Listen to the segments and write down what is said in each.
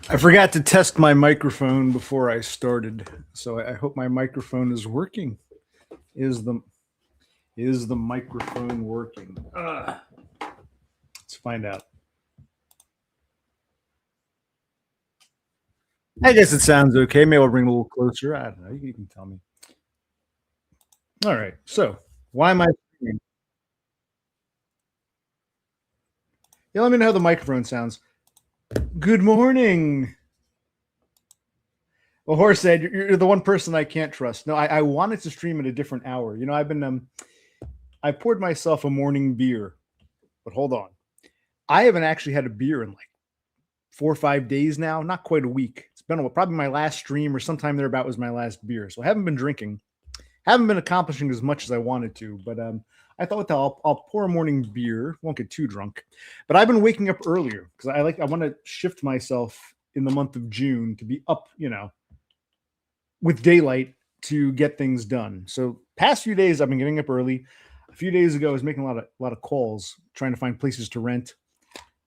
I forgot to test my microphone before I started, so I hope my microphone is working. Is the is the microphone working? Let's find out. I guess it sounds okay. Maybe I'll bring it a little closer. I don't know. You can tell me. All right. So why am I? Yeah, let me know how the microphone sounds. Good morning. Well, Horace said you're the one person I can't trust. No, I wanted to stream at a different hour. I've been I poured myself a morning beer, but hold on. I haven't actually had a beer in like 4 or 5 days now, not quite a week. It's been probably my last stream or sometime thereabout was my last beer. So I haven't been drinking, haven't been accomplishing as much as I wanted to. But I thought I'll pour a morning beer. Won't get too drunk, but I've been waking up earlier because I want to shift myself in the month of June to be up, with daylight to get things done. So past few days I've been getting up early. A few days ago I was making a lot of calls trying to find places to rent.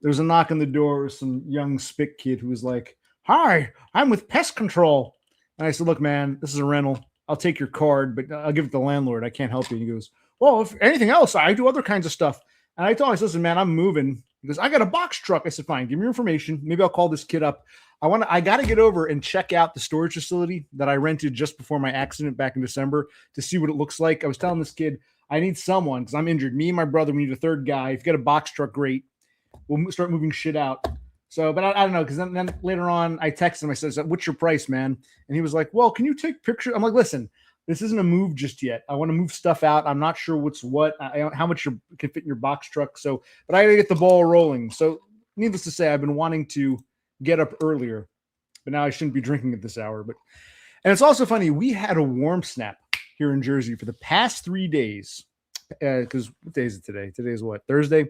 There was a knock on the door. Some young spick kid who was like, "Hi, I'm with pest control." And I said, "Look, man, this is a rental. I'll take your card, but I'll give it to the landlord. I can't help you." And he goes, "Well, if anything else, I do other kinds of stuff." And I told him, I said, "Listen, man, I'm moving." He goes, "I got a box truck." I said, "Fine, give me your information. Maybe I'll call this kid up. I got to get over and check out the storage facility that I rented just before my accident back in December to see what it looks like." I was telling this kid, I need someone because I'm injured. Me and my brother, we need a third guy. If you got a box truck, great. We'll start moving shit out. So, but I don't know, because then later on, I texted him. I said, "What's your price, man?" And he was like, "Well, can you take pictures?" I'm like, "Listen, this isn't a move just yet. I want to move stuff out. I'm not sure what's what. How much you can fit in your box truck. So, but I got to get the ball rolling." So, needless to say, I've been wanting to get up earlier, but now I shouldn't be drinking at this hour. And it's also funny. We had a warm snap here in Jersey for the past 3 days. Because what day is it today? Today is what? Thursday.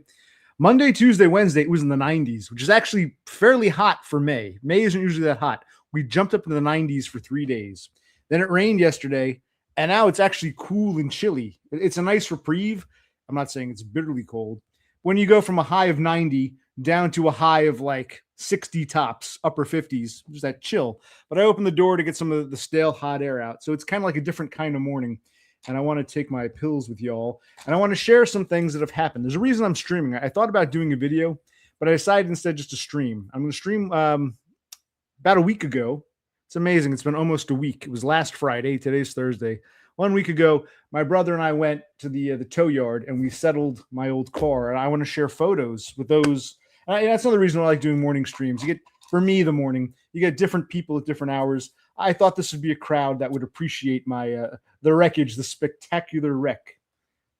Monday, Tuesday, Wednesday, it was in the 90s, which is actually fairly hot for May. May isn't usually that hot. We jumped up into the 90s for 3 days. Then it rained yesterday, and now it's actually cool and chilly. It's a nice reprieve. I'm not saying it's bitterly cold. When you go from a high of 90 down to a high of like 60 tops, upper 50s, just that chill. But I opened the door to get some of the stale hot air out. So it's kind of like a different kind of morning. And I want to take my pills with y'all. And I want to share some things that have happened. There's a reason I'm streaming. I thought about doing a video, but I decided instead just to stream. I'm going to stream about a week ago. It's amazing. It's been almost a week. It was last Friday. Today's Thursday. 1 week ago, my brother and I went to the tow yard and we settled my old car. And I want to share photos with those. That's another reason I like doing morning streams. You get, for me, the morning, you get different people at different hours. I thought this would be a crowd that would appreciate my the wreckage, the spectacular wreck.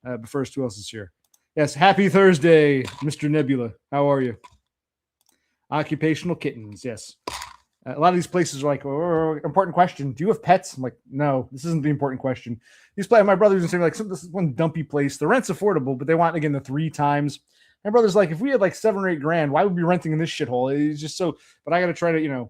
But first, who else is here? Yes, happy Thursday, Mr. Nebula. How are you? Occupational kittens, yes. A lot of these places are like, "Oh, important question. Do you have pets?" I'm like, "No, this isn't the important question." My brother's saying like, "This is one dumpy place. The rent's affordable, but they want again the 3 times." My brother's like, "If we had like 7 or 8 grand, why would we be renting in this shithole?" It's just so. But I got to try to,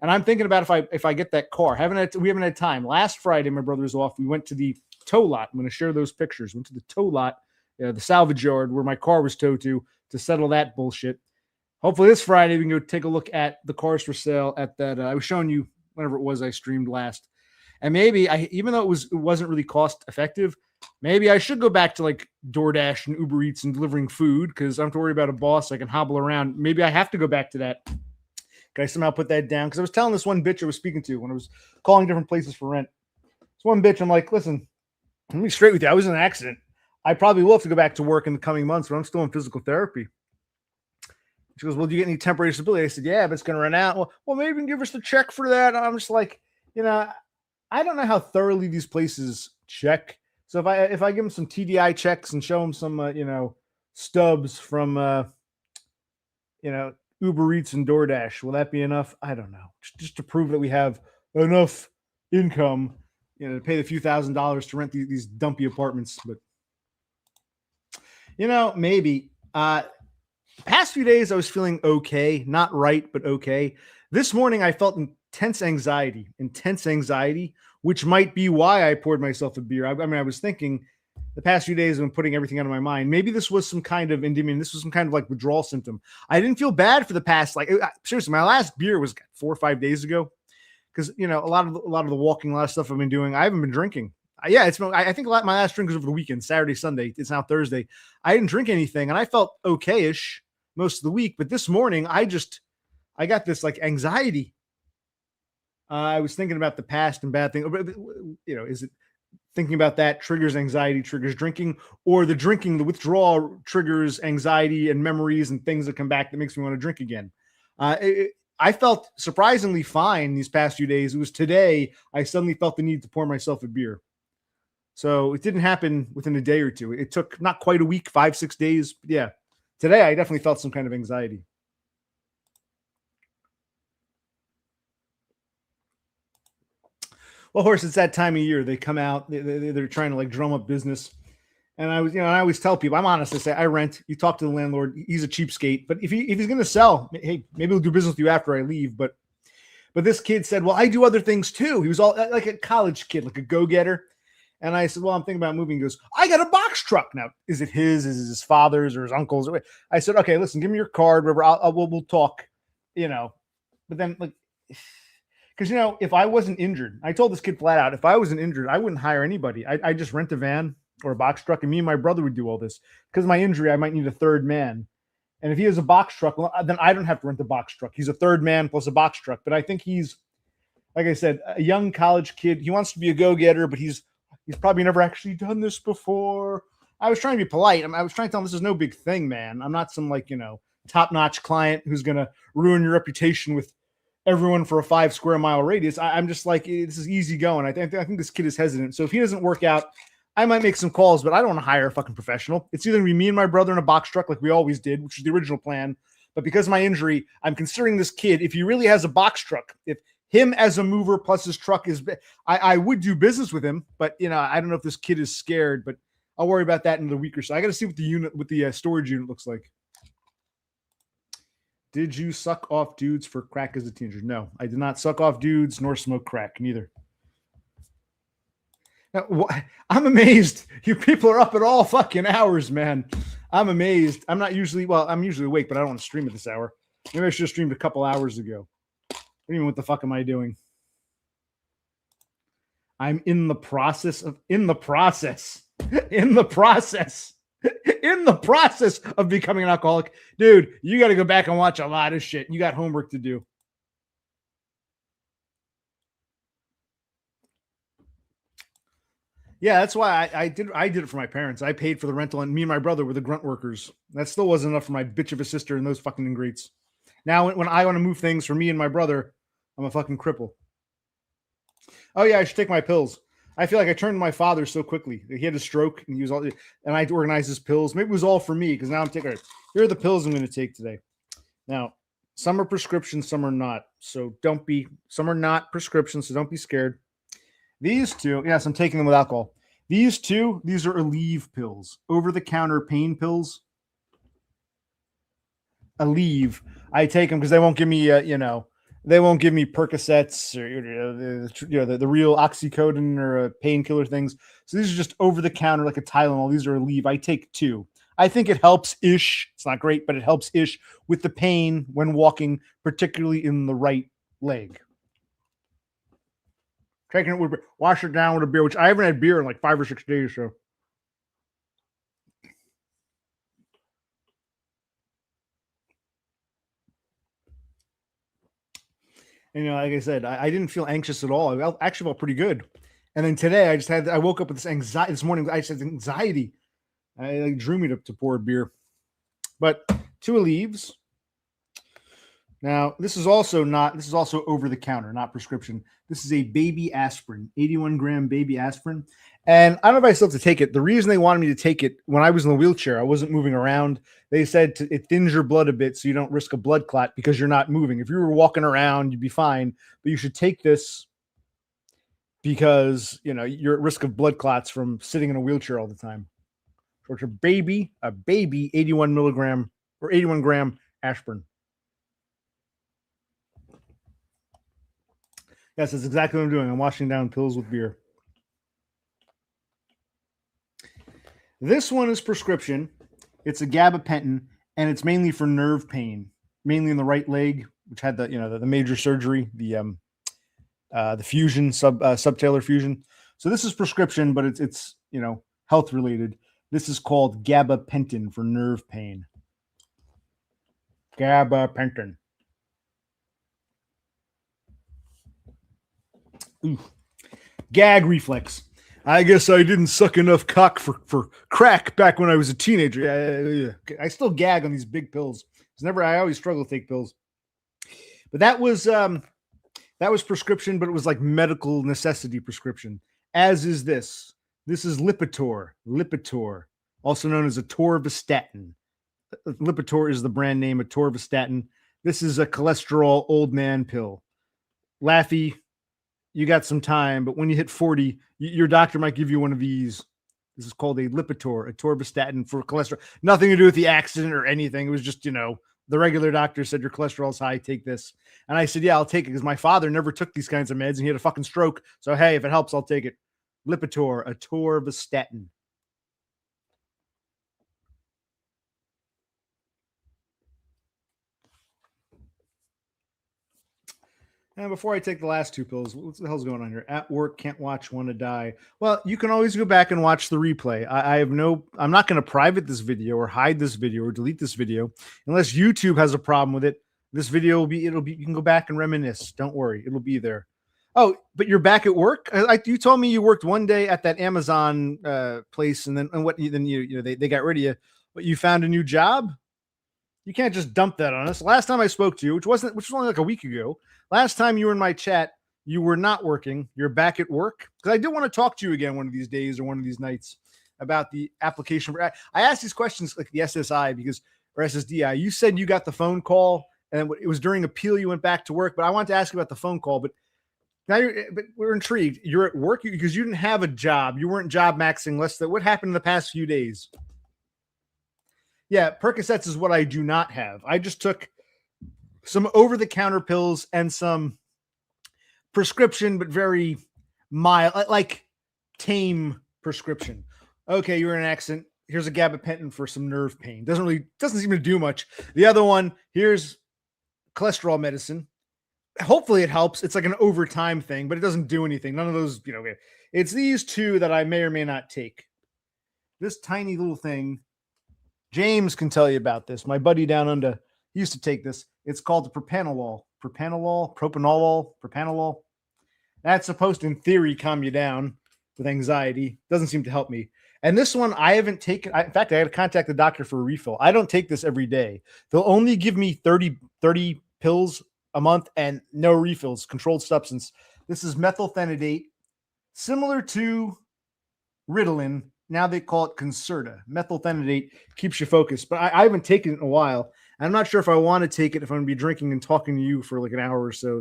And I'm thinking about if I get that car. We haven't had time. Last Friday, my brother was off. We went to the tow lot. I'm going to share those pictures. Went to the tow lot, the salvage yard where my car was towed to settle that bullshit. Hopefully this Friday we can go take a look at the cars for sale at that. I was showing you whenever it was I streamed last, and maybe even though it wasn't really cost effective, maybe I should go back to like DoorDash and Uber Eats and delivering food because I don't have to worry about a boss. I can hobble around. Maybe I have to go back to that. Can I somehow put that down? Because I was telling this one bitch I was speaking to when I was calling different places for rent. This one bitch, I'm like, "Listen, let me be straight with you. I was in an accident. I probably will have to go back to work in the coming months, but I'm still in physical therapy." She goes, "Well, do you get any temporary disability?" I said, "Yeah, but it's going to run out." Well, maybe you can give us the check for that. And I'm just like, I don't know how thoroughly these places check. So if I give them some TDI checks and show them some, stubs from, Uber Eats and DoorDash, will that be enough? I don't know. Just to prove that we have enough income, to pay the few $1,000s to rent these dumpy apartments. But, maybe. Past few days, I was feeling okay. Not right, but okay. This morning, I felt intense anxiety, which might be why I poured myself a beer. I was thinking, the past few days I've been putting everything out of my mind. Maybe this was some kind of endymion. This was some kind of like withdrawal symptom. I didn't feel bad for the past, like, seriously, my last beer was 4 or 5 days ago. Because, you know, a lot of the walking, a lot of stuff I've been doing, I haven't been drinking. Yeah, I think my last drink was over the weekend, Saturday, Sunday. It's now Thursday. I didn't drink anything, and I felt okay-ish most of the week. But this morning, I got this like anxiety. I was thinking about the past and bad things. You know, is it thinking about that triggers anxiety, triggers drinking, or the drinking, the withdrawal triggers anxiety and memories and things that come back that makes me want to drink again? I felt surprisingly fine these past few days. It was today I suddenly felt the need to pour myself a beer. So it didn't happen within a day or two. It took not quite a week, 5, 6 days. But yeah, today I definitely felt some kind of anxiety. Well, horse, it's that time of year. They come out, they're trying to like drum up business. And I always tell people, I'm honest. I say, I rent. You talk to the landlord. He's a cheapskate. But if he's going to sell, hey, maybe he'll do business with you after I leave. But this kid said, well, I do other things too. He was all like a college kid, like a go-getter. And I said, well, I'm thinking about moving. He goes, I got a box truck. Now, is it his? Is it his father's or his uncle's? I said, okay, listen, give me your card, whatever. We'll talk, you know. But then, like, because, you know, if I wasn't injured, I told this kid flat out, if I wasn't injured, I wouldn't hire anybody. I just rent a van or a box truck, and me and my brother would do all this. Because of my injury, I might need a third man. And if he has a box truck, well, then I don't have to rent a box truck. He's a third man plus a box truck. But I think he's, like I said, a young college kid. He wants to be a go-getter, but he's probably never actually done this before. I was trying to be polite. I was trying to tell him this is no big thing, man. I'm not some, like, you know, top-notch client who's going to ruin your reputation with everyone for a 5 square mile radius. I'm just like, this is easy going. I think this kid is hesitant. So if he doesn't work out, I might make some calls, but I don't want to hire a fucking professional. It's either going to be me and my brother in a box truck like we always did, which is the original plan. But because of my injury, I'm considering this kid, if he really has a box truck, if him as a mover plus his truck is, I would do business with him. But, you know, I don't know if this kid is scared, but I'll worry about that in a week or so. I got to see what the storage unit looks like. Did you suck off dudes for crack as a teenager? No, I did not suck off dudes nor smoke crack, neither. Now, I'm amazed. You people are up at all fucking hours, man. I'm amazed. I'm usually awake, but I don't want to stream at this hour. Maybe I should have streamed a couple hours ago. What the fuck am I doing? I'm in the process of becoming an alcoholic. Dude, you got to go back and watch a lot of shit. You got homework to do. Yeah, that's why I did it for my parents. I paid for the rental, and me and my brother were the grunt workers. That still wasn't enough for my bitch of a sister and those fucking ingrates. Now, when I want to move things for me and my brother, I'm a fucking cripple. Oh yeah, I should take my pills. I feel like I turned to my father so quickly. He had a stroke, and I organized his pills. Maybe it was all for me because now I'm taking. Here are the pills I'm going to take today. Now, some are prescription, some are not. So some are not prescription, so don't be scared. These two, yes, I'm taking them with alcohol. These are Aleve pills, over-the-counter pain pills. Aleve. I take them because they won't give me, they won't give me Percocets or the real oxycodone or painkiller things. So these are just over-the-counter, like a Tylenol. These are Aleve. I take 2. I think it helps-ish. It's not great, but it helps-ish with the pain when walking, particularly in the right leg. Taking it with wash it down with a beer, which I haven't had beer in like 5 or 6 days. So, and, like I said, I didn't feel anxious at all. I actually felt pretty good. And then today, I woke up with this anxiety. This morning, I just had anxiety. It drew me to pour a beer. But 2 Aleves. Now, this is also over the counter, not prescription. This is a baby aspirin, 81-gram baby aspirin. And I don't know if I still have to take it. The reason they wanted me to take it when I was in the wheelchair, I wasn't moving around. They said it thins your blood a bit so you don't risk a blood clot because you're not moving. If you were walking around, you'd be fine. But you should take this because, you're at risk of blood clots from sitting in a wheelchair all the time. So it's a baby 81 milligram or 81 gram aspirin. Yes, that's exactly what I'm doing. I'm washing down pills with beer. This one is prescription. It's a gabapentin, and it's mainly for nerve pain, mainly in the right leg, which had the major surgery, the fusion subtalar fusion. So this is prescription, but it's health related. This is called gabapentin for nerve pain. Gabapentin. Ooh. Gag reflex. I guess I didn't suck enough cock for crack back when I was a teenager. I still gag on these big pills. I always struggle to take pills. But that was prescription, but it was like medical necessity prescription. As is this. This is Lipitor, also known as atorvastatin. Lipitor is the brand name, atorvastatin. This is a cholesterol old man pill. Laffy, you got some time, but when you hit 40, your doctor might give you one of these. This is called a Lipitor, atorvastatin for cholesterol. Nothing to do with the accident or anything. It was just, the regular doctor said your cholesterol's high, take this. And I said, yeah, I'll take it because my father never took these kinds of meds and he had a fucking stroke. So, hey, if it helps, I'll take it. Lipitor, atorvastatin. And before I take the last two pills, what the hell's going on here? At work, can't watch, want to die. Well, you can always go back and watch the replay. I'm not going to private this video or hide this video or delete this video unless YouTube has a problem with it. This video you can go back and reminisce. Don't worry, it'll be there. Oh, but you're back at work? You told me you worked one day at that Amazon place, and then they got rid of you. But you found a new job? You can't just dump that on us. Last time I spoke to you, which was only like a week ago. Last time you were in my chat, you were not working. You're back at work. Because I do want to talk to you again one of these days or one of these nights about the application. I asked these questions like the SSI or SSDI. You said you got the phone call and it was during appeal you went back to work. But I wanted to ask you about the phone call. But now we're intrigued. You're at work because you didn't have a job. You weren't job maxing less than what happened in the past few days. Yeah, Percocets is what I do not have. I just took some over-the-counter pills and some prescription, but very mild, like tame prescription. Okay, you're in an accident. Here's a gabapentin for some nerve pain. Doesn't seem to do much. The other one, here's cholesterol medicine. Hopefully it helps. It's like an overtime thing, but it doesn't do anything. None of those, it's these two that I may or may not take. This tiny little thing, James can tell you about this. My buddy down under used to take this. It's called the propranolol. Propranolol. That's supposed to, in theory, calm you down with anxiety. Doesn't seem to help me. And this one I haven't taken. In fact, I had to contact the doctor for a refill. I don't take this every day. They'll only give me 30 pills a month and no refills, controlled substance. This is methylphenidate, similar to Ritalin. Now they call it Concerta. Methylphenidate keeps you focused, but I haven't taken it in a while. I'm not sure if I want to take it if I'm going to be drinking and talking to you for like an hour or so.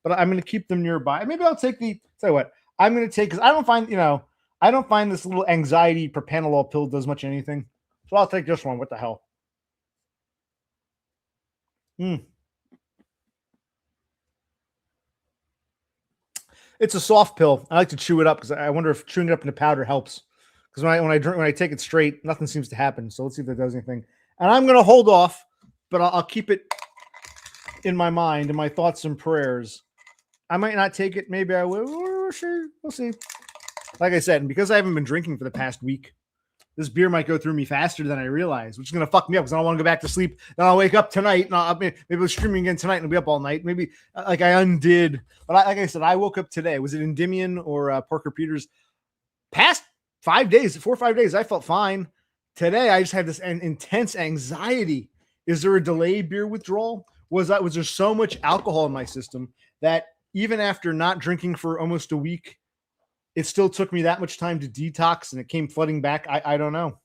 But I'm going to keep them nearby. Maybe I'll take tell you what, I'm going to take, because I don't find this little anxiety propranolol pill does much anything. So I'll take this one. What the hell? It's a soft pill. I like to chew it up because I wonder if chewing it up into powder helps. Because when I take it straight, nothing seems to happen. So let's see if that does anything. And I'm going to hold off, but I'll keep it in my mind, in my thoughts and prayers. I might not take it. Maybe I will. We'll see. Like I said, and because I haven't been drinking for the past week, this beer might go through me faster than I realize, which is going to fuck me up because I don't want to go back to sleep. Then I'll wake up tonight, and maybe I'll streaming again tonight and I'll be up all night. Maybe like I undid. But like I said, I woke up today. Was it Endymion or Parker Peters? Past 5 days, 4 or 5 days, I felt fine. Today, I just had this intense anxiety. Is there a delayed beer withdrawal? Was there so much alcohol in my system that even after not drinking for almost a week, it still took me that much time to detox and it came flooding back? I don't know.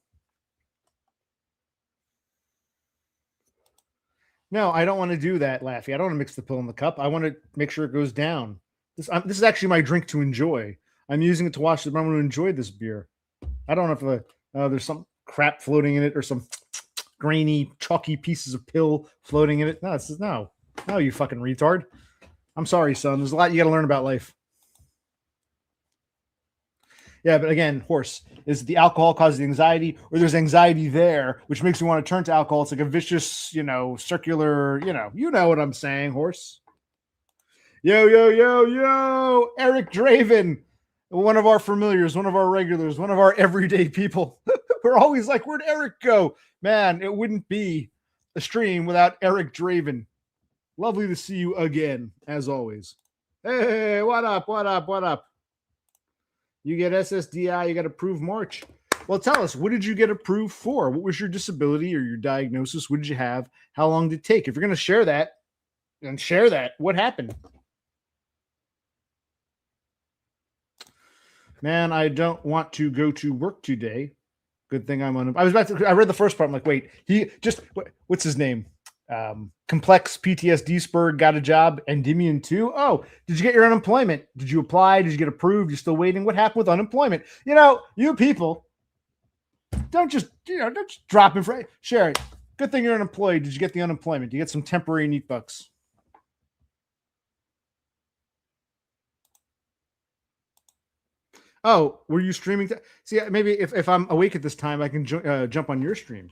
No, I don't want to do that, Laffy. I don't want to mix the pill in the cup. I want to make sure it goes down. This is actually my drink to enjoy. I'm using it to wash it. I'm going to enjoy this beer. I don't know if there's some crap floating in it or some grainy, chalky pieces of pill floating in it. No, you fucking retard. I'm sorry, son. There's a lot you got to learn about life. Yeah, but again, horse, is the alcohol causes the anxiety, or there's anxiety there, which makes me want to turn to alcohol? It's like a vicious, circular, you know what I'm saying, horse. Yo, yo, yo, yo, Eric Draven, one of our familiars, one of our regulars, one of our everyday people. We're always like, where'd Eric go? Man, it wouldn't be a stream without Eric Draven. Lovely to see you again, as always. Hey, what up, what up, what up? You get SSDI, you got approved March. Well, tell us, what did you get approved for? What was your disability or your diagnosis? What did you have? How long did it take? If you're going to share that, then share that. What happened? Man, I don't want to go to work today. Good thing I'm on. I read the first part. I'm like, wait, what's his name? Complex PTSD spurred, got a job. Endymion too. Oh, did you get your unemployment? Did you apply? Did you get approved? You're still waiting. What happened with unemployment? You people don't just drop in front. Share it. Good thing you're unemployed. Did you get the unemployment? Did you get some temporary neat bucks? Oh, were you streaming? See, maybe if I'm awake at this time, I can jump on your stream.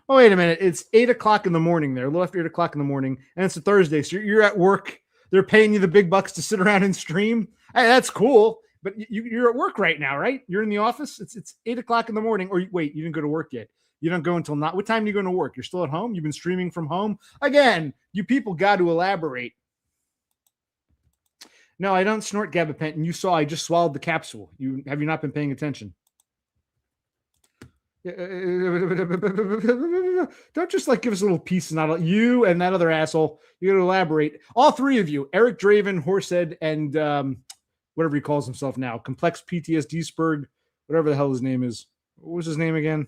Oh, wait a minute. It's 8 o'clock in the morning there, a little after 8 o'clock in the morning, and it's a Thursday. So you're at work. They're paying you the big bucks to sit around and stream. Hey, that's cool. But you're at work right now, right? You're in the office. It's 8 o'clock in the morning. Or wait, you didn't go to work yet. You don't go until not. What time do you go to work? You're still at home? You've been streaming from home? Again, you people got to elaborate. No, I don't snort gabapentin. You saw I just swallowed the capsule. Have you not been paying attention? Don't just give us a little piece. Not you and that other asshole. You got to elaborate. All three of you, Eric Draven, Horsehead, and whatever he calls himself now, Complex PTSD spurred, whatever the hell his name is. What was his name again?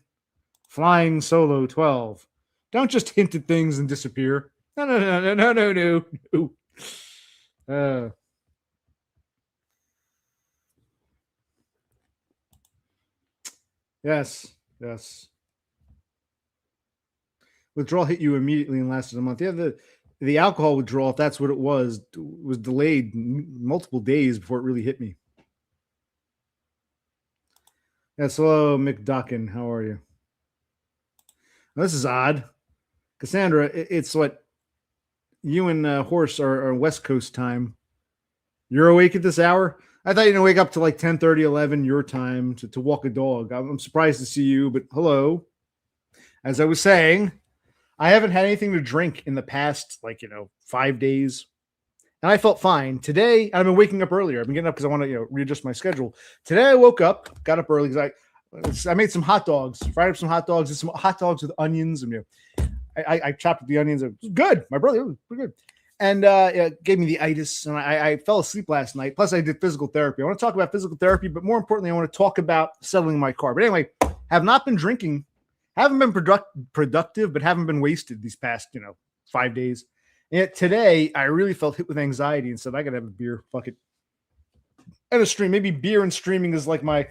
Flying Solo 12. Don't just hint at things and disappear. No. Yes. Withdrawal hit you immediately and lasted a month. Yeah, the alcohol withdrawal, if that's what it was delayed multiple days before it really hit me. Yes, hello, McDuckin. How are you? Now, this is odd. Cassandra, it's what you and Horse are West Coast time. You're awake at this hour? I thought you'd wake up to 10:30, 11 your time to walk a dog. I'm surprised to see you, but hello. As I was saying, I haven't had anything to drink in the past 5 days, and I felt fine. Today, I've been waking up earlier. I've been getting up because I want to readjust my schedule. Today, I woke up, got up early because I made some hot dogs, fried up some hot dogs, some hot dogs with onions, and I chopped up the onions. It was good. My brother, it was pretty good. And it gave me the itis, and I fell asleep last night. Plus, I did physical therapy. I want to talk about physical therapy, but more importantly, I want to talk about settling my car. But anyway, have not been drinking, haven't been productive, but haven't been wasted these past 5 days. And yet today, I really felt hit with anxiety and said, I got to have a beer. Fuck it. And a stream. Maybe beer and streaming is like my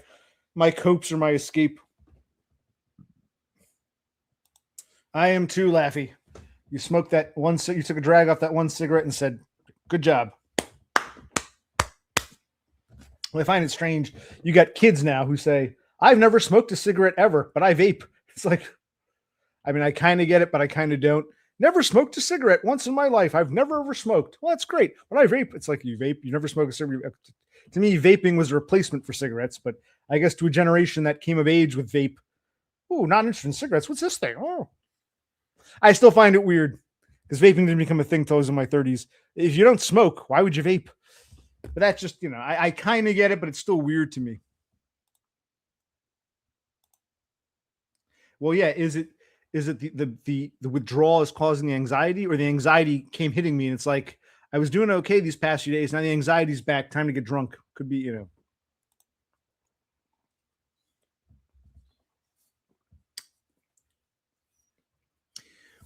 copes or my escape. I am too, Laffy. You smoked that one, you took a drag off that one cigarette and said, good job. Well, I find it strange. You got kids now who say, I've never smoked a cigarette ever, but I vape. It's I kind of get it, but I kind of don't. Never smoked a cigarette once in my life. I've never ever smoked. Well, that's great. But I vape. It's like you vape. You never smoke a cigarette. To me, vaping was a replacement for cigarettes, but I guess to a generation that came of age with vape. Ooh, not interested in cigarettes. What's this thing? Oh. I still find it weird because vaping didn't become a thing until I was in my 30s. If you don't smoke, why would you vape? But that's just, I kind of get it, but it's still weird to me. Well, yeah, is it the withdrawal is causing the anxiety, or the anxiety came hitting me and it's like I was doing okay these past few days. Now the anxiety's back. Time to get drunk. Could be,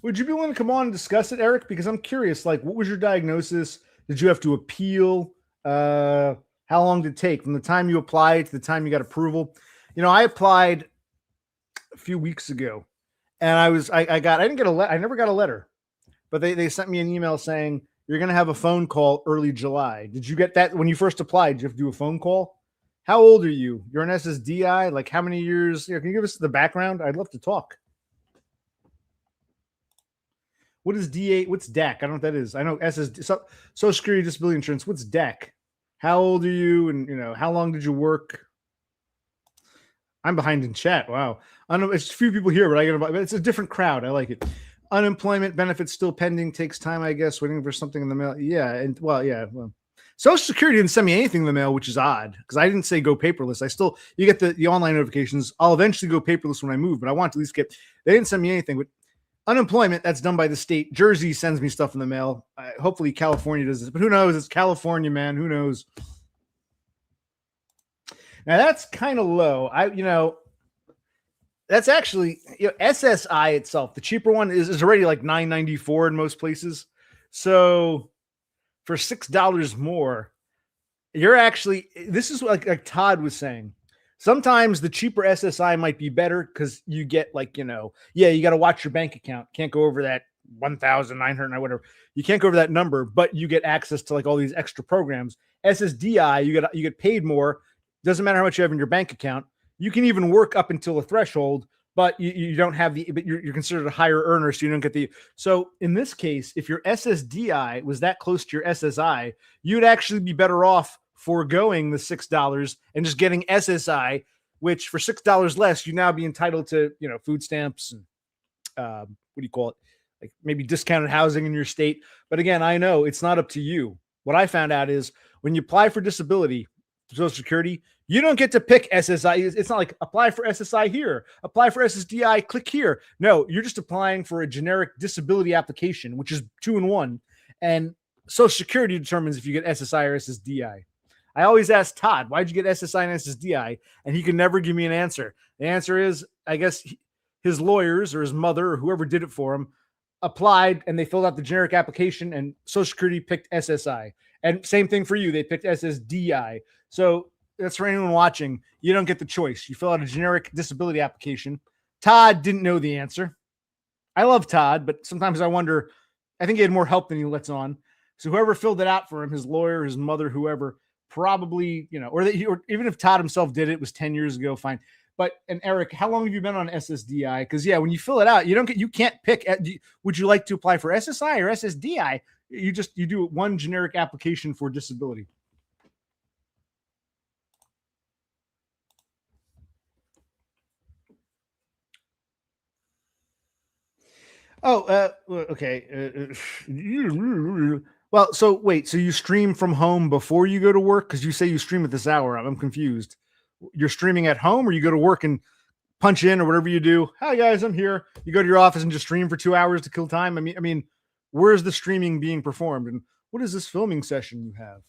Would you be willing to come on and discuss it, Eric? Because I'm curious, what was your diagnosis? Did you have to appeal? How long did it take from the time you applied to the time you got approval? I applied a few weeks ago, and I didn't get a letter. I never got a letter, but they sent me an email saying you're going to have a phone call early July. Did you get that when you first applied? Did you have to do a phone call? How old are you? You're an SSDI? Like how many years? Can you give us the background? I'd love to talk. What is D8? What's DAC? I don't know what that is. I know SSD, Social Security Disability Insurance. What's DAC? How old are you? And how long did you work? I'm behind in chat. Wow. I know it's a few people here, but it's a different crowd. I like it. Unemployment benefits still pending. Takes time, I guess. Waiting for something in the mail. Yeah, and well, Social Security didn't send me anything in the mail, which is odd because I didn't say go paperless. You get the online notifications. I'll eventually go paperless when I move, but I want to at least get. They didn't send me anything, but unemployment, that's done by the state. Jersey sends me stuff in the mail. Hopefully California does this, but who knows? It's California, man. Who knows? Now that's kind of low. That's actually SSI itself. The cheaper one is already like $9.94 in most places. So for $6 more, you're actually. This is like Todd was saying. Sometimes the cheaper SSI might be better because you get you got to watch your bank account. Can't go over that 1,900 or whatever. You can't go over that number, but you get access to like all these extra programs. SSDI, you get paid more. Doesn't matter how much you have in your bank account. You can even work up until a threshold, but you don't have but you're considered a higher earner, so you don't get the. So in this case, if your SSDI was that close to your SSI, you'd actually be better off foregoing the $6 and just getting SSI, which for $6 less, you now be entitled to food stamps and what do you call it? Like maybe discounted housing in your state. But again, I know it's not up to you. What I found out is when you apply for disability, Social Security, you don't get to pick SSI. It's not like apply for SSI here, apply for SSDI, click here. No, you're just applying for a generic disability application, which is 2-in-1. And Social Security determines if you get SSI or SSDI. I always ask Todd, why'd you get SSI and SSDI? And he can never give me an answer. The answer is, I guess his lawyers or his mother or whoever did it for him applied and they filled out the generic application and Social Security picked SSI. And same thing for you. They picked SSDI. So that's for anyone watching. You don't get the choice. You fill out a generic disability application. Todd didn't know the answer. I love Todd, but sometimes I wonder, I think he had more help than he lets on. So whoever filled it out for him, his lawyer, his mother, whoever, probably, or even if Todd himself did it, it was 10 years ago, fine. But, and Eric, how long have you been on SSDI? Because when you fill it out, you can't pick, would you like to apply for SSI or SSDI? You do one generic application for disability. Oh, okay. Well, so wait, so you stream from home before you go to work? Because you say you stream at this hour. I'm confused. You're streaming at home, or you go to work and punch in, or whatever you do. Hi guys, I'm here. You go to your office and just stream for 2 hours to kill time. I mean, where's the streaming being performed, and what is this filming session you have?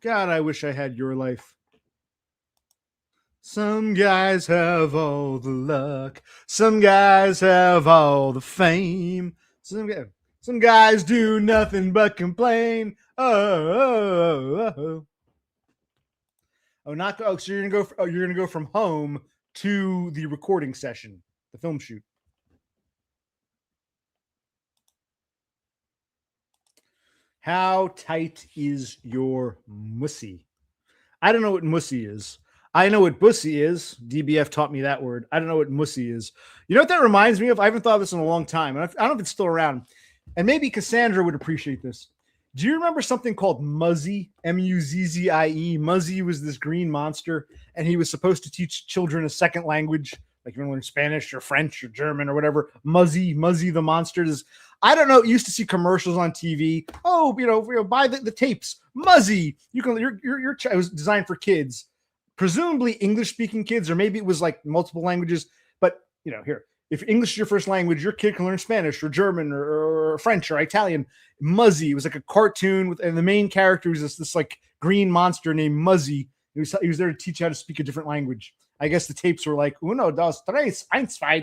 God, I wish I had your life. Some guys have all the luck. Some guys have all the fame. Some guys do nothing but complain. Oh. So you're gonna go from home to the recording session, the film shoot. How tight is your mussy? I don't know what mussy is. I know what bussy is. DBF taught me that word. I don't know what mussy is. You know what that reminds me of? I haven't thought of this in a long time. And I don't know if it's still around. And maybe Cassandra would appreciate this. Do you remember something called Muzzy? Muzzie. Muzzy was this green monster, and he was supposed to teach children a second language, like you learn Spanish or French or German or whatever. Muzzy the monster is. I don't know. You used to see commercials on TV. Oh, buy the tapes. Muzzy. You can. Your it was designed for kids, presumably English-speaking kids, or maybe it was like multiple languages. But here, if English is your first language, your kid can learn Spanish or German or French or Italian. Muzzy was like a cartoon and the main character was this like green monster named Muzzy. He was there to teach you how to speak a different language. I guess the tapes were like uno, dos, tres, eins, zwei.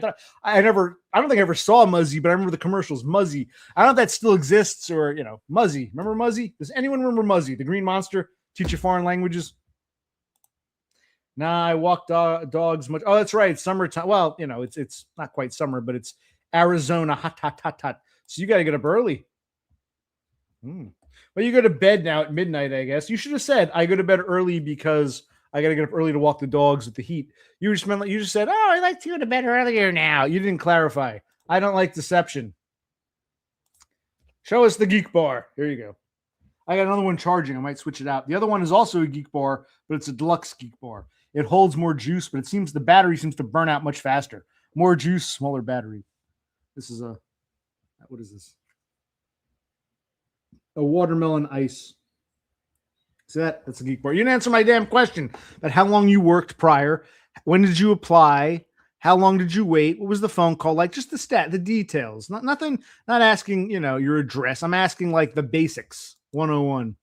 I don't think I ever saw Muzzy, but I remember the commercials. Muzzy. I don't know if that still exists or Muzzy. Remember Muzzy? Does anyone remember Muzzy, the green monster? Teach you foreign languages. Nah, I walk dogs much. Oh, that's right. It's summertime. Well, it's not quite summer, but it's Arizona. Hot. So you got to get up early. Well, you go to bed now at midnight, I guess. You should have said, I go to bed early because I got to get up early to walk the dogs with the heat. You just said, oh, I like to go to bed earlier now. You didn't clarify. I don't like deception. Show us the geek bar. Here you go. I got another one charging. I might switch it out. The other one is also a geek bar, but it's a deluxe geek bar. It holds more juice, but it seems the battery seems to burn out much faster. More juice, smaller battery. This is what is this? A watermelon ice. See that? That's a geek bar. You didn't answer my damn question about how long you worked prior. When did you apply? How long did you wait? What was the phone call like? Just the details. Nothing, not asking, your address. I'm asking like the basics. 101.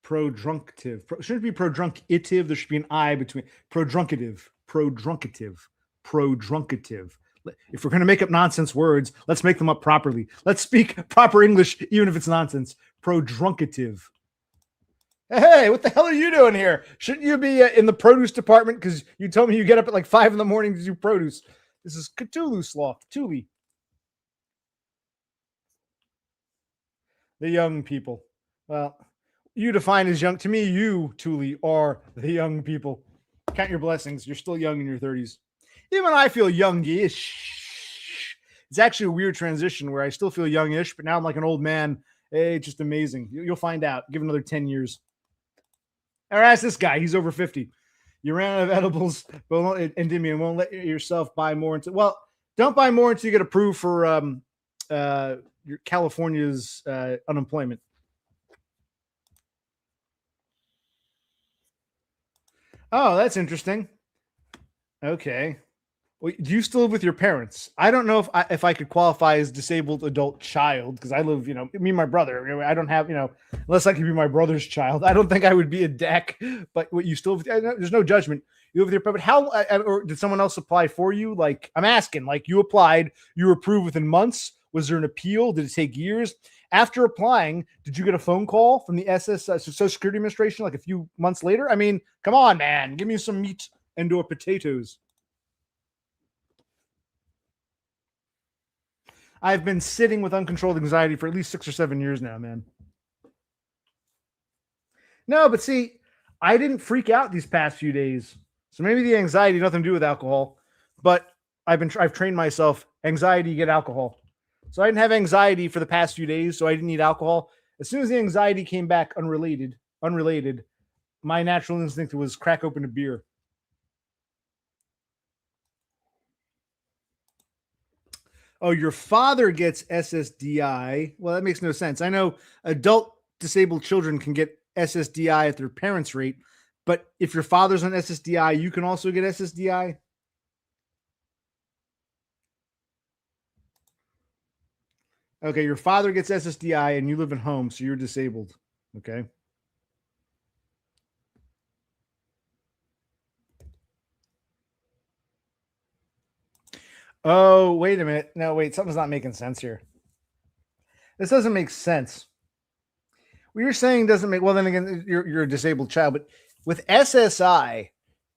Prodruncative. Shouldn't be prodruncative. There should be an I between. Prodruncative. If we're going to make up nonsense words, let's make them up properly. Let's speak proper English, even if it's nonsense. Prodruncative. Hey, what the hell are you doing here? Shouldn't you be in the produce department? Because you told me you get up at like 5 in the morning to do produce. This is Cthulhu Sloth. Cthulhu. The young people. Well, you define as young. To me, you, Thule, are the young people. Count your blessings. You're still young in your 30s. Even I feel youngish. It's actually a weird transition where I still feel youngish, but now I'm like an old man. Hey, just amazing. You'll find out. Give another 10 years. Or ask this guy. He's over 50. You ran out of edibles, and Dimian won't let yourself buy more. Well, don't buy more until you get approved for your California's unemployment. Oh, that's interesting. Okay. Well, do you still live with your parents? I don't know if I could qualify as disabled adult child because I live, me and my brother. I don't have, unless I could be my brother's child. I don't think I would be a deck. But what you still? There's no judgment. You live with your parents. But how? Or did someone else apply for you? Like I'm asking. Like you applied, you were approved within months. Was there an appeal? Did it take years? After applying, did you get a phone call from the Social Security Administration like a few months later? I mean, come on, man, give me some meat and or potatoes. I've been sitting with uncontrolled anxiety for at least 6 or 7 years now, man. No, but see, I didn't freak out these past few days. So maybe the anxiety nothing to do with alcohol, but I've trained myself. Anxiety, you get alcohol. So I didn't have anxiety for the past few days, so I didn't need alcohol. As soon as the anxiety came back unrelated, my natural instinct was crack open a beer. Oh, your father gets SSDI. Well, that makes no sense. I know adult disabled children can get SSDI at their parents' rate, but if your father's on SSDI, you can also get SSDI. Okay, your father gets SSDI and you live at home, so you're disabled. Okay. Oh, wait a minute. No, wait, something's not making sense here. This doesn't make sense. What you're saying doesn't make, well, then again, you're a disabled child, but with SSI,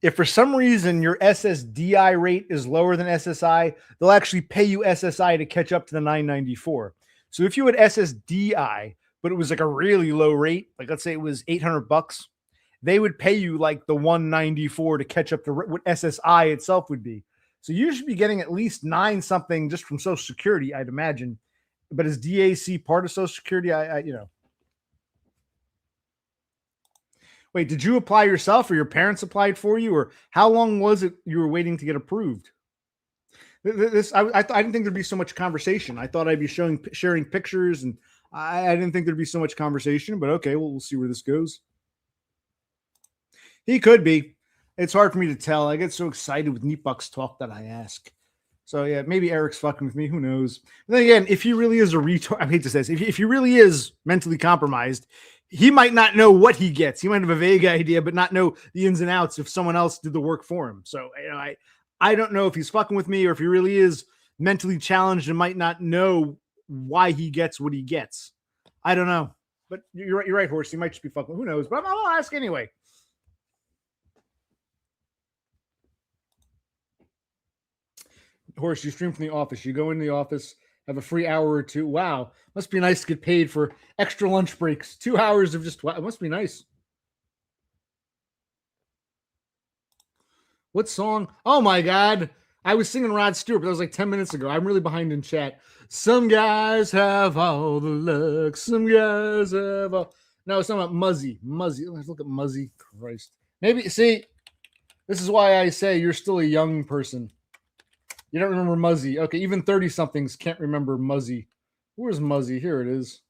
if for some reason your SSDI rate is lower than SSI, they'll actually pay you SSI to catch up to the 994. So if you had SSDI, but it was like a really low rate, like let's say it was $800, they would pay you like the 194 to catch up to what SSI itself would be. So you should be getting at least 9 something just from Social Security, I'd imagine. But is DAC part of Social Security? Wait, did you apply yourself or your parents applied for you? Or how long was it you were waiting to get approved? I didn't think there'd be so much conversation. I thought I'd be sharing pictures, and I didn't think there'd be so much conversation, but okay, well, we'll see where this goes. He could be. It's hard for me to tell. I get so excited with Neat Bucks talk that I ask. So yeah, maybe Eric's fucking with me. Who knows? But then again, if he really is a retard, I hate to say this, if he really is mentally compromised, he might not know what he gets. He might have a vague idea, but not know the ins and outs if someone else did the work for him. So I don't know if he's fucking with me or if he really is mentally challenged and might not know why he gets what he gets. I don't know. But you're right, Horse. He might just be fucking. Who knows? But I'll ask anyway. Horse, you stream from the office. You go into the office have a free hour or two. Wow, must be nice to get paid for extra lunch breaks. 2 hours of just, wow, it must be nice. What song? Oh my God. I was singing Rod Stewart, but that was like 10 minutes ago. I'm really behind in chat. Some guys have all the luck. Some guys have all. No, it's not about Muzzy. Muzzy. Let's look at Muzzy. Christ. Maybe, see, this is why I say you're still a young person. You don't remember Muzzy. Okay, even 30 somethings can't remember Muzzy. Where's Muzzy? Here it is.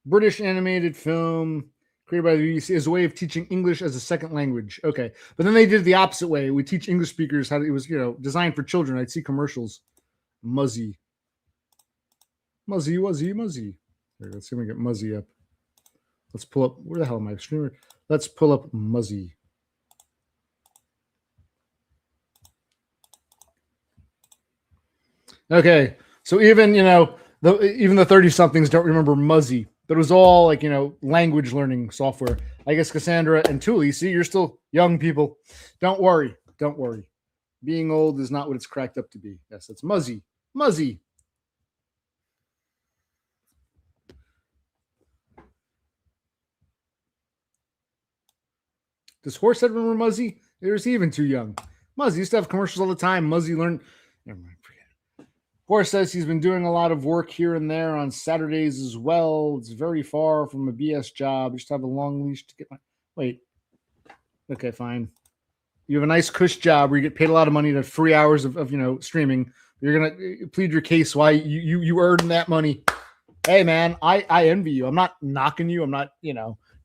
British animated film created by the BBC as a way of teaching English as a second language. Okay, but then they did the opposite way. We teach English speakers how to, it was, designed for children. I'd see commercials. Muzzy. Muzzy, Wuzzy, Muzzy. Here, let's see if we get Muzzy up. Let's pull up. Where the hell am I? Streamer. Let's pull up Muzzy. Okay, so even even the 30 somethings don't remember Muzzy. But it was all like, language learning software. I guess Cassandra and Thule, see, you're still young people. Don't worry. Don't worry. Being old is not what it's cracked up to be. Yes, it's Muzzy. Muzzy. Does Horsehead remember Muzzy? There's even too young. Muzzy used to have commercials all the time. Muzzy learned. Never mind. Horse says he's been doing a lot of work here and there on Saturdays as well. It's very far from a BS job. Just have a long leash to get my. Wait. Okay, fine. You have a nice cush job where you get paid a lot of money to 3 hours of streaming. You're gonna plead your case why you earned that money. Hey man, I envy you. I'm not knocking you. I'm not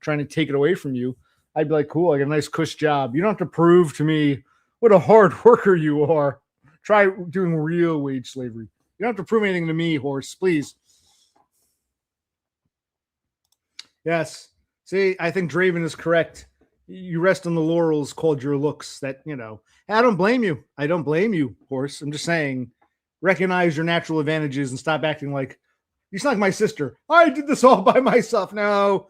trying to take it away from you. I'd be like, cool, I got a nice cush job. You don't have to prove to me what a hard worker you are. Try doing real wage slavery. You don't have to prove anything to me, horse, please. Yes. See, I think Draven is correct. You rest on the laurels called your looks that, I don't blame you. I don't blame you, horse. I'm just saying, recognize your natural advantages and stop acting like, you're not like my sister. I did this all by myself. No.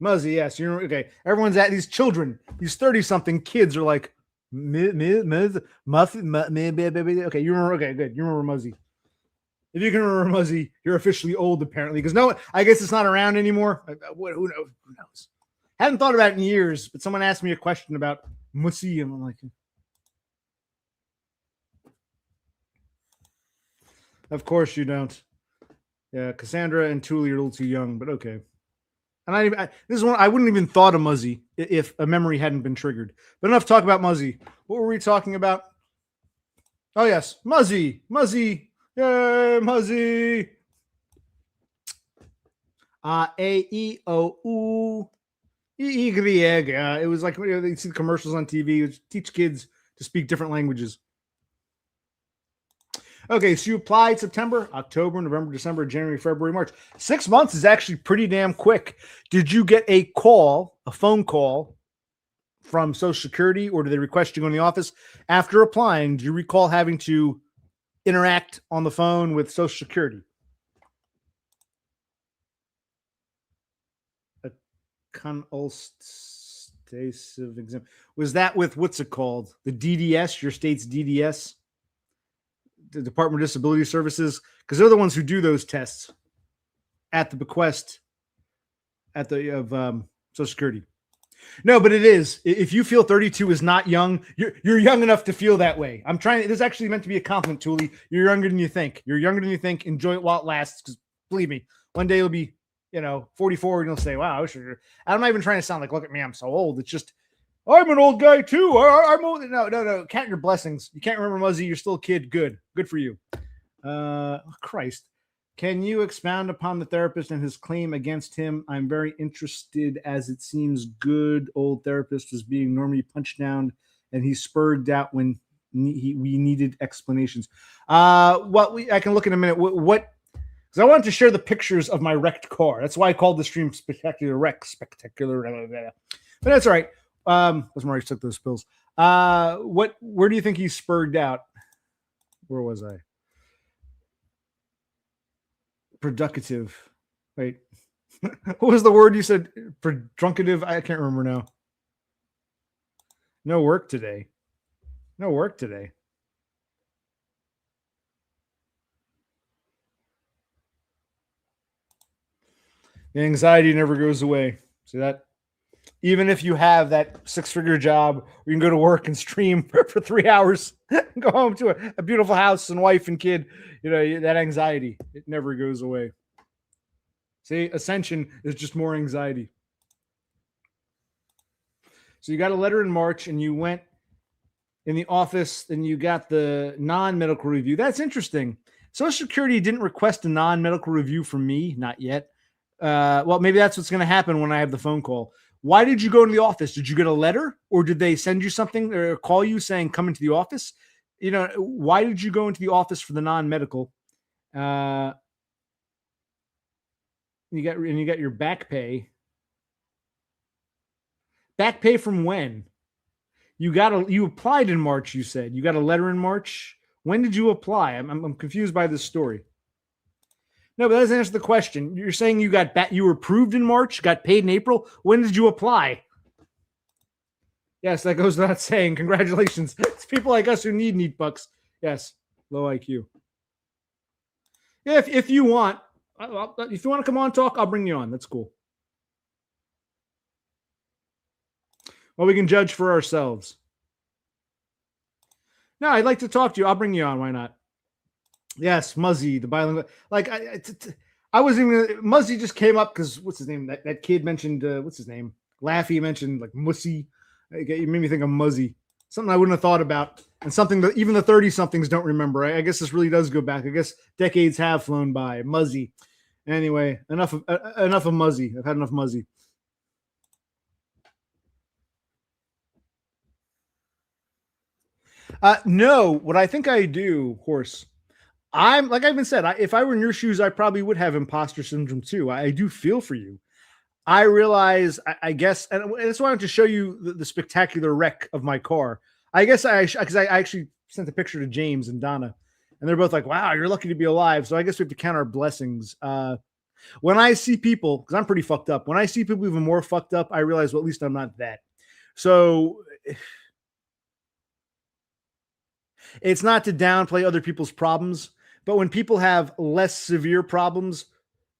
Muzzy, yes. You're okay. Everyone's at these children, these 30-something kids are like, okay, you remember, okay, good. You remember Muzzy. If you can remember Muzzy, you're officially old, apparently. Because no, I guess it's not around anymore. Who knows? Who knows? Haven't thought about it in years, but someone asked me a question about Muzzy, and I'm like, of course you don't. Yeah, Cassandra and Thule are a little too young, but okay. And this is one I wouldn't even thought of Muzzy if a memory hadn't been triggered. But enough talk about Muzzy. What were we talking about? Oh yes, Muzzy, yay, Muzzy. A-E-O-U. It was like they see the commercials on TV. It teach kids to speak different languages. Okay, so you applied September, October, November, December, January, February, March. 6 months is actually pretty damn quick. Did you get a phone call from Social Security, or did they request you go in the office? After applying, do you recall having to interact on the phone with Social Security? A consultative exam. Was that with, what's it called? The DDS, your state's DDS? The Department of Disability Services, because they're the ones who do those tests at the bequest of Social Security. No, but it is. If you feel 32 is not young, you're young enough to feel that way. I'm trying. This is actually meant to be a compliment, Thule. You're younger than you think. You're younger than you think. Enjoy it while it lasts. Because believe me, one day you'll be 44 and you'll say, "Wow, I'm not even trying to sound like, look at me, I'm so old." It's just, I'm an old guy too. I'm old. No. Count your blessings. You can't remember Muzzy. You're still a kid. Good for you. Christ. Can you expound upon the therapist and his claim against him? I'm very interested, as it seems good old therapist was being normally punched down, and he spurred out when we needed explanations. I can look in a minute. What? Because I wanted to share the pictures of my wrecked car. That's why I called the stream Spectacular Wreck. Spectacular. Blah, blah, blah. But that's all right. That's where I took those pills. Where do you think he spurred out? Where was I? Productive. Wait. What was the word you said? Drunkative? I can't remember now. No work today. No work today. The anxiety never goes away. See that? Even if you have that 6-figure job where you can go to work and stream for 3 hours, and go home to a beautiful house and wife and kid, that anxiety, it never goes away. See, ascension is just more anxiety. So you got a letter in March and you went in the office and you got the non-medical review. That's interesting. Social Security didn't request a non-medical review from me, not yet. Well, maybe that's what's going to happen when I have the phone call. Why did you go into the office? Did you get a letter or did they send you something or call you saying come into the office? Why did you go into the office for the non-medical? You got your back pay. Back pay from when? You applied in March, you said. You got a letter in March. When did you apply? I'm confused by this story. No, but that doesn't answer the question. You're saying you were approved in March, got paid in April. When did you apply? Yes, that goes without saying. Congratulations. It's people like us who need bucks. Yes, low IQ. Yeah, if you want to come on talk, I'll bring you on. That's cool. Well, we can judge for ourselves. No, I'd like to talk to you. I'll bring you on. Why not? Yes, Muzzy, the bilingual. Like I wasn't even Muzzy just came up because what's his name? That kid mentioned what's his name? Laffy mentioned like Mussy. You made me think of Muzzy. Something I wouldn't have thought about, and something that even the 30-somethings don't remember. I guess this really does go back. I guess decades have flown by. Muzzy. Anyway, enough of Muzzy. I've had enough Muzzy. No, what I think I do, horse. I'm like I've been said. If I were in your shoes, I probably would have imposter syndrome too. I do feel for you. I realize, I guess, and that's why I want to show you the spectacular wreck of my car. I guess because I actually sent a picture to James and Donna, and they're both like, "Wow, you're lucky to be alive." So I guess we have to count our blessings. When I see people, because I'm pretty fucked up, when I see people even more fucked up, I realize, well, at least I'm not that. So it's not to downplay other people's problems, but when people have less severe problems,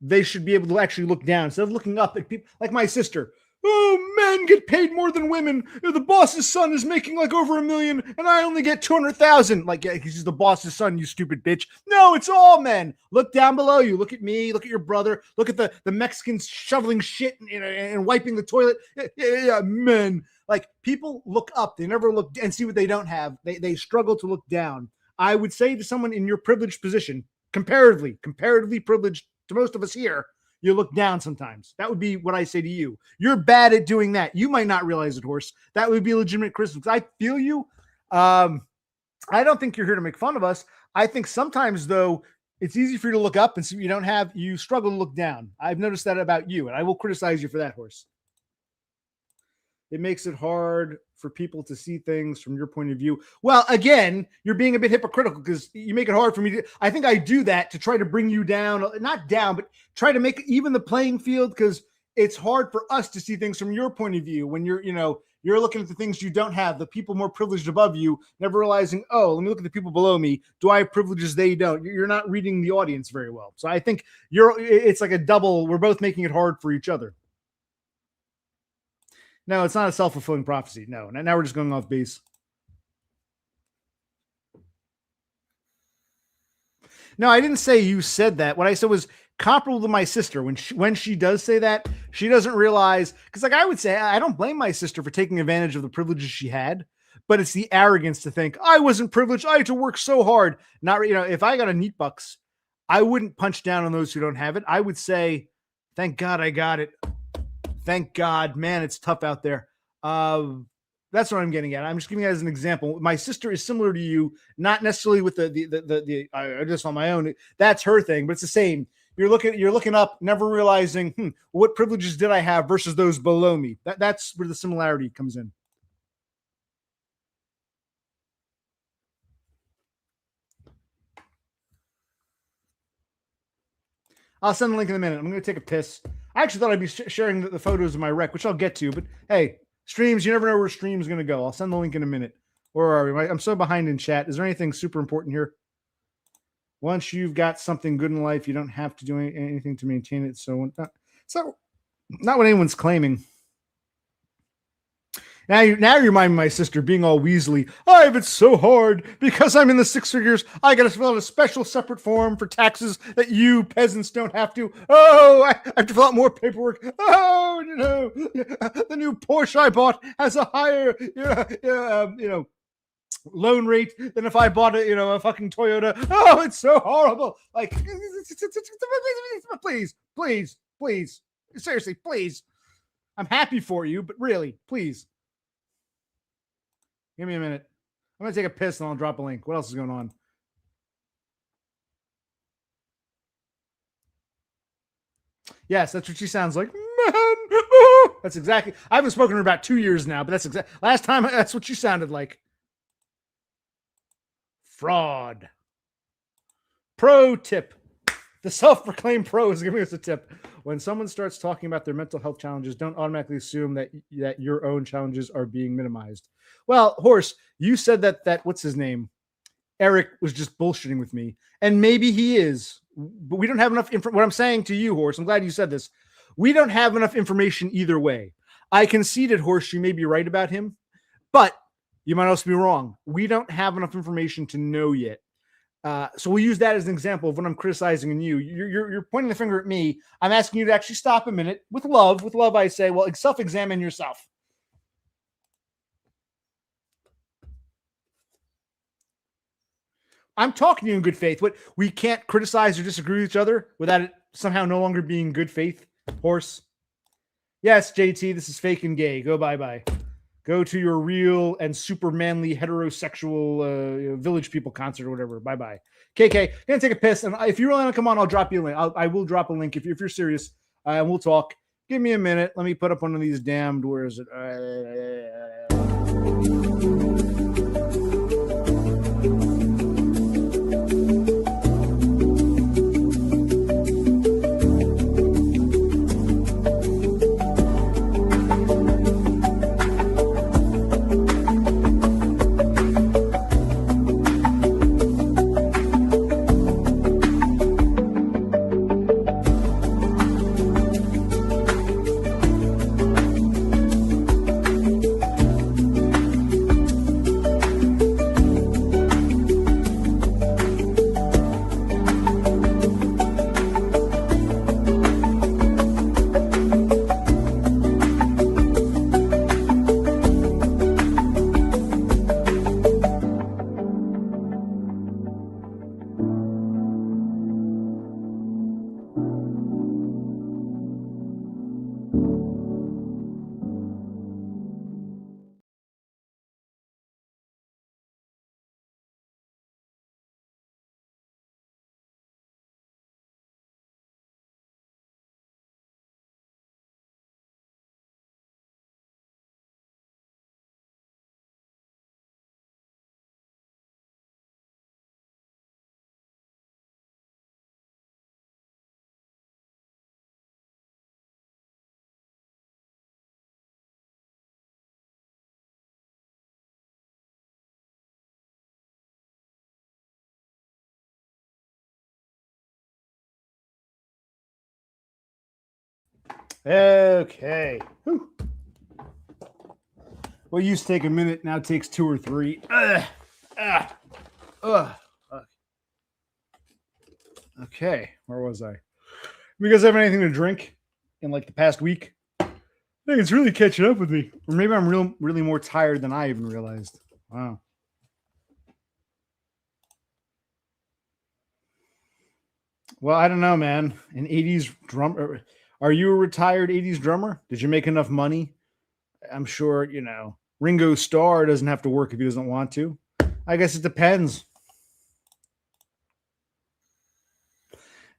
they should be able to actually look down instead of looking up at people like my sister. Oh, men get paid more than women. The boss's son is making like over $1 million, and I only get 200,000. Like, yeah, he's the boss's son, you stupid bitch. No, it's all men. Look down below you. Look at me. Look at your brother. Look at the Mexicans shoveling shit and wiping the toilet. Yeah, men. Like, people look up. They never look and see what they don't have. They struggle to look down. I would say to someone in your privileged position, comparatively privileged to most of us here, you look down sometimes. That would be what I say to you. You're bad at doing that. You might not realize it, horse. That would be legitimate criticism. I feel you. I don't think you're here to make fun of us. I think sometimes, though, it's easy for you to look up and see what you don't have. You struggle to look down. I've noticed that about you, and I will criticize you for that, horse. It makes it hard for people to see things from your point of view. Well, again, you're being a bit hypocritical because you make it hard for me to. I think I do that to try to bring you down, not down, but try to make even the playing field, because it's hard for us to see things from your point of view when you're looking at the things you don't have, the people more privileged above you, never realizing, oh, let me look at the people below me. Do I have privileges they don't? You're not reading the audience very well. So I think it's like a double. We're both making it hard for each other. No, it's not a self-fulfilling prophecy. No, now we're just going off base. No, I didn't say you said that. What I said was comparable to my sister. When she does say that, she doesn't realize, because like I would say, I don't blame my sister for taking advantage of the privileges she had, but it's the arrogance to think I wasn't privileged. I had to work so hard. Not, if I got a neat bucks, I wouldn't punch down on those who don't have it. I would say, thank God I got it. Thank God, man, it's tough out there. That's what I'm getting at. I'm just giving you as an example. My sister is similar to you, not necessarily with the I just on my own. That's her thing, but it's the same. You're looking up, never realizing what privileges did I have versus those below me. That's where the similarity comes in. I'll send the link in a minute. I'm going to take a piss. I actually thought I'd be sharing the photos of my wreck, which I'll get to, but hey, Streams, you never know where stream's going to go. I'll send the link in a minute. Where are we? I'm so behind in chat. Is there anything super important here? Once you've got something good in life, you don't have to do anything to maintain it. So it's not what anyone's claiming. Now you remind me of my sister being all Weasley. It's so hard because I'm in the six figures. I got to fill out a special separate form for taxes that you peasants don't have to. Oh, I have to fill out more paperwork. Oh, the new Porsche I bought has a higher, loan rate than if I bought a fucking Toyota. Oh, it's so horrible. Like, please, seriously, please. I'm happy for you, but really, please. Give me a minute. I'm going to take a piss and I'll drop a link. What else is going on? Yes, that's what she sounds like. Man. That's exactly. I haven't spoken to her about 2 years now, but that's exactly. Last time, that's what she sounded like. Fraud. Pro tip. The self-proclaimed pro is giving us a tip. When someone starts talking about their mental health challenges, don't automatically assume that your own challenges are being minimized. Well, Horse, you said that what's his name? Eric was just bullshitting with me. And maybe he is. But we don't have enough what I'm saying to you, Horse, I'm glad you said this. We don't have enough information either way. I conceded, Horse, you may be right about him, but you might also be wrong. We don't have enough information to know yet. So we'll use that as an example of when I'm criticizing you. You're pointing the finger at me. I'm asking you to actually stop a minute with love. With love, I say, well, self-examine yourself. I'm talking to you in good faith. What, we can't criticize or disagree with each other without it somehow no longer being good faith, Horse? Yes, JT, this is fake and gay. Go bye-bye. Go to your real and super manly heterosexual Village People concert or whatever. Bye-bye. KK, gonna take a piss. And if you really want to come on, I'll drop you a link. I will drop a link if you're serious. And we'll talk. Give me a minute. Let me put up one of these damned, where is it? Okay. Whew. What used to take a minute now takes 2 or 3. Okay, where was I? You guys have anything to drink in like the past week? I think it's really catching up with me. Or maybe I'm really more tired than I even realized. Wow. Well, I don't know, man. An 80s drummer. Are you a retired 80s drummer? Did you make enough money? I'm sure, Ringo Starr doesn't have to work if he doesn't want to. I guess it depends.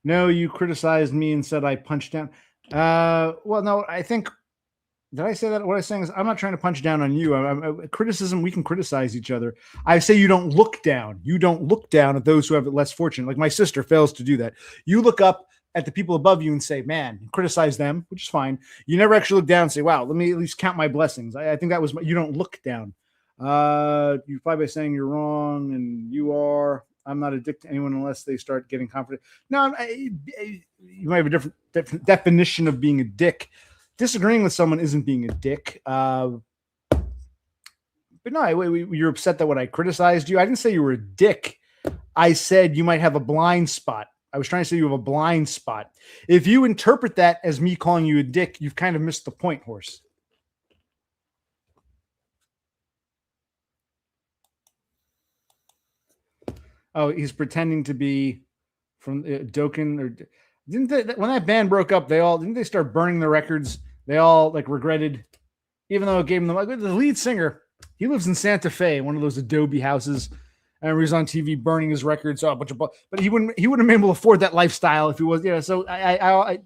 No, you criticized me and said I punched down. Well, no, I think, did I say that? What I'm saying is I'm not trying to punch down on you. Criticism, we can criticize each other. I say you don't look down. You don't look down at those who have it less fortunate. Like my sister fails to do that. You look up at the people above you and say, man, criticize them, which is fine. You never actually look down and say, wow, let me at least count my blessings. I think that was, you don't look down. You probably by saying you're wrong and you are. I'm not a dick to anyone unless they start getting confident. No, you might have a different definition of being a dick. Disagreeing with someone isn't being a dick. But no, you're upset that when I criticized you, I didn't say you were a dick. I said you might have a blind spot. I was trying to say you have a blind spot. If you interpret that as me calling you a dick, you've kind of missed the point, horse. Oh, he's pretending to be from Dokken, or didn't they, when that band broke up, didn't they start burning the records? They all like regretted, even though it gave them the lead singer. He lives in Santa Fe, one of those adobe houses, and he was on TV burning his records. So but he wouldn't have been able to afford that lifestyle if he was. So I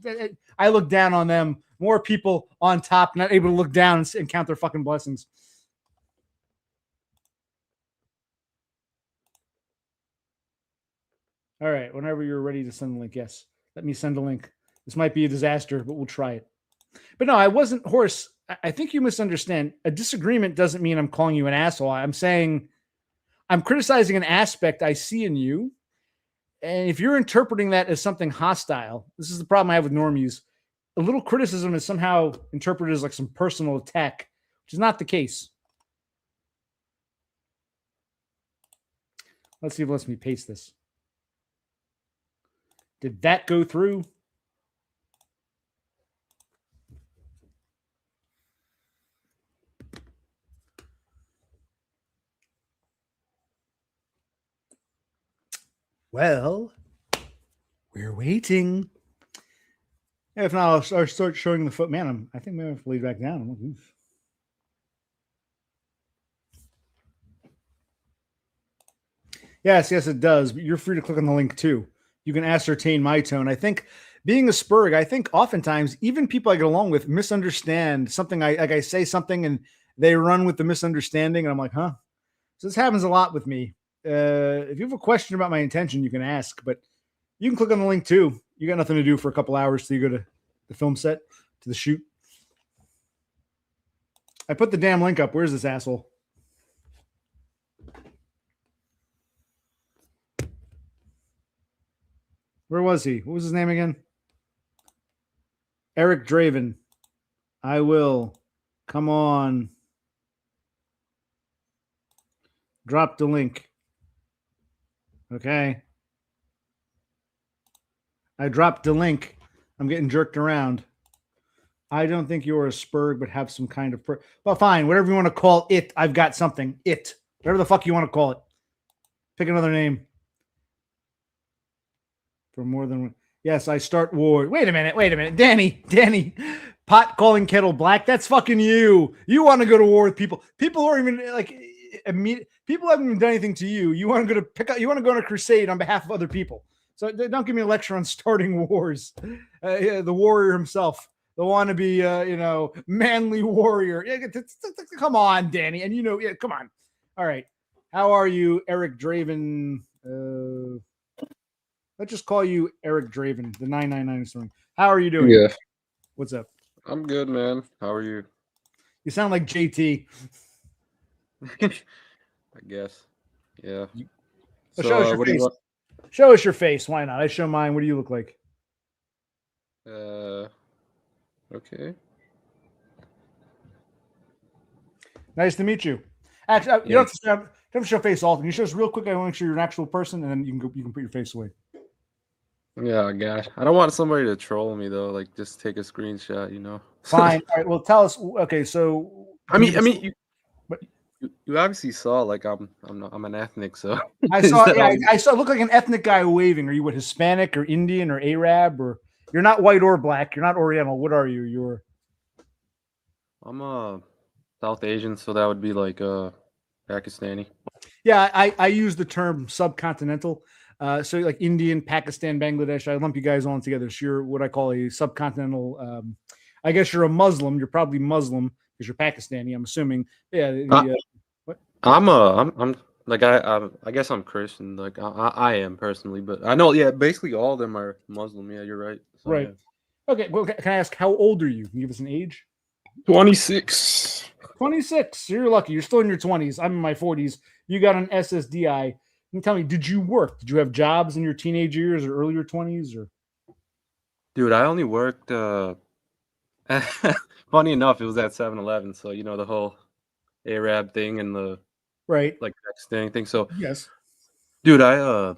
look down on them. More people on top, not able to look down and count their fucking blessings. All right, whenever you're ready to send the link, yes. Let me send a link. This might be a disaster, but we'll try it. But no, I wasn't, horse. I think you misunderstand. A disagreement doesn't mean I'm calling you an asshole. I'm saying I'm criticizing an aspect I see in you. And if you're interpreting that as something hostile, this is the problem I have with normies. A little criticism is somehow interpreted as like some personal attack, which is not the case. Let's see if it lets me paste this. Did that go through? Well, we're waiting. If not, I'll start showing the foot. Man, I think maybe I have to lay back down. I'm like, oof. Yes, it does. But you're free to click on the link too. You can ascertain my tone. I think being a Spurg, I think oftentimes even people I get along with misunderstand something. I say something and they run with the misunderstanding, and I'm like, huh? So this happens a lot with me. If you have a question about my intention, you can ask, but you can click on the link too. You got nothing to do for a couple hours till you go to the film set, to the shoot. I put the damn link up. Where's this asshole? Where was he? What was his name again? Eric Draven. I will. Come on. Drop the link. Okay. I dropped the link. I'm getting jerked around. I don't think you're a Spurg, but have some kind of... Well, fine. Whatever you want to call it, I've got something. It. Whatever the fuck you want to call it. Pick another name. For more than one. Yes, I start war. Wait a minute. Danny. Pot calling kettle black. That's fucking you. You want to go to war with people. People who are even like immediate. People haven't even done anything to you. You want to go to pick up. You want to go on a crusade on behalf of other people. So don't give me a lecture on starting wars. The warrior himself, the wannabe, manly warrior. Yeah, come on, Danny. And come on. All right. How are you, Eric Draven? Let's just call you Eric Draven, the 999 story. How are you doing? Yeah. What's up? I'm good, man. How are you? You sound like JT. I guess. Yeah. So, show us your face. Show us your face. Why not? I show mine. What do you look like? Okay. Nice to meet you. Actually, you don't have to show face all. Can you show us real quick? I want to make sure you're an actual person, and then you can put your face away. Yeah, gosh. I don't want somebody to troll me though. Like, just take a screenshot, Fine. All right. Well, tell us. Okay, so you obviously saw like I'm an ethnic, so I saw. Yeah, I saw. Look like an ethnic guy waving. Are you what, Hispanic or Indian or Arab, or you're not white or black? You're not Oriental. What are you? I'm a South Asian, so that would be like Pakistani. Yeah, I use the term subcontinental. So like Indian, Pakistan, Bangladesh, I lump you guys all together. So you're what I call a subcontinental. I guess you're a Muslim. You're probably Muslim because you're Pakistani. I'm assuming. Yeah. I'm Like I guess I'm Christian. Like I am personally, but I know basically all of them are Muslim. Yeah, you're right. So Right. yeah. Okay. Well, can I ask how old are you? Can you give us an age? 26. 26. You're lucky. You're still in your 20s. I'm in my 40s. You got an SSDI. Can you tell me, did you work? Did you have jobs in your teenage years or earlier 20s? Or Dude, I only worked funny enough, it was at 7-Eleven, so the whole Arab thing and the right? like texting thing. So, Yes. dude, I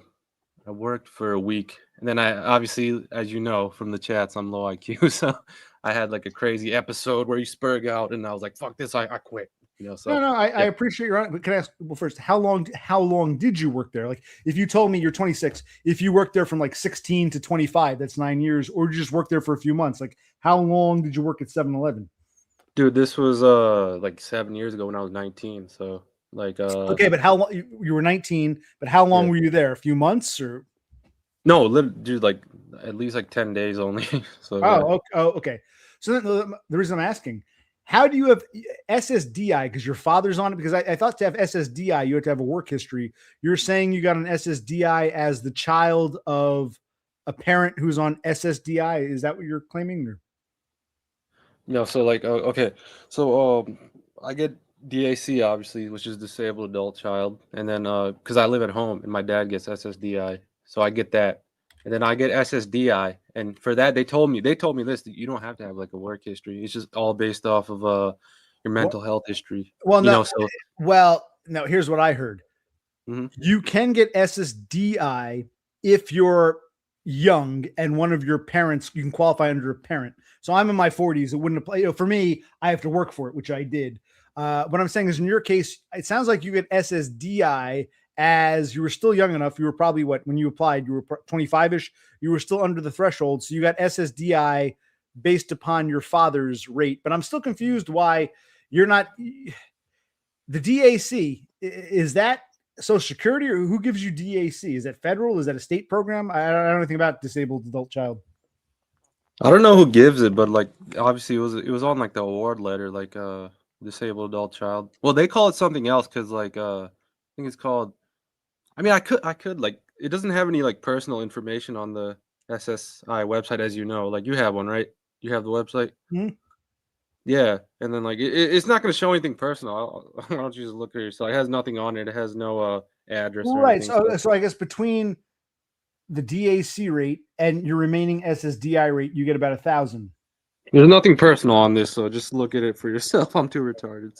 worked for a week, and then I obviously, as you know from the chats, I'm low IQ, so I had like a crazy episode where you spurg out, and I was like, "Fuck this, I quit." No, So no, I yeah, appreciate your honest, but can I ask, well, first, how long did you work there? Like, if you told me you're 26, if you worked there from like 16 to 25, that's 9 years, or you just worked there for a few months, like, how long did you work at 7-Eleven? dude, this was like 7 years ago when I was 19. So like Okay, but how long, you were 19, but how long yeah, were you there? A few months or? no, dude, like at least like 10 days only. So yeah. Okay. So then the reason I'm asking, how do you have SSDI? Because your father's on it. Because I thought to have SSDI, you had to have a work history. You're saying you got an SSDI as the child of a parent who's on SSDI. Is that what you're claiming? Or? No, so like okay, so I get DAC obviously, which is disabled adult child, and then because I live at home and my dad gets SSDI, so I get that, and then I get SSDI, and for that they told me this that you don't have to have like a work history. It's just all based off of your Well, mental health history, well, no. So No. Here's what I heard. mhm. You can get SSDI if you're young and one of your parents, you can qualify under a parent. So I'm in my 40s. It wouldn't apply. For me, I have to work for it, which I did. What I'm saying is, in your case, it sounds like you get SSDI as you were still young enough. You were probably when you applied, you were 25 ish. You were still under the threshold. So you got SSDI based upon your father's rate. But I'm still confused why you're not the DAC. Is that Social Security, or who gives you DAC? Is that federal? Is that a state program? I don't know anything about disabled adult child. I don't know who gives it, but like obviously it was on like the award letter, like disabled adult child. Well, they call it something else because like I think it's called. I mean, I could like it doesn't have any like personal information on the SSI website, as you know. Like you have one, right? You have the website. Hmm? Yeah, and then like it's not going to show anything personal. Why don't you just look at yourself? It has nothing on it. It has no address or Right. anything. So So I guess between the DAC rate and your remaining SSDI rate, you get about 1,000. there's nothing personal on this. So just look at it for yourself. I'm too retarded.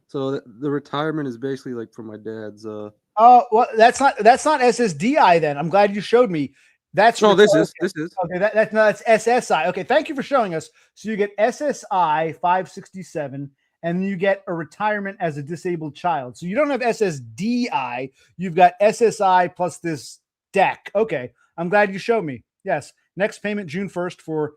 So the retirement is basically like for my dad's. Oh, well, that's not SSDI then. I'm glad you showed me. That's No, this okay. is this is. Okay, that's SSI. Okay, thank you for showing us. So you get SSI 567, and you get a retirement as a disabled child. So you don't have SSDI. You've got SSI plus this deck. Okay, I'm glad you showed me. Yes, next payment June 1st for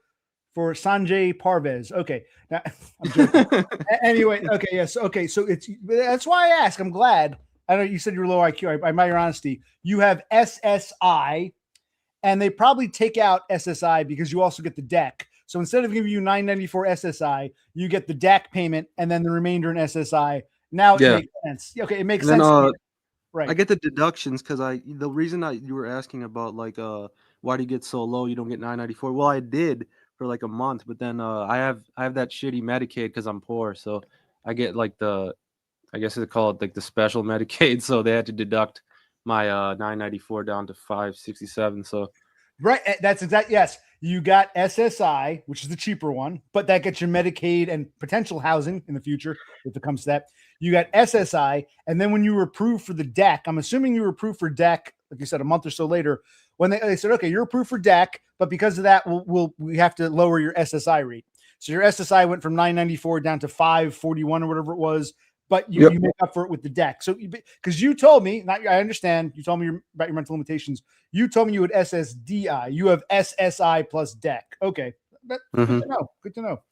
Sanjay Parvez. Okay, now I'm joking. Anyway, okay, yes, okay. So that's why I ask. I'm glad. I know you said you're low IQ. I admire your honesty. You have SSI, and they probably take out SSI because you also get the deck. So instead of giving you 994 SSI, you get the deck payment and then the remainder in SSI. Now it Yeah, makes sense. Okay, it makes and then sense. I Right. get the deductions because the reason you were asking about like why do you get so low you don't get 994? Well, I did for like a month, but then I have that shitty Medicaid because I'm poor, so I get like the I guess they call it like the special Medicaid, so they had to deduct my 994 down to 567. So Right. That's exactly. Yes. You got SSI, which is the cheaper one, but that gets your Medicaid and potential housing in the future if it comes to that. You got SSI. And then when you were approved for the deck, I'm assuming you were approved for deck, like you said, a month or so later, when they said, okay, you're approved for deck, but because of that, we have to lower your SSI rate. So your SSI went from 994 down to 541 or whatever it was, but yep. you make up for it with the deck. So because you told me, not I understand, you told me about your mental limitations. You told me you had SSDI. You have SSI plus deck. Okay. Good to know. Good to know.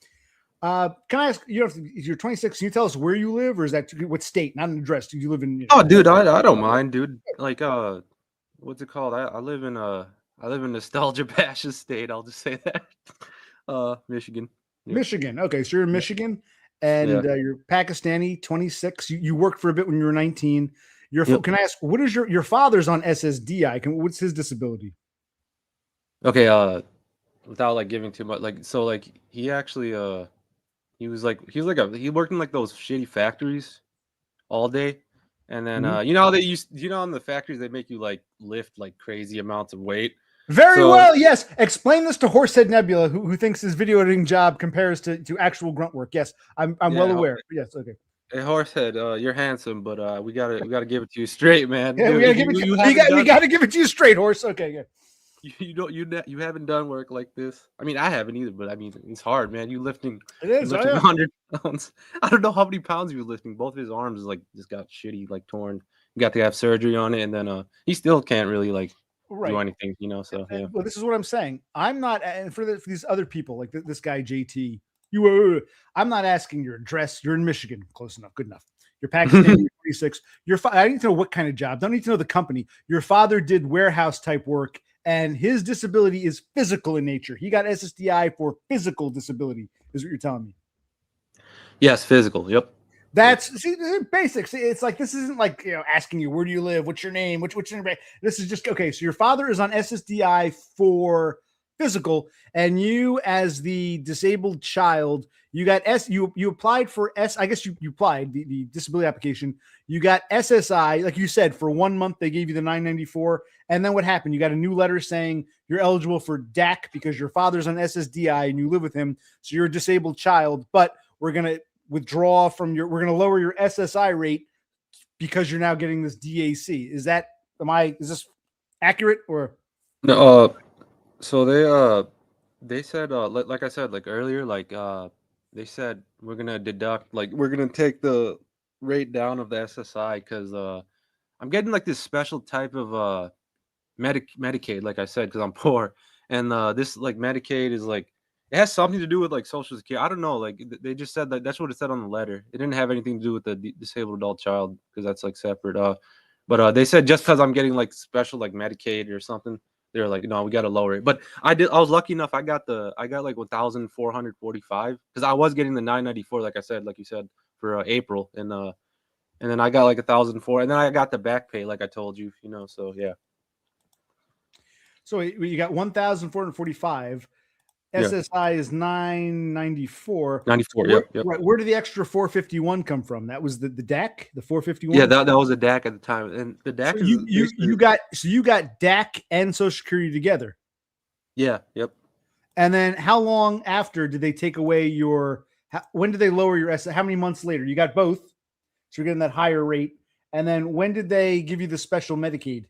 Can I ask you? You're 26. Can you tell us where you live, or is that what state? Not an address. Do you live in? Oh, dude, I don't mind, dude. Like what's it called? I live in nostalgia bashes state. I'll just say that. Michigan. Yep. Michigan. Okay, so you're in Yeah. Michigan, and Yeah. you're Pakistani. 26. You worked for a bit when you were 19. Yep. Can I ask, what is your father's on SSDI? What's his disability? Okay, without like giving too much, like so like he actually he he worked in like those shitty factories all day. And then Mhm. you know how in the factories they make you like lift like crazy amounts of weight. Very So well. Yes. Explain this to Horsehead Nebula, who thinks his video editing job compares to actual grunt work. Yes, I'm well yeah, aware. Yes. Okay. hey Horsehead, you're handsome, but we gotta give it to you straight, man. Yeah, we Dude, gotta give it. you haven't We done gotta give it to you straight, Horse. Okay. Yeah. you don't you haven't done work like this. I mean, I haven't either, but I mean, it's hard, man. It You is. Oh lifting yeah. 100 pounds. I don't know how many pounds he was lifting. Both of his arms like just got shitty, like torn. He got to have surgery on it, and then he still can't really like do Right. anything, you know. So yeah. Well, this is what I'm saying. I'm not, and for these other people, like this guy JT, I'm not asking your address. You're in Michigan, close enough, good enough. You're Pakistani, you're 26. I need to know what kind of job. Don't need to know the company. Your father did warehouse type work, and his disability is physical in nature. He got SSDI for physical disability, is what you're telling me. Yes, physical. Yep. That's basics. It's like this isn't like asking you where do you live, what's your name, which this is just okay. So your father is on SSDI for physical, and you as the disabled child, you got you applied for I guess you applied the disability application. You got SSI, like you said, for 1 month they gave you the 994, and then what happened? You got a new letter saying you're eligible for DAC because your father's on SSDI and you live with him, so you're a disabled child, but we're gonna withdraw from we're going to lower your SSI rate because you're now getting this DAC. Is this accurate or No, so they said like I said like earlier they said we're gonna deduct like we're gonna take the rate down of the SSI because I'm getting like this special type of Medicaid, like I said, because I'm poor, and this like Medicaid is like it has something to do with like Social Security. I don't know, like they just said that that's what it said on the letter. It didn't have anything to do with the disabled adult child because that's like separate. But they said just because I'm getting like special like Medicaid or something, they're like, no, we got to lower it. But I was lucky enough. I got like 1,445 because I was getting the 994, like I said, like you said for April, and then I got like 1,004, and then I got the back pay, like I told you, you know. So yeah. so you got 1,445. Yeah. SSI is 994. 94. Yep. Yep. Right. Where did the extra 451 come from? That was the DAC, the 451. Yeah, that was a DAC at the time, and the DAC So you got DAC and Social Security together. Yeah. Yep. And then how long after did they take away when did they lower your SSI? How many months later? You got both. So you're getting that higher rate. And then when did they give you the special Medicaid?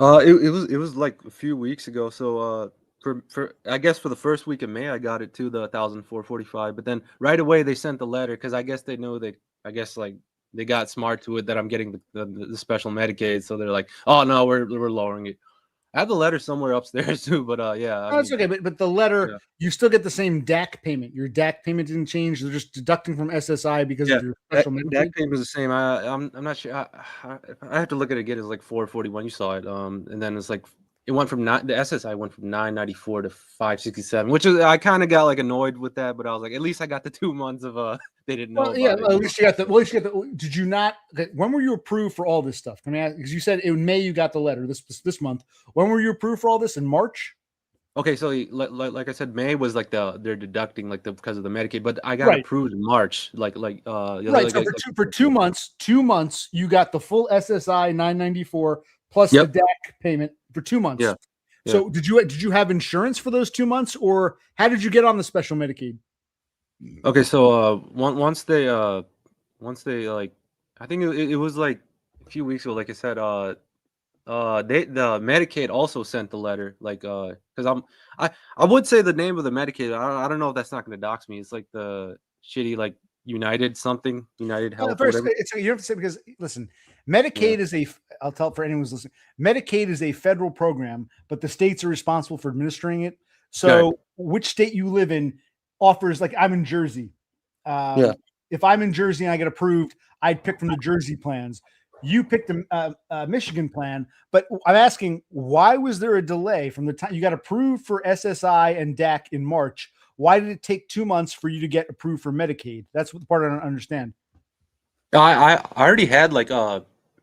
It was like a few weeks ago. So for I guess for the first week of May, I got it to the 1,445. But then right away they sent the letter because I guess they know I guess like they got smart to it that I'm getting the special Medicaid. So they're like, oh no, we're lowering it. I have the letter somewhere upstairs too, but yeah. That's okay, but the letter, you still get the same DAC payment. Your DAC payment didn't change. They're just deducting from SSI because of your special Medicaid. DAC payment is the same. I'm not sure. I have to look at it again. It's like 441. You saw it. And then it's like it went from the SSI went from 994 to 567, which is I kind of got like annoyed with that, but I was like, at least I got the 2 months of they didn't know. Well, yeah, at least you got the. Did you not? When were you approved for all this stuff? Can I ask? Because you said in May you got the letter this month. When were you approved for all this? In March? Okay, so like I said, May was like they're deducting like because of the Medicaid, but I got approved in March. Right. So for 2 months, 2 months you got the full SSI 994 plus the DAC payment for 2 months. Yeah. So did you have insurance for those 2 months, or how did you get on the special Medicaid? Okay, so once they like, I think it was like a few weeks ago. Like I said, the Medicaid also sent the letter, like because I would say the name of the Medicaid. I don't know if that's not going to dox me. It's like the shitty like United Health. First, you have to say because listen, Medicaid is I'll tell for anyone who's listening. Medicaid is a federal program, but the states are responsible for administering it. So which state you live in offers, like I'm in Jersey. If I'm in Jersey and I get approved, I'd pick from the Jersey plans. You picked the Michigan plan, but I'm asking, why was there a delay from the time you got approved for SSI and DAC in March? Why did it take 2 months for you to get approved for Medicaid? That's what the part I don't understand. I already had like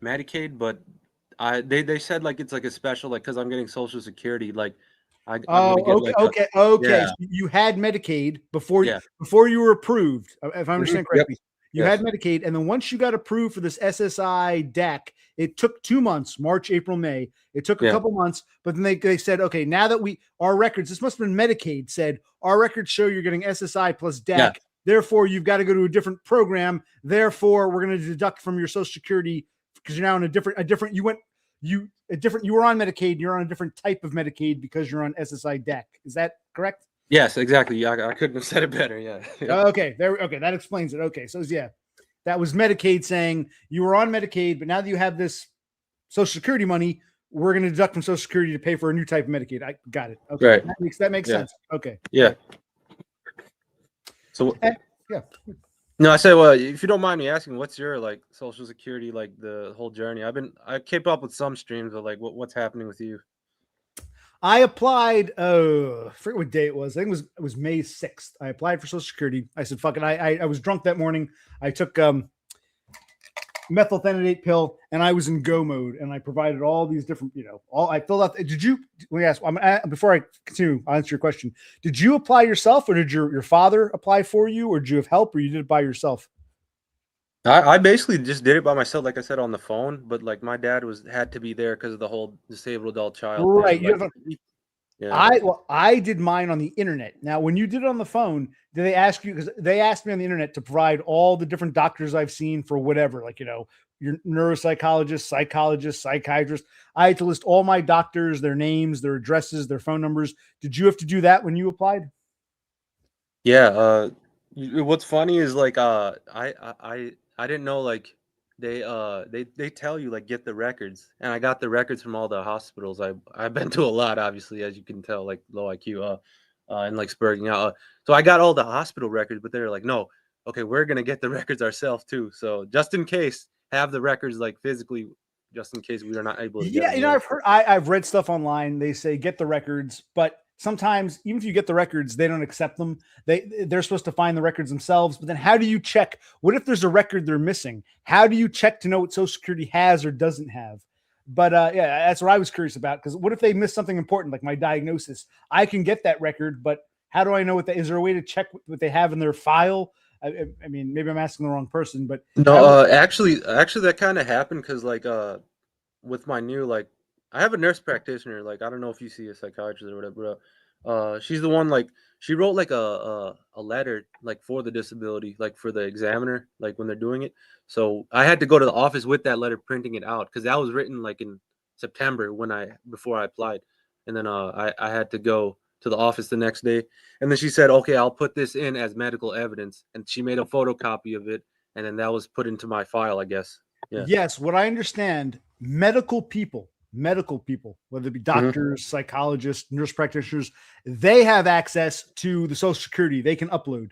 Medicaid, but they said like it's like a special like because I'm getting Social Security, like I'm gonna Oh, get okay, like a okay, okay. yeah, So you had Medicaid before yeah. you were approved, if I understand Yep. correctly. You had Yes. Medicaid, and then once you got approved for this SSI DAC, it took 2 months, March, April, May. It took a Yeah. couple months, but then they said, okay, now that our records, this must have been Medicaid, said our records show you're getting SSI plus Yeah. DAC. Therefore, you've got to go to a different program. Therefore, we're going to deduct from your Social Security because you're now in a different. You were on Medicaid. You're on a different type of Medicaid because you're on SSI DAC. Is that correct? Yes, exactly. Yeah, I couldn't have said it better. Yeah. Yep. Okay, there. Okay, that explains it. Okay, so yeah, that was Medicaid saying you were on Medicaid, but now that you have this Social Security money, we're going to deduct from Social Security to pay for a new type of Medicaid. I got it. Okay, Right. that makes Yeah. sense. Okay. Yeah. Right. So Yeah. no, I said, well, if you don't mind me asking, what's your like Social Security, like the whole journey? I keep up with some streams, but like what's happening with you? I applied. I forget what day it was. I think it was May 6th. I applied for Social Security. I said, "Fuck it." I was drunk that morning. I took methylphenidate pill, and I was in go mode, and I provided all these different, all I filled out. Did you? Let me ask. Before I continue, I'll answer your question. Did you apply yourself, or did your father apply for you, or did you have help, or you did it by yourself? I basically just did it by myself, like I said on the phone, but like my dad had to be there because of the whole disabled adult child Right. thing. You Like, have a, yeah. I did mine on the internet. Now, when you did it on the phone, did they ask you? Because they asked me on the internet to provide all the different doctors I've seen for whatever, like your neuropsychologist, psychologist, psychiatrist. I had to list all my doctors, their names, their addresses, their phone numbers. Did you have to do that when you applied? Yeah, what's funny is like I didn't know like they tell you like get the records, and I got the records from all the hospitals. I've been to a lot, obviously, as you can tell, like low IQ and like spurting out. So I got all the hospital records, but they're like, no, okay, we're gonna get the records ourselves too. So just in case, have the records like physically, just in case we are not able to get Yeah, them. Yeah. I've read stuff online. They say get the records, but sometimes even if you get the records, they don't accept them. They're supposed to find the records themselves. But then how do you check? What if there's a record they're missing? How do you check to know what Social Security has or doesn't have? But yeah, that's what I was curious about. Because what if they miss something important, like my diagnosis? I can get that record, but how do I know what that is? There a way to check what they have in their file? I mean, maybe I'm asking the wrong person, but No, how? actually, that kind of happened because like with my new like I have a nurse practitioner. Like I don't know if you see a psychiatrist or whatever. But, she's the one like she wrote like a letter like for the disability, like for the examiner, like when they're doing it. So I had to go to the office with that letter, printing it out because that was written like in September before I applied, and then I had to go to the office the next day, and then she said, okay, I'll put this in as medical evidence, and she made a photocopy of it, and then that was put into my file, I guess. Yeah. Yes, what I understand, medical people, whether it be Hmm. doctors, psychologists, nurse practitioners, they have access to the Social Security. They can upload.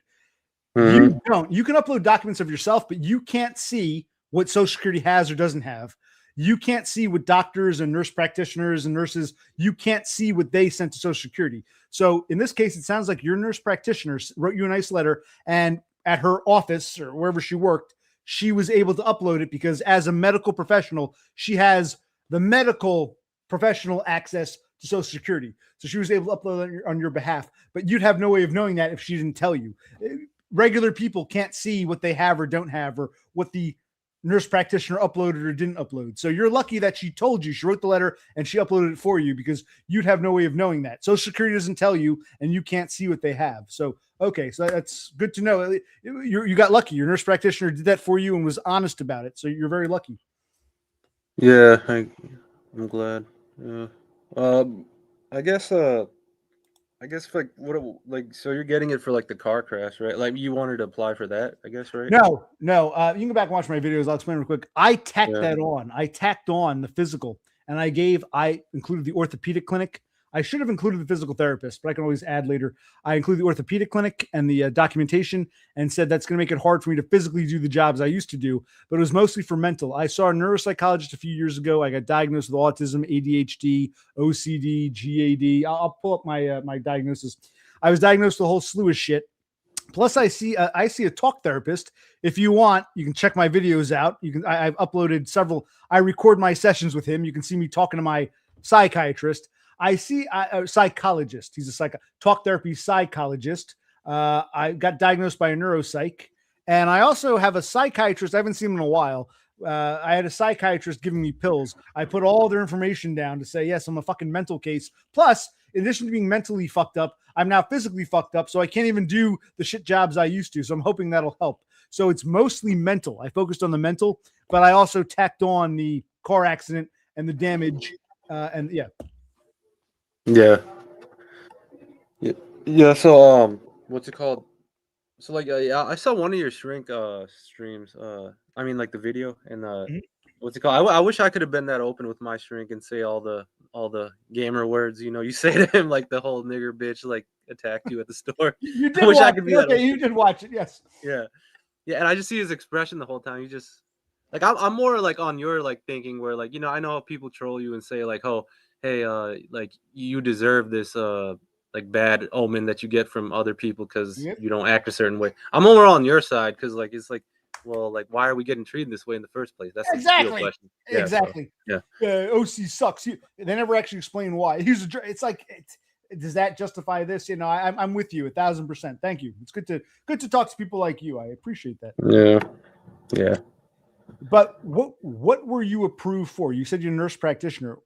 Hmm. You don't. You can upload documents of yourself, but you can't see what Social Security has or doesn't have. You can't see what doctors and nurse practitioners and nurses, you can't see what they sent to Social Security. So in this case, it sounds like your nurse practitioner wrote you a nice letter, and at her office or wherever she worked, she was able to upload it because as a medical professional, she has the medical professional access to Social Security. So she was able to upload it on your behalf, but you'd have no way of knowing that if she didn't tell you. Regular people can't see what they have or don't have, or what the nurse practitioner uploaded or didn't upload. So you're lucky that she told you, she wrote the letter and she uploaded it for you, because you'd have no way of knowing that. Social Security doesn't tell you, and you can't see what they have. So, okay, so that's good to know. You got lucky. Your nurse practitioner did that for you and was honest about it. So you're very lucky. Yeah, I'm glad. Yeah. Um, I guess like like so you're getting it for like the car crash, right? Like you wanted to apply for that, I guess, right? No. You can go back and watch my videos. I'll explain real quick. I tacked Yeah. that on. I tacked on the physical, and I included the orthopedic clinic. I should have included the physical therapist, but I can always add later. I included the orthopedic clinic and the documentation, and said that's going to make it hard for me to physically do the jobs I used to do, but it was mostly for mental. I saw a neuropsychologist a few years ago. I got diagnosed with autism, ADHD, OCD, GAD. I'll pull up my my diagnosis. I was diagnosed with a whole slew of shit. Plus, I see a talk therapist. If you want, you can check my videos out. I've uploaded several. I record my sessions with him. You can see me talking to my psychiatrist. I see a psychologist. He's a talk therapy psychologist. I got diagnosed by a neuropsych, and I also have a psychiatrist. I haven't seen him in a while. I had a psychiatrist giving me pills. I put all their information down to say, yes, I'm a fucking mental case. Plus, in addition to being mentally fucked up, I'm now physically fucked up. So I can't even do the shit jobs I used to. So I'm hoping that'll help. So it's mostly mental. I focused on the mental, but I also tacked on the car accident and the damage. And yeah. Yeah. Yeah. So, what's it called? So, like, yeah, I saw one of your shrink streams. I mean, like the video and Mhm. what's it called? I wish I could have been that open with my shrink and say all the gamer words. You know, you say to him like the whole nigger bitch like attacked you at the store. You I did wish I watch could it. be that Okay, open. you did watch it. Yes. Yeah. Yeah, and I just see his expression the whole time. He just like I'm more like on your like thinking where like I know how people troll you and say like, oh, hey, like you deserve this like bad omen that you get from other people because Yep. you don't act a certain way. I'm more on your side because like it's like, well, like why are we getting treated this way in the first place? That's the real Exactly. question. Yeah. Exactly. So, OC sucks. They never actually explain why. It's like, does that justify this? I'm with you 1,000%. Thank you. It's good to talk to people like you. I appreciate that. yeah. Yeah. But what were you approved for? You said you're a nurse practitioner.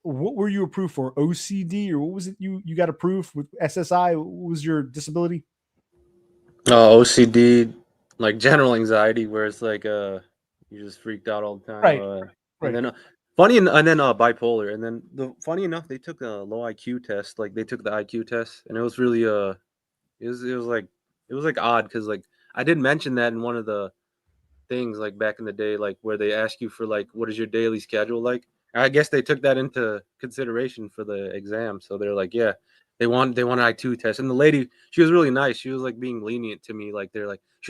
What were you approved for? OCD or what was it you got approved with SSI? What was your disability? OCD, like general anxiety, where it's like you just freaked out all the time. Right. And Right. then bipolar. And then funny enough, they took a low IQ test. Like they took the IQ test, and it was really it was like odd because like I did mention that in one of the things like back in the day, like where they ask you for like what is your daily schedule like. I guess they took that into consideration for the exam, so they're like, yeah, they want an IQ test. And the lady, she was really nice. She was like being lenient to me. Like she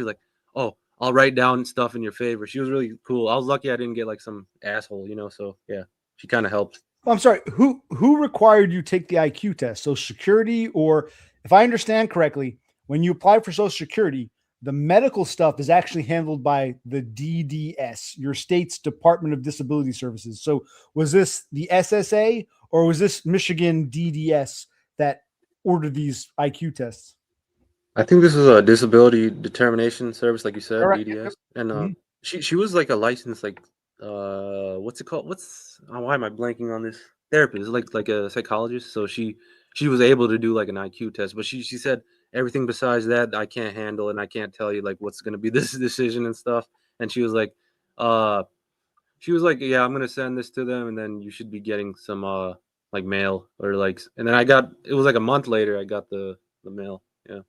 was like, oh, I'll write down stuff in your favor. She was really cool. I was lucky I didn't get like some asshole, So yeah, she kind of helped. I'm sorry. Who required you take the IQ test? Social Security, or if I understand correctly, when you apply for Social Security, the medical stuff is actually handled by the DDS, your state's Department of Disability Services. So was this the SSA or was this Michigan DDS that ordered these IQ tests? I think this is a disability determination service, like you All said, right. Yep, yep. DDS. And Mhm. she was like a licensed like what's it called? Why am I blanking on this? Therapist, like a psychologist. So she was able to do like an IQ test, but she said everything besides that I can't handle and I can't tell you like what's gonna be this decision and stuff. And uh yeah, I'm gonna send this to them and then you should be getting some like mail or like and then it was like a month later I got the mail. Yeah.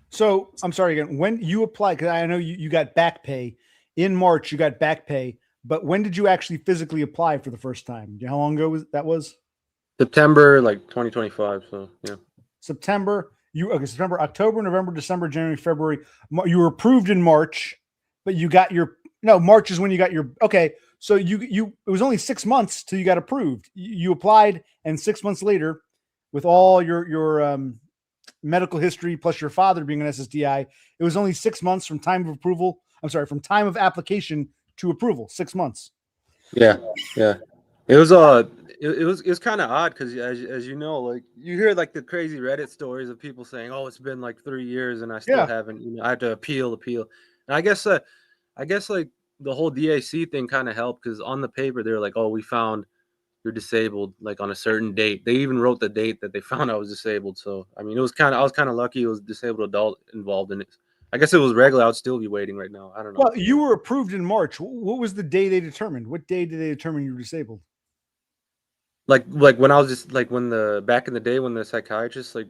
So I'm sorry again. When you applied, because I know you got back pay in March, you got back pay, but when did you actually physically apply for the first time? Do you know how long ago was? September like 2025. So yeah. September. September, October, November, December, January, February. You were approved in March, but you got March is when you got your okay. So it was only 6 months till you got approved. You applied, and 6 months later, with all your medical history plus your father being an SSDI, it was only 6 months from time of approval. I'm sorry, from time of application to approval. 6 months. Yeah, yeah. It was it was kind of odd because as you know, like you hear like the crazy Reddit stories of people saying, "Oh, it's been like 3 years and I still Yeah. haven't." I have to appeal. And I guess like the whole DAC thing kind of helped because on the paper they're like, "Oh, we found you're disabled like on a certain date." They even wrote the date that they found I was disabled. So I mean, I was kind of lucky. It was a disabled adult involved in it. I guess it was regular. I'd still be waiting right now. I don't know. Well, you were approved in March. What was the day they determined? What day did they determine you were disabled? Like when I was just like when the back in the day when the psychiatrist like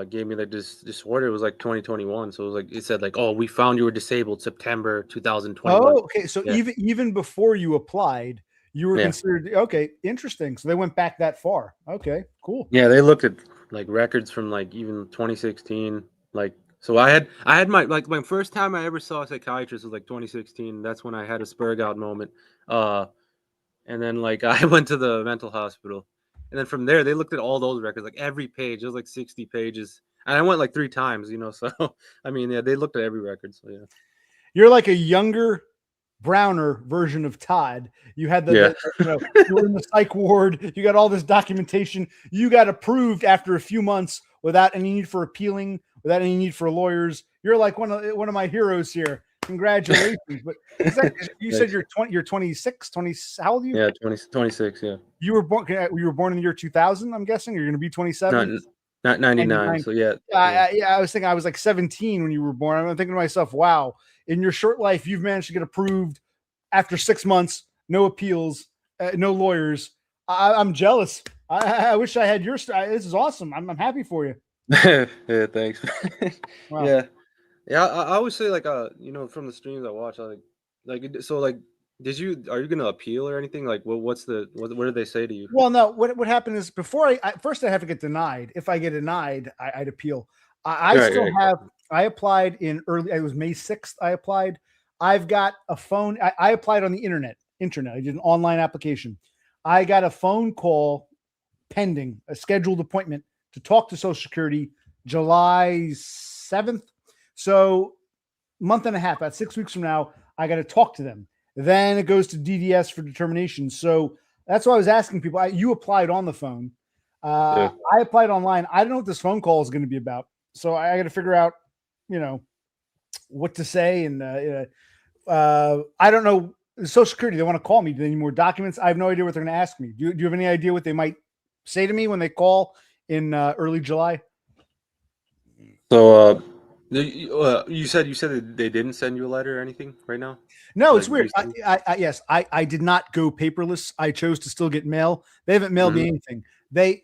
gave me like this disorder, it was like 2021. So it was like it said like, oh, we found you were disabled September 2021. Oh, okay. So Yeah. even before you applied, you were Yeah. considered okay. Interesting. So they went back that far. Okay, cool. Yeah, they looked at like records from like even 2016. Like so I had my first time I ever saw a psychiatrist was like 2016. That's when I had a spurg out moment. Uh And then like I went to the mental hospital. And then from there they looked at all those records, like every page. It was like 60 pages. And I went like 3 times, you know. So I mean, yeah, they looked at every record. So yeah. You're like a younger, browner version of Todd. You had Yeah. you were in the psych ward. You got all this documentation. You got approved after a few months without any need for appealing, without any need for lawyers. You're like one of my heroes here. Congratulations. But is that, you said Thanks. you're 26, 20, how old are you? Yeah, 26. Yeah. You were born in the year 2000, I'm guessing. You're going to be 27. Not 99. 99. So yeah. Yeah, I was thinking I was like 17 when you were born. I'm thinking to myself, wow, in your short life, you've managed to get approved after 6 months, no appeals, no lawyers. I'm jealous. I wish I had your. This is awesome. I'm happy for you. Yeah, thanks. Wow. Yeah. Yeah, I always say like you know, from the streams I watch, I so like are you gonna appeal or anything? Like what did they say to you? Well, no. What happened is before first I have to get denied. If I get denied, I'd appeal. I Right, still right. have. I applied in early. It was May 6th. I applied. I've got a phone. I applied on the internet. I did an online application. I got a phone call pending, a scheduled appointment to talk to Social Security July 7th. So month and a half, about 6 weeks from now, I got to talk to them. Then it goes to DDS for determination. So that's why I was asking people. You applied on the phone. Yeah. I applied online. I don't know what this phone call is going to be about. So I got to figure out, what to say. And I don't know. Social Security, they want to call me. Do they need more documents? I have no idea what they're going to ask me. Do you have any idea what they might say to me when they call in early July? So you said that they didn't send you a letter or anything right now? No, it's Like weird. recently? Yes, I did not go paperless. I chose to still get mail. They haven't mailed me Mhm. anything.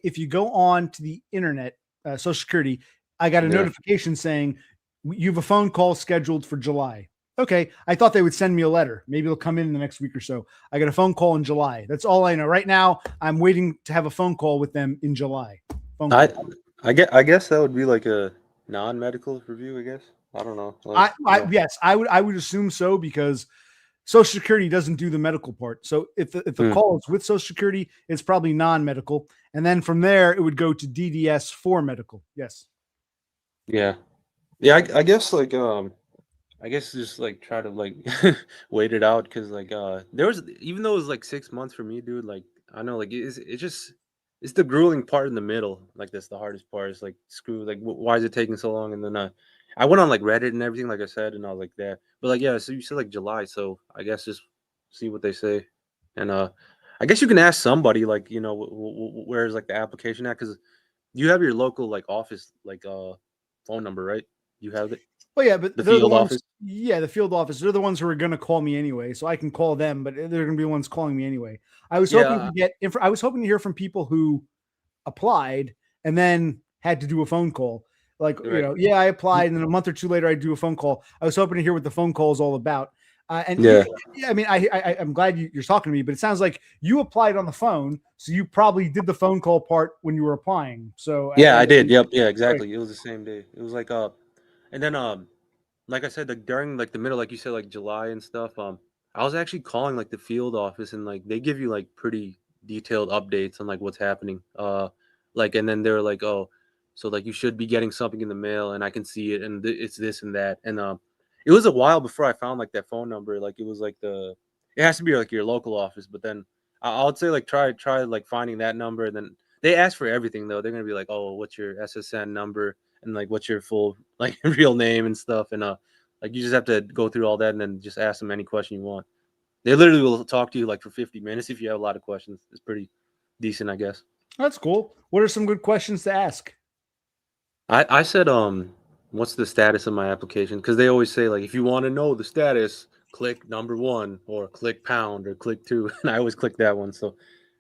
If you go on to the internet, Social Security, I got a Yeah. notification saying you have a phone call scheduled for July. Okay, I thought they would send me a letter. Maybe it'll come in the next week or so. I got a phone call in July. That's all I know. Right now, I'm waiting to have a phone call with them in July. Phone call. I guess that would be like a non-medical review, I guess. I don't know. Like, Yes, I would assume so because Social Security doesn't do the medical part. So if the call is with Social Security, it's probably non-medical, and then from there it would go to DDS for medical. Yes. yeah. Yeah, I guess like I guess just like try to like wait it out because like there was, even though it was like 6 months for me, dude. Like I know like it's the grueling part in the middle. Like that's the hardest part. It's like screw, like why is it taking so long? And then I went on like Reddit and everything, like I said, and I was like there. But like yeah, so you said like July, so I guess just see what they say, and I guess you can ask somebody like you know where's like the application at, because you have your local like office like phone number, right? You have it, Well, yeah, but the they're the field ones. office. Yeah, the field office. They're the ones who are going to call me anyway, so I can call them. But they're going to be the ones calling me anyway. I was hoping Yeah, to get. I was hoping to hear from people who applied and then had to do a phone call. Like, right. yeah, I applied, and then a month or two later, I do a phone call. I was hoping to hear what the phone call is all about. And Yeah. I mean, I'm glad you're talking to me, but it sounds like you applied on the phone, so you probably did the phone call part when you were applying. So, Yeah, I did. Yep. Yeah, right. exactly. It was the same day. It was like and then like I said, like during like the middle, like you said, like July and stuff, I was actually calling like the field office, and like they give you like pretty detailed updates on like what's happening. Like, and then they were like, oh, so like you should be getting something in the mail, and I can see it, and it's this and that. And it was a while before I found like that phone number. Like it was like it has to be like your local office, but then I would say like try like finding that number. And then they ask for everything though. They're gonna be like, oh, what's your SSN number, and like what's your full like real name and stuff. And like you just have to go through all that and then just ask them any question you want. They literally will talk to you like for 50 minutes if you have a lot of questions. It's pretty decent, I guess. That's cool. What are some good questions to ask? I said what's the status of my application? Because they always say like if you want to know the status, click number 1 or click pound or click 2. And I always click that one. So,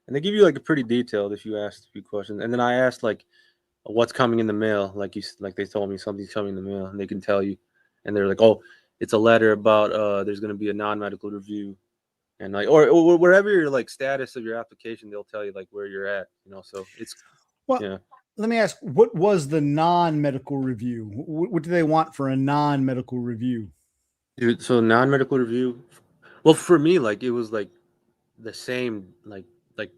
and they give you like a pretty detailed if you ask a few questions. And then I asked like what's coming in the mail, like they told me something's coming in the mail, and they can tell you. And they're like, oh, it's a letter about there's going to be a non-medical review, and like or wherever your like status of your application, they'll tell you like where you're at, you know. So it's Well, yeah. let me ask, what was the non-medical review? What do they want for a non-medical review? Dude, so non-medical review, well for me like it was like the same like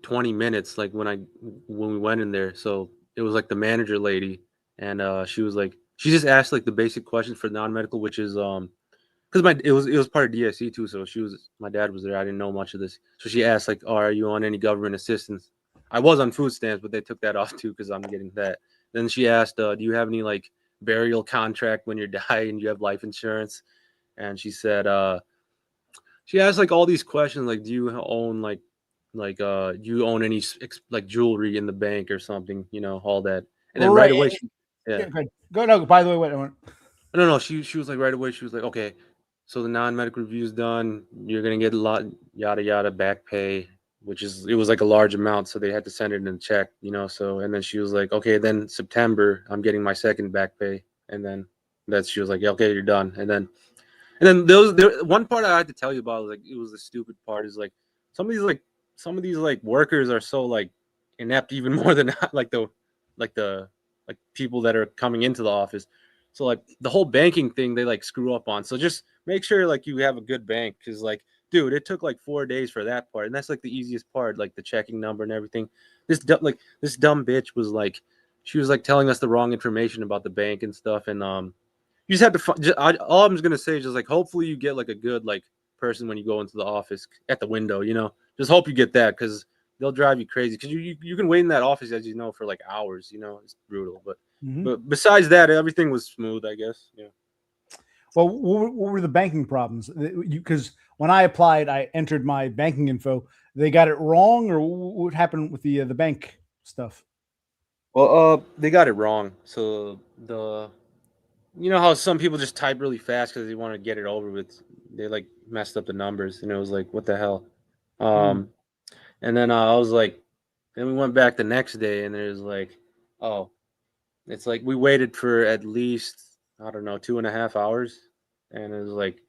20 minutes like when we went in there. So it was like the manager lady, and she was like, she just asked like the basic questions for non-medical, which is because it was part of DSC too. So my dad was there. I didn't know much of this, so she asked like, oh, "Are you on any government assistance?" I was on food stamps, but they took that off too because I'm getting that. Then she asked, "Do you have any like burial contract when you're dying? Do you have life insurance?" And she said, she asked like all these questions like, "Do you own do you own any like jewelry in the bank or something?" All that. And then right Right. away, Yeah, yeah. go ahead. Go. No, by the way, wait. No. She was like right away. She was like, okay, so the non-medical review's done. You're gonna get a lot yada yada back pay, it was like a large amount, so they had to send it in a check, So and then she was like, okay, then September I'm getting my second back pay, and then she was like, yeah, okay, you're done, and then one part I had to tell you about, like it was the stupid part, is like some of these like workers are so like inept, even more than like the like people that are coming into the office. So like the whole banking thing they like screw up on. So just make sure like you have a good bank, because like dude, it took like 4 days for that part, and that's like the easiest part, like the checking number and everything. This dumb bitch was like, she was like telling us the wrong information about the bank and stuff, and you just have to. All I'm gonna say is just like, hopefully you get like a good like person when you go into the office at the window. Just hope you get that, because they'll drive you crazy. Because you can wait in that office, as you know, for like hours. It's brutal. But Mm-hmm. but besides that, everything was smooth, I guess. Yeah. Well, what were the banking problems? Because when I applied, I entered my banking info. They got it wrong, or what happened with the bank stuff? Well, they got it wrong. So you know how some people just type really fast because they want to get it over with. They like messed up the numbers, and it was like, what the hell? Hmm. Um, and then I was like, then we went back the next day, and it was like, oh, it's like we waited for at least, I don't know, 2.5 hours, and it was like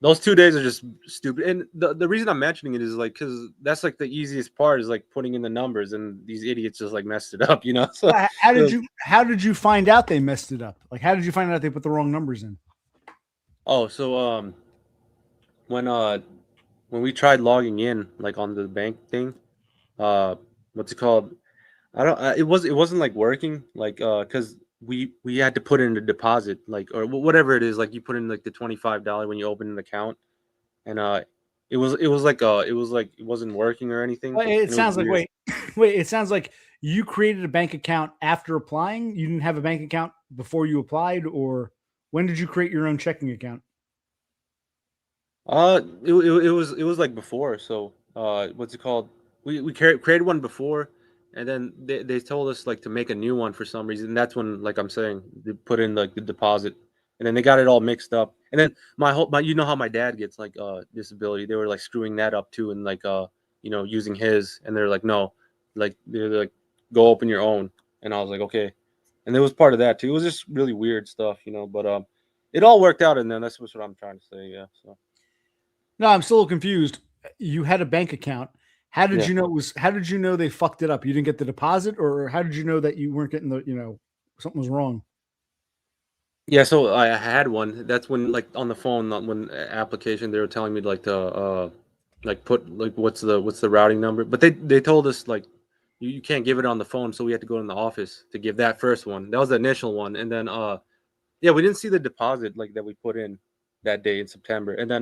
those 2 days are just stupid. And the reason I'm mentioning it is like because that's like the easiest part, is like putting in the numbers, and these idiots just like messed it up, So, Well, how did you find out they messed it up? Like, how did you find out they put the wrong numbers in? so when uh when we tried logging in like on the bank thing, uh what's it called? I don't. It wasn't like working, like because we had to put in a deposit, like, or whatever it is, like you put in like the $25 when you open an account, and it was like it wasn't working or anything, Well, it and it was sounds like weird. wait. It sounds like you created a bank account after applying. You didn't have a bank account before you applied, or when did you create your own checking account? It was like before. So what's it called? We created one before, and then they told us like to make a new one for some reason. And that's when, like I'm saying, they put in like the deposit, and then they got it all mixed up. And then my you know how my dad gets like disability. They were like screwing that up too, and like using his, and they're like, no, like they're like, go open your own. And I was like, okay. And it was part of that too. It was just really weird stuff, but it all worked out, and then that's what I'm trying to say. Yeah. So. No, I'm still confused. You had a bank account. How did Yeah. you know it was? How did you know they fucked it up? You didn't get the deposit, or how did you know that you weren't getting something was wrong? Yeah, so I had one. That's when, like, on the phone, not when application, they were telling me like to like put like what's the routing number. But they told us like you can't give it on the phone, so we had to go in the office to give that first one. That was the initial one, and then yeah, we didn't see the deposit like that we put in that day in September, and then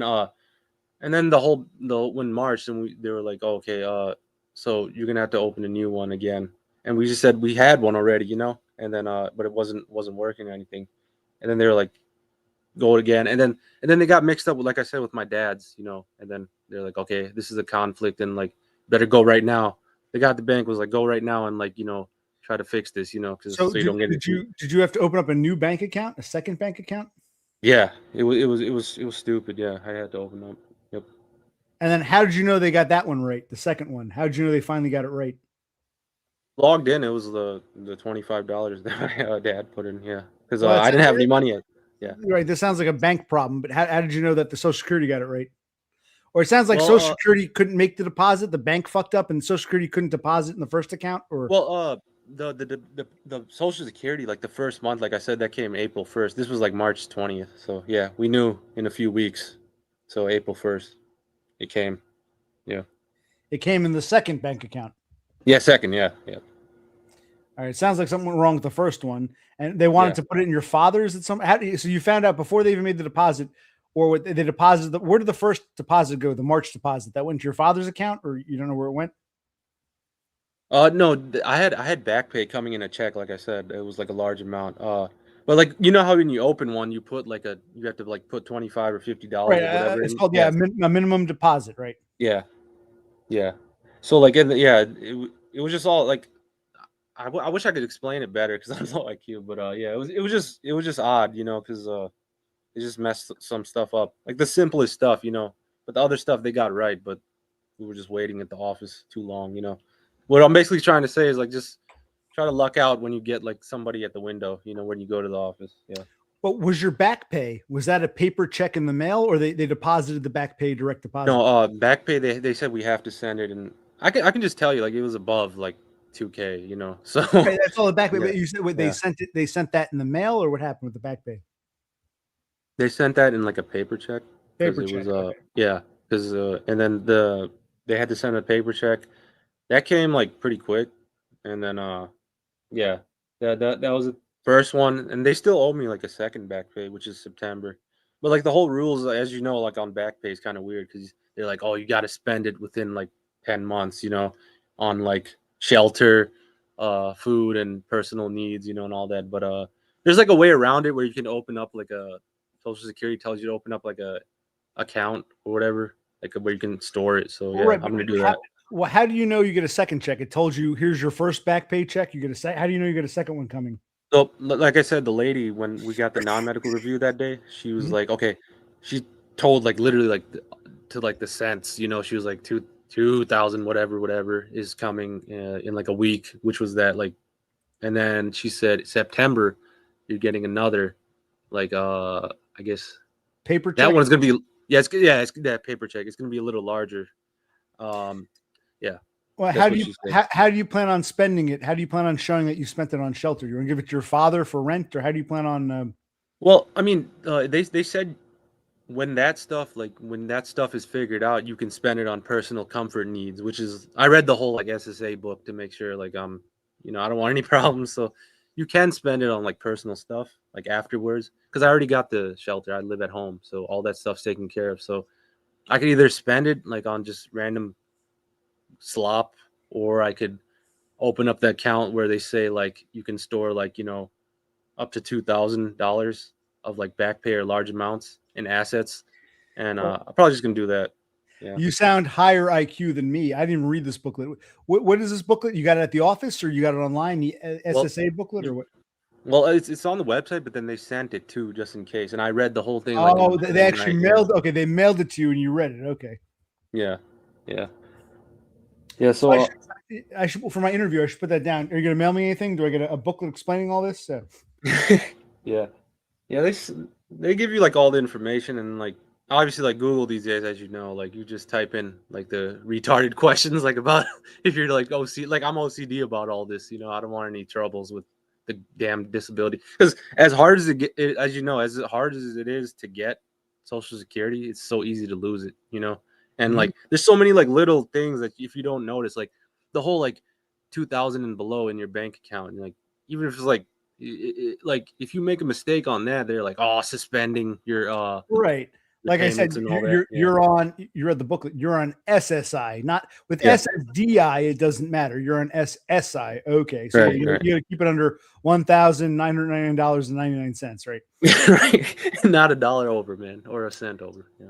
the when March, and they were like, oh, okay, so you're gonna have to open a new one again, and we just said we had one already, and then but it wasn't working or anything, and then they were like, go again, and then they got mixed up with, like I said, with my dad's, and then they're like, okay, this is a conflict, and like better go right now. The guy at the bank was like, go right now and like try to fix this, because So so you did, don't get did anything. you did you have to open up a new bank account, a second bank account? Yeah, it was stupid. Yeah, I had to open up. Yep. And then how did you know they got that one right? The second one. How did you know they finally got it right? Logged in, it was the $25 that my dad put in. Yeah, because Well, I didn't have any money yet. Yeah. right. This sounds like a bank problem, but how did you know that the Social Security got it right? Or it sounds like Well, Social Security couldn't make the deposit, the bank fucked up, and Social Security couldn't deposit in the first account. Or well, the Social Security, like the first month, like I said, that came April 1st. This was like March 20th. So yeah, we knew in a few weeks. So April 1st, it came. Yeah. it came in the second bank account. Yeah, second. Yeah, yeah. All right. It sounds like something went wrong with the first one, and they Yeah. wanted to put it in your father's at some. So you found out before they even made the deposit, or what they deposited. Where did the first deposit go? The March deposit that went to your father's account, or you don't know where it went? No, I had back pay coming in a check. Like I said, it was like a large amount. But like you know how when you open one, you put like you have to like put $25 or $50 Right. or whatever It's in. called, yeah, Yes. a minimum deposit, right? Yeah. Yeah. So like yeah, it was just all like I wish I could explain it better because I'm low IQ, but yeah, it was just odd, because it just messed some stuff up, like the simplest stuff, but the other stuff they got right, but we were just waiting at the office too long. What I'm basically trying to say is like just try to luck out when you get like somebody at the window, when you go to the office. Yeah. But was your back pay, was that a paper check in the mail, or they deposited the back pay direct deposit? No, back pay they said we have to send it, and I can just tell you like it was above like 2K. So Right, that's all the back pay. yeah, But you said what they yeah. sent it, they sent that in the mail, or what happened with the back pay? They sent that in like a paper check because Paper it was check. Okay. yeah, because and then they had to send a paper check. That came like pretty quick, and then yeah, that was the first one, and they still owe me like a second back pay, which is September. But like the whole rules, as you know, like on back pay is kind of weird because they're like, oh, you got to spend it within like 10 months, on like shelter, food, and personal needs, and all that. But there's like a way around it where you can open up like a Social Security tells you to open up like a account or whatever, like where you can store it. So Well, yeah, right, I'm but gonna do that. how do you know you get a second check? It told you here's your first back pay check. You get a second. How do you know you get a second one coming? So, like I said, the lady when we got the non-medical review that day, she was Mhm. like, okay, she told like literally like to like the cents, she was like 2,000 whatever is coming in like a week, which was that like, and then she said September, you're getting another like I guess Paper that check. one's gonna be it's that paper check. It's gonna be a little larger. Um, yeah, Well, that's what she said. how do you plan on spending it? How do you plan on showing that you spent it on shelter? You want to give it to your father for rent, or how do you plan on? Well, I mean, they said when that stuff is figured out, you can spend it on personal comfort needs, which is I read the whole like SSA book to make sure like I don't want any problems. So you can spend it on like personal stuff like afterwards because I already got the shelter. I live at home, so all that stuff's taken care of. So I could either spend it like on just random slop, or I could open up that account where they say like you can store like up to $2,000 of like back pay or large amounts in assets, and I'm probably just gonna do that. Yeah. You sound higher IQ than me. I didn't read this booklet. What is this booklet? You got it at the office, or you got it online? The Well, SSA booklet, or you, what? well, it's on the website, but then they sent it too, just in case. And I read the whole thing like Oh, in they one actually night. Yeah. mailed. Okay, they mailed it to you, and you read it. Okay. Yeah. Yeah. Yeah. So So I should for my interview. I should put that down. Are you going to mail me anything? Do I get a booklet explaining all this? yeah. Yeah. They give you like all the information, and like obviously like Google these days, as you know, like you just type in like the retarded questions like about if you're like OC, like I'm OCD about all this. I don't want any troubles with the damn disability, because as hard as as you know, as hard as it is to get Social Security, it's so easy to lose it. And Mhm. like there's so many like little things that if you don't notice, like the whole like 2,000 and below in your bank account, and like even if it's like like if you make a mistake on that, they're like, oh, suspending Right. your Like I said, payments and all that. Yeah. you read the booklet. You're on SSI, not with Yeah. SSDI. It doesn't matter. You're on SSI. Okay, so yeah, Right. Right. you got to keep it under $1,999.99, right? Right. Not a dollar over, man, or a cent over. Yeah.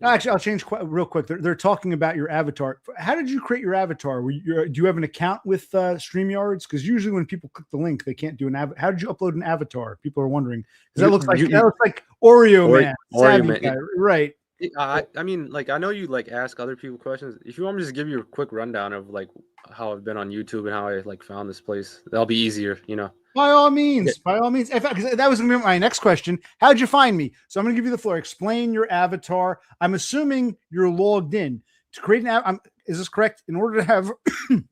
Yeah. Actually, I'll change real quick. They're talking about your avatar. How did you create your avatar? Do you have an account with StreamYards? Because usually when people click the link, they can't do an avatar. How did you upload an avatar? People are wondering because that looks like Oreo Man, Oreo savvy man. guy, right? I mean, like I know you like ask other people questions. If you want me to just give you a quick rundown of like how I've been on YouTube and how I like found this place, that'll be easier. By all Yeah. means, by all means. In fact, 'cause that was going to be my next question. How'd you find me? So I'm going to give you the floor. Explain your avatar. I'm assuming you're logged in to create is this correct? In order to have a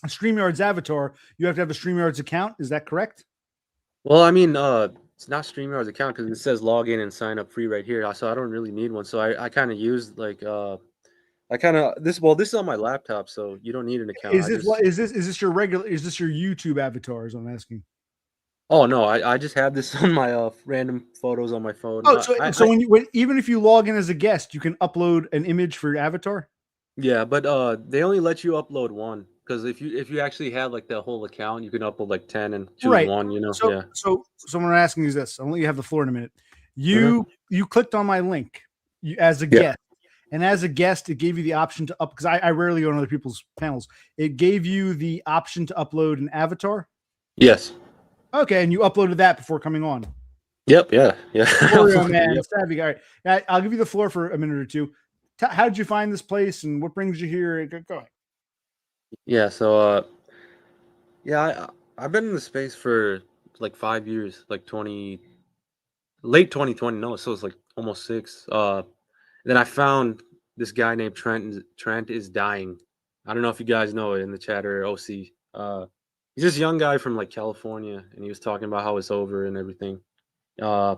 StreamYards avatar, you have to have a StreamYards account. Is that correct? Well, I mean, it's not StreamYard's account because it says log in and sign up free right here. So I don't really need one. So I kind of used like I kind of this. Well, this is on my laptop, so you don't need an account. Is this what is this your regular? Is this your YouTube avatar? Is what I'm asking. Oh no, I just have this on my random photos on my phone. Oh, so when even if you log in as a guest, you can upload an image for your avatar. Yeah, but they only let you upload one because if you actually have like the whole account, you can upload like 10 and choose Right. one. You know, So yeah. what I'm asking you is this. I'll let you have the floor in a minute. Mhm. You clicked on my link as a Yeah. guest. And as a guest, it gave you the option to because I rarely go on other people's panels. It gave you the option to upload an avatar. Yes. Okay, and you uploaded that before coming on. Yep. Yeah. Yeah. Oreo man, Yep. savvy guy. All right, I'll give you the floor for a minute or two. How did you find this place and what brings you here? Go ahead. Yeah. So yeah, I've been in the space for like 5 years, like late 2020. No, so it's like almost six. Then I found this guy named Trent is dying. I don't know if you guys know it in the chat or OC. He's this young guy from like California, and he was talking about how it's over and everything. Uh,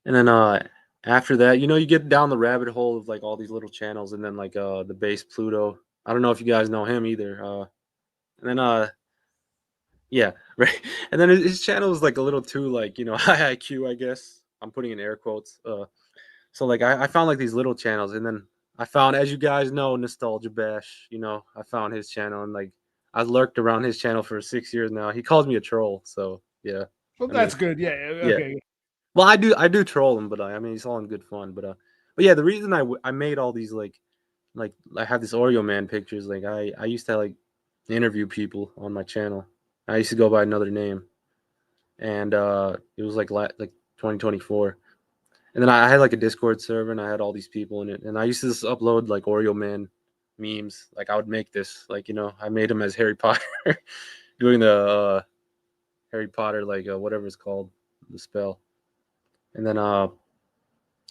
and then after that, you get down the rabbit hole of like all these little channels, and then like the base Pluto. I don't know if you guys know him either. And then yeah, right. And then his channel is like a little too like high IQ, I guess. I'm putting in air quotes. So like I found like these little channels, and then I found, as you guys know, Nostalgia Bash. I found his channel, and like I lurked around his channel for 6 years now. He calls me a troll, so yeah. Well, I mean, that's good. Yeah. yeah. Okay. Well, I do troll him, but I mean, he's all in good fun. But yeah, the reason I made all these like I have this Oreo man pictures. Like I used to like interview people on my channel. I used to go by another name, and it was like 2024. And then I had like a Discord server, and I had all these people in it. And I used to just upload like Oreo Man memes. Like I would make this, like I made him as Harry Potter, doing the Harry Potter whatever it's called, the spell. And then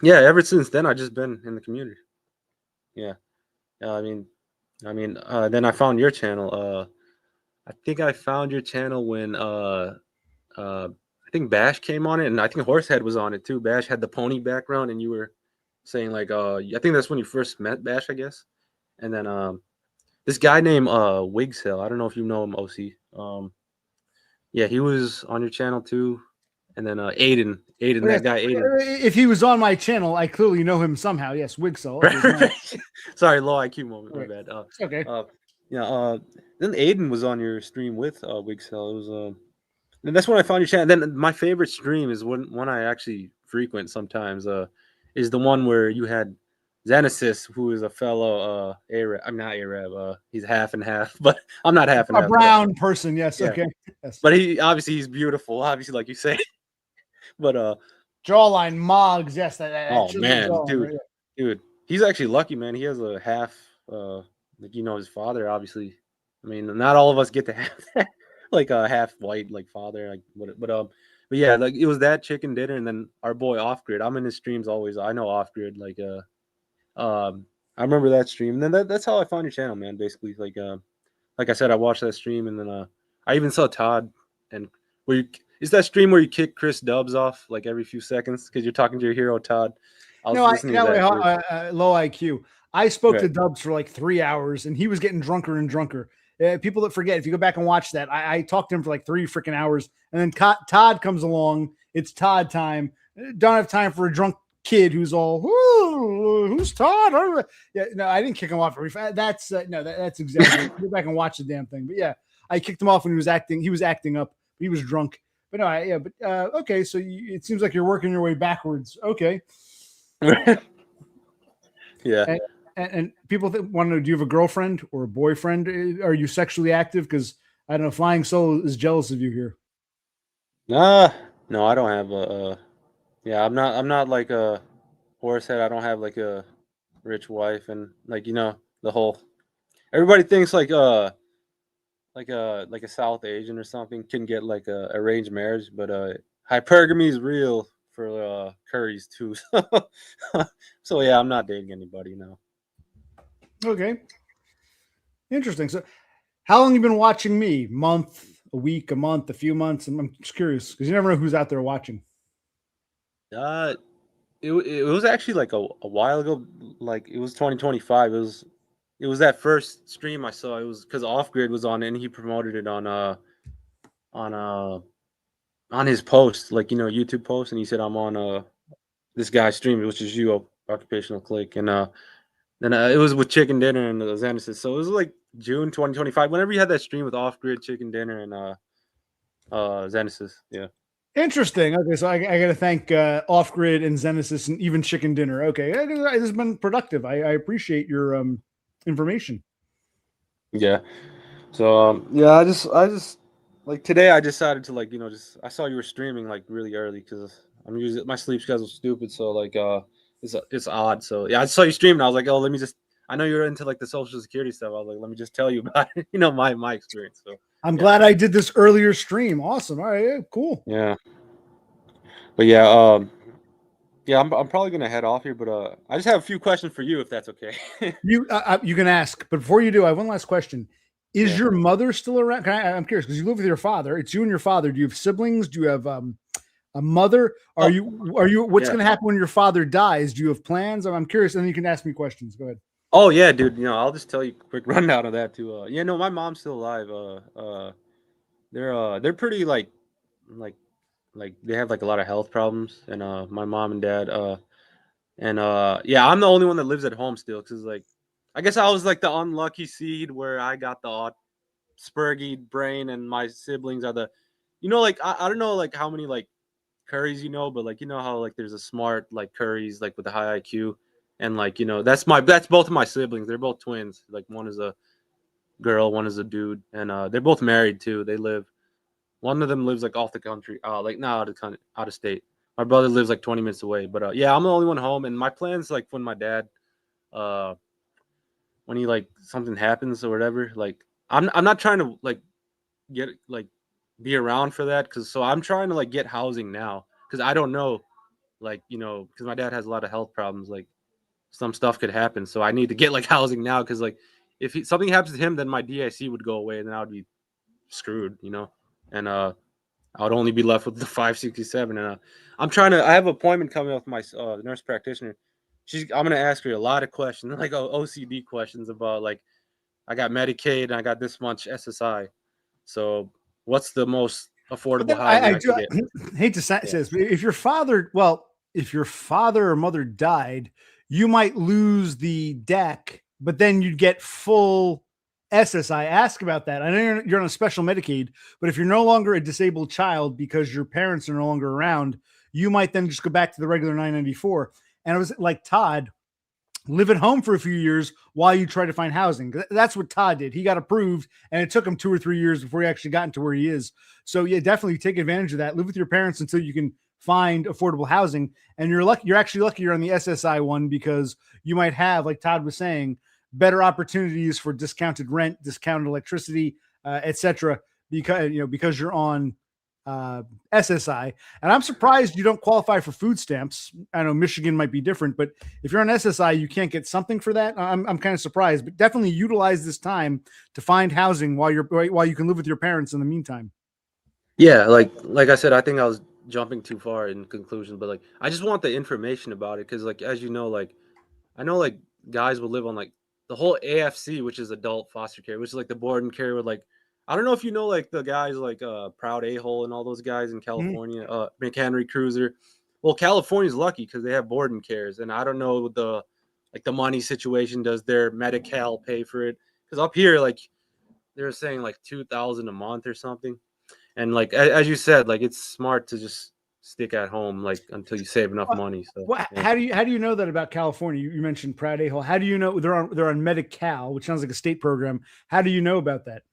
yeah, ever since then I just been in the community. Yeah, I mean, then I found your channel. I think I found your channel when I think Bash came on it, and I think Horsehead was on it too. Bash had the pony background, and you were saying like I think that's when you first met Bash, I guess. And then this guy named Wigsail, I don't know if you know him, OC. Yeah, he was on your channel too. And then Aiden, Oh, that guy Aiden. If he was on my channel, I clearly know him somehow. Yes, Wigsaw. Sorry, low IQ moment. My bad. Okay. Yeah. Then Aiden was on your stream with Wigsail. It was and that's when I found your channel. Then my favorite stream is one I actually frequent sometimes. Is the one where you had Xenesis, who is a fellow Arab. I'm not Arab. He's half and half, but I'm not half and half. A brown person, yes. Yeah. Okay. Yes. But he's beautiful, obviously, like you say. But jawline Moggs, yes. Oh man, dude, he's actually lucky, man. He has a half, like his father, obviously. I mean, not all of us get to have that. Like a half white like father, like but yeah, like it was that chicken dinner, and then our boy Off Grid. I'm in his streams always. I know Off Grid, like I remember that stream. And then that's how I found your channel, man. Basically, like I said, I watched that stream, and then I even saw Todd. And is that stream where you kick Chris Dubs off like every few seconds because you're talking to your hero Todd? I was listening to that. Low IQ. I spoke to Dubs for like 3 hours, and he was getting drunker and drunker. People that forget, if you go back and watch that, I talked to him for like 3 freaking hours, and then Todd comes along. It's Todd time. Don't have time for a drunk kid who's all, who's Todd? Yeah, no, I didn't kick him off. That's that's exactly. Go back and watch the damn thing. But yeah, I kicked him off when he was acting. He was acting up. He was drunk. But no, okay. So it seems like you're working your way backwards. Okay. Yeah. And people want to know, do you have a girlfriend or a boyfriend? Are you sexually active? Because I don't know, Flying Solo is jealous of you here. No, I don't have a. Yeah, I'm not like a Horsehead. I don't have like a rich wife, and like the whole. Everybody thinks like a South Asian or something can get like a arranged marriage, but hypergamy is real for curries too. So yeah, I'm not dating anybody now. Okay. Interesting. So how long have you been watching me? Month, a week, a month, a few months? I'm just curious because you never know who's out there watching. It it was actually like a while ago. Like it was 2025. It was that first stream I saw. It was because Off Grid was on it and he promoted it on on his post, like YouTube post, and he said I'm on this guy's stream, which is you, Occupational Click, and then it was with Chicken Dinner and Zenesis. So it was like June 2025. Whenever you had that stream with Off Grid, Chicken Dinner, and Zenesis, yeah. Interesting. Okay, so I got to thank Off Grid and Zenesis and even Chicken Dinner. Okay, this has been productive. I appreciate your information. Yeah. So yeah, I just like today I decided to like just I saw you were streaming like really early because I'm usually my sleep schedule's stupid, so like it's odd. So yeah, I saw you streaming. I was like, oh, let me just. I know you're into like the social security stuff. I was like, let me just tell you about my experience. So I'm glad I did this earlier stream. Awesome. All right, yeah, cool. yeah, but yeah, yeah, I'm probably gonna head off here, but I just have a few questions for you if that's okay. You can ask, but before you do, I have one last question. Is Yeah. your mother still around? I'm curious because you live with your father. It's you and your father. Do you have siblings? Do you have a mother? Are you what's Yeah. going to happen when your father dies? Do you have plans? I'm curious, and then you can ask me questions. Go ahead. Oh yeah, dude. I'll just tell you a quick rundown of that too. Yeah, no, my mom's still alive. They're pretty like like they have like a lot of health problems, and my mom and dad and yeah, I'm the only one that lives at home still because like I guess I was like the unlucky seed where I got the Spurgy brain, and my siblings are the, like I don't know like how many like Currys but like how like there's a smart like Currys like with a high IQ, and like that's both of my siblings. They're both twins. Like one is a girl, one is a dude, and they're both married too. They live. One of them lives like off the country, like not out of state. My brother lives like 20 minutes away, but yeah, I'm the only one home, and my plans like when my dad, uh, when he like something happens or whatever, like I'm not trying to like get like be around for that because so I'm trying to like get housing now because I don't know like because my dad has a lot of health problems, like some stuff could happen, so I need to get like housing now because like if something happens to him, then my DIC would go away and then I would be screwed, and I would only be left with the 567. And I have an appointment coming up with my nurse practitioner. I'm going to ask her a lot of questions, like OCD questions about like, I got Medicaid and I got this much SSI. So what's the most affordable housing I can get? Hate to say this, but if your father or mother died, you might lose the deck, but then you'd get full SSI. Ask about that. I know you're on a special Medicaid, but if you're no longer a disabled child because your parents are no longer around, you might then just go back to the regular 994. And it was like Todd, live at home for a few years while you try to find housing. That's what Todd did. He got approved, and it took him 2 or 3 years before he actually got into where he is. So yeah, definitely take advantage of that. Live with your parents until you can find affordable housing. And you're actually lucky you're on the SSI one because you might have, like Todd was saying, better opportunities for discounted rent, discounted electricity, etc. Because you're on SSI. And I'm surprised you don't qualify for food stamps. I know Michigan might be different, but if you're on SSI, you can't get something for that. I'm kind of surprised, but definitely utilize this time to find housing while you can live with your parents in the meantime. Yeah, like I said, I think I was jumping too far in conclusion, but like I just want the information about it because like as like I know like guys will live on like the whole AFC, which is adult foster care, which is like the board and care with like I don't know if like the guys like Proud A-Hole and all those guys in California, McHenry Cruiser. Well, California's lucky because they have board and cares, and I don't know the money situation. Does their Medi-Cal pay for it? Because up here, like they're saying like 2,000 a month or something, and like as you said, like it's smart to just stick at home like until you save enough money. So well, yeah. how do you know that about California? You mentioned Proud A-Hole. How do you know they're on Medi-Cal, which sounds like a state program? How do you know about that?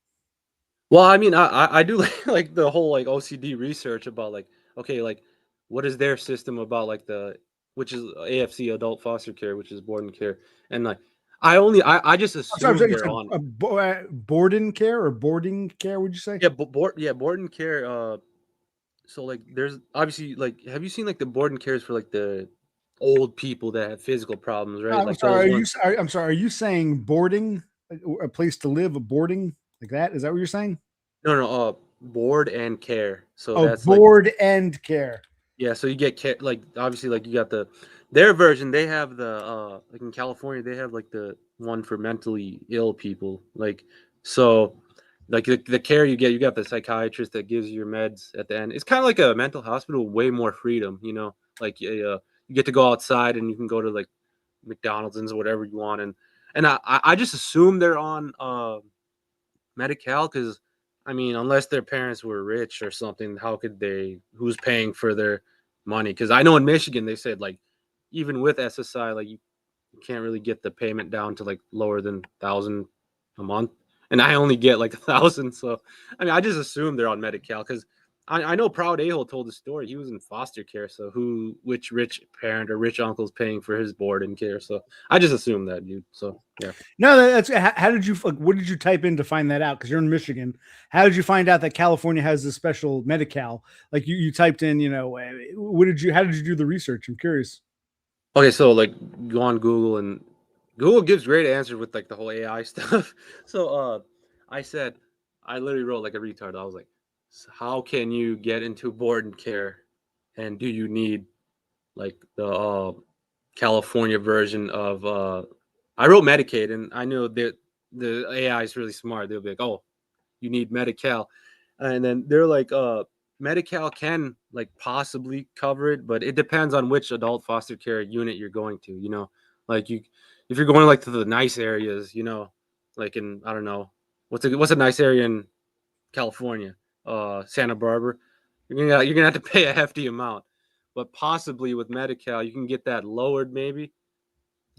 Well, I mean, I do like the whole like OCD research about like okay, like what is their system about like which is AFC adult foster care, which is board and care, and like I just assume they're on boarding care or boarding care. Would you say? Yeah, board and care. So like there's obviously like have you seen like the board and cares for like the old people that have physical problems, right? I'm Like sorry. those ones. I'm sorry. Are you saying boarding, a place to live, a boarding like that? Is that what you're saying? No, board and care. So Oh, that's like board and care. Yeah, so you get like obviously like you got their version. They have the like in California they have like the one for mentally ill people. Like so, like the care you got the psychiatrist that gives you your meds at the end. It's kind of like a mental hospital, way more freedom. You know, like you get to go outside and you can go to like McDonald's and whatever you want. And I just assume they're on Medi-Cal because I mean, unless their parents were rich or something, how could they? Who's paying for their money? Because I know in Michigan they said like even with SSI, like you can't really get the payment down to like lower than 1,000 a month, and I only get like 1,000. So I mean, I just assume they're on Medi-Cal because I know Proud A-hole told the story. He was in foster care, so which rich parent or rich uncle is paying for his board and care? So I just assume that, dude. So yeah. No, that's how did you like, what did you type in to find that out? Because you're in Michigan. How did you find out that California has this special Medi-Cal? Like you typed in, what did you? How did you do the research? I'm curious. Okay, so like go on Google and Google gives great answers with like the whole AI stuff. So I said I literally wrote like a retard. I was like, how can you get into board and care and do you need like the California version of I wrote Medicaid and I knew that the AI is really smart. They'll be like, "Oh, you need Medi-Cal." And then they're like Medi-Cal can like possibly cover it, but it depends on which adult foster care unit you're going to, you know. Like you if you're going like to the nice areas, you know, like in I don't know, what's a nice area in California? Santa Barbara. You're gonna have to pay a hefty amount. But possibly with Medi-Cal, you can get that lowered maybe,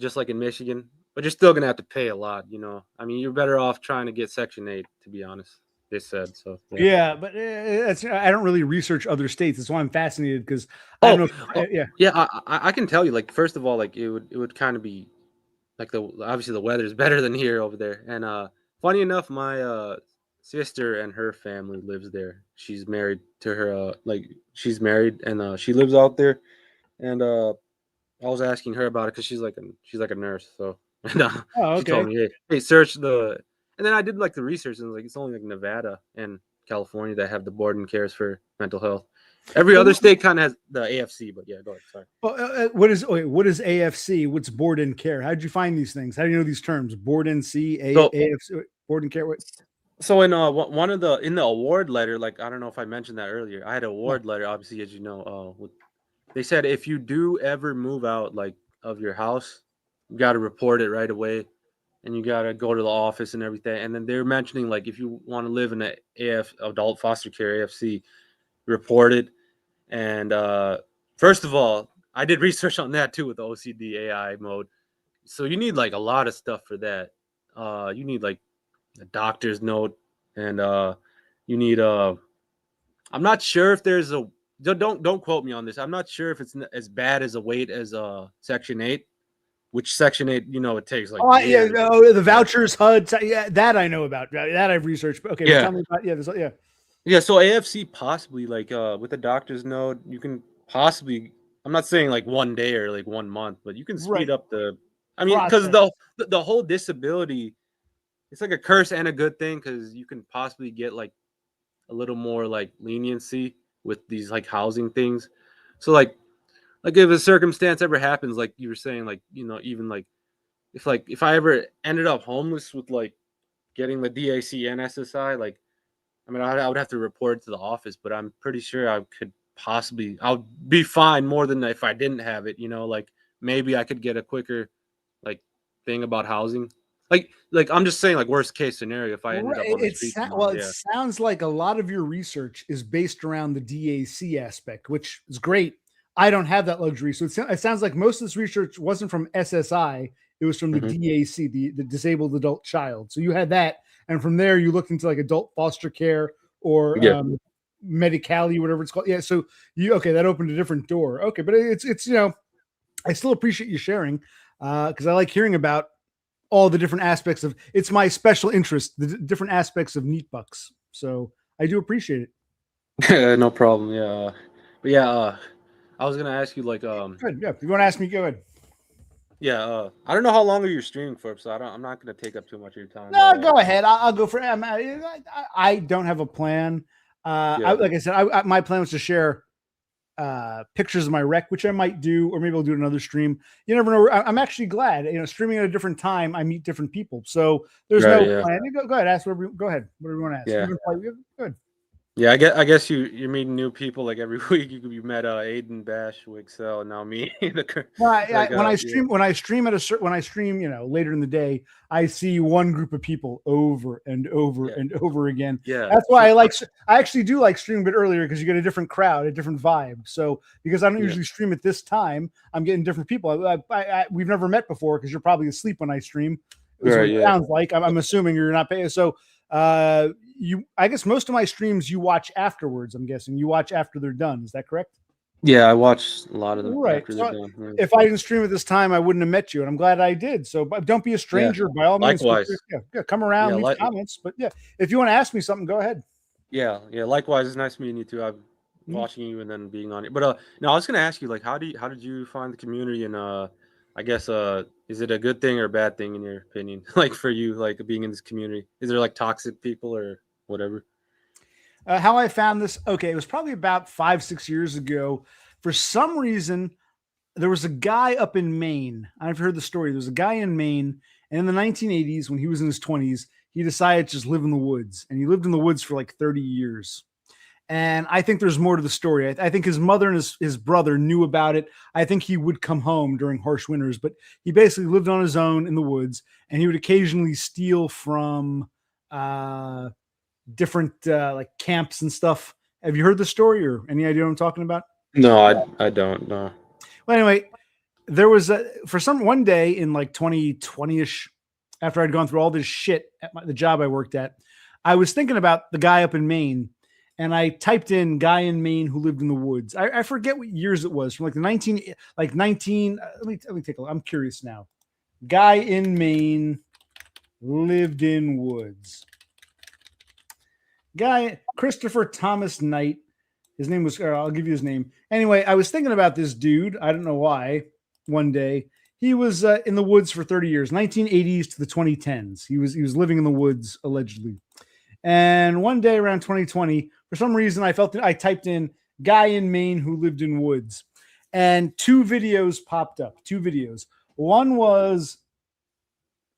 just like in Michigan. But you're still gonna have to pay a lot, you know. I mean, you're better off trying to get Section 8, to be honest. They said so. Yeah. Yeah, but I don't really research other states. That's why I'm fascinated because I don't Oh, know. oh, Yeah, yeah. I can tell you. Like, first of all, like it would kind of be like the obviously the weather is better than here over there. And funny enough, my sister and her family lives there. She's married to her like she's married and she lives out there. And I was asking her about it because she's like a nurse. So and oh, she told okay. me, hey, search the. And then I did like the research and like it's only like Nevada and California that have the board and cares for mental health. Every other state kind of has the AFC, but yeah, go ahead. Sorry. What is AFC? What's board and care? How did you find these things? How do you know these terms? Board and C, So AFC, board and care. What? So in one of the in the award letter, like I don't know if I mentioned that earlier, I had an No. award letter. Obviously, as you know, they said if you do ever move out like of your house, you got to report it right away, and you got to go to the office and everything. And then they're mentioning like if you want to live in a AF adult foster care AFC, report it. And first of all, I did research on that too with the OCD AI mode. So you need like a lot of stuff for that. You need like a doctor's note, and you need I'm not sure if there's a don't quote me on this. I'm not sure if it's as bad as a wait as Section 8, which Section 8 it takes like Oh, yeah. years. Oh, the Yeah, vouchers, HUD. Yeah, that I know about. That I've researched. But okay, but yeah, tell me about yeah. yeah. So AFC possibly like with a doctor's note, you can possibly. I'm not saying like one day or like 1 month, but you can speed Right up the. I mean, because process. the whole disability, it's like a curse and a good thing because you can possibly get like a little more like leniency with these like housing things. So like if a circumstance ever happens, like you were saying, like even like if I ever ended up homeless with like getting the DAC and SSI, like I mean I would have to report it to the office, but I'm pretty sure I could possibly I'll be fine more than if I didn't have it. Like maybe I could get a quicker like thing about housing. Like I'm just saying like worst case scenario if I ended Right. up on the street Well, tomorrow. it Yeah. sounds like a lot of your research is based around the DAC aspect, which is great. I don't have that luxury. So it sounds like most of this research wasn't from SSI. It was from the Hmm. DAC, the disabled adult child. So you had that. And from there, you looked into like adult foster care or Yeah. Medi-Cal, whatever it's called. Yeah. So okay, that opened a different door. Okay. But it's, I still appreciate you sharing because I like hearing about all the different aspects of it's my special interest, the different aspects of neat bucks. So I do appreciate it. No problem. Yeah. But yeah, I was gonna ask you like Good. Yeah. If you want to ask me, go ahead. yeah, I don't know how long are you streaming for, so I'm not gonna take up too much of your time. No, go ahead. I'll go for. I don't have a plan. Yeah. Like I said, my plan was to share pictures of my rec, which I might do, or maybe I'll do another stream. You never know. I'm actually glad, streaming at a different time, I meet different people. So there's Right, no yeah. plan. Go ahead, ask whatever. Go ahead, whatever you want to ask. Yeah. Good. Yeah, I guess you're meeting new people like every week. You met Aiden, Bash, Wixel, and now me. Well, Like, when I yeah. stream later in the day, I see one group of people over and over Yeah. and over again. Yeah. That's why I actually do like streaming a bit earlier, because you get a different crowd, a different vibe. So because I don't Yeah. usually stream at this time, I'm getting different people. We've never met before, because you're probably asleep when I stream. Is what it sounds like. I'm assuming you're not paying. So I guess most of my streams you watch afterwards. I'm guessing you watch after they're done. Is that correct? Yeah, I watched a lot of them Right. after So they're done. Yeah. if I didn't stream at this time, I wouldn't have met you, and I'm glad I did. So, but don't be a stranger. By all means, Likewise. come around, Yeah, leave comments. But yeah, if you want to ask me something, go ahead. Yeah. Likewise, it's nice meeting you too. I'm watching you and then being on it. But no, I was gonna ask you, like, how did you find the community, and I guess is it a good thing or a bad thing in your opinion? Like for you, like being in this community, is there like toxic people or whatever? How I found this? Okay, it was probably about 5-6 years ago. For some reason, there was a guy up in Maine. I've heard the story. There was a guy in Maine, and in the 1980s, when he was in his 20s, he decided to just live in the woods, and he lived in the woods for like 30 years. And I think there's more to the story. I think his mother and his brother knew about it. I think he would come home during harsh winters, but he basically lived on his own in the woods, and he would occasionally steal from different like camps and stuff. Have you heard the story, or any idea what I'm talking about? No, I don't know. Well, anyway, there was one day in like 2020-ish, after I'd gone through all this shit at the job I worked at, I was thinking about the guy up in Maine, and I typed in guy in Maine who lived in the woods. I forget what years it was, from like the 19. Let me take a look. I'm curious now. Guy in Maine lived in woods. Guy Christopher Thomas Knight. His name was, I'll give you his name. Anyway, I was thinking about this dude. I don't know why. One day, he was in the woods for 30 years, 1980s to the 2010s. He was living in the woods, allegedly. And one day around 2020, for some reason, I typed in guy in Maine who lived in woods, and 2 videos popped up. 2 videos. One was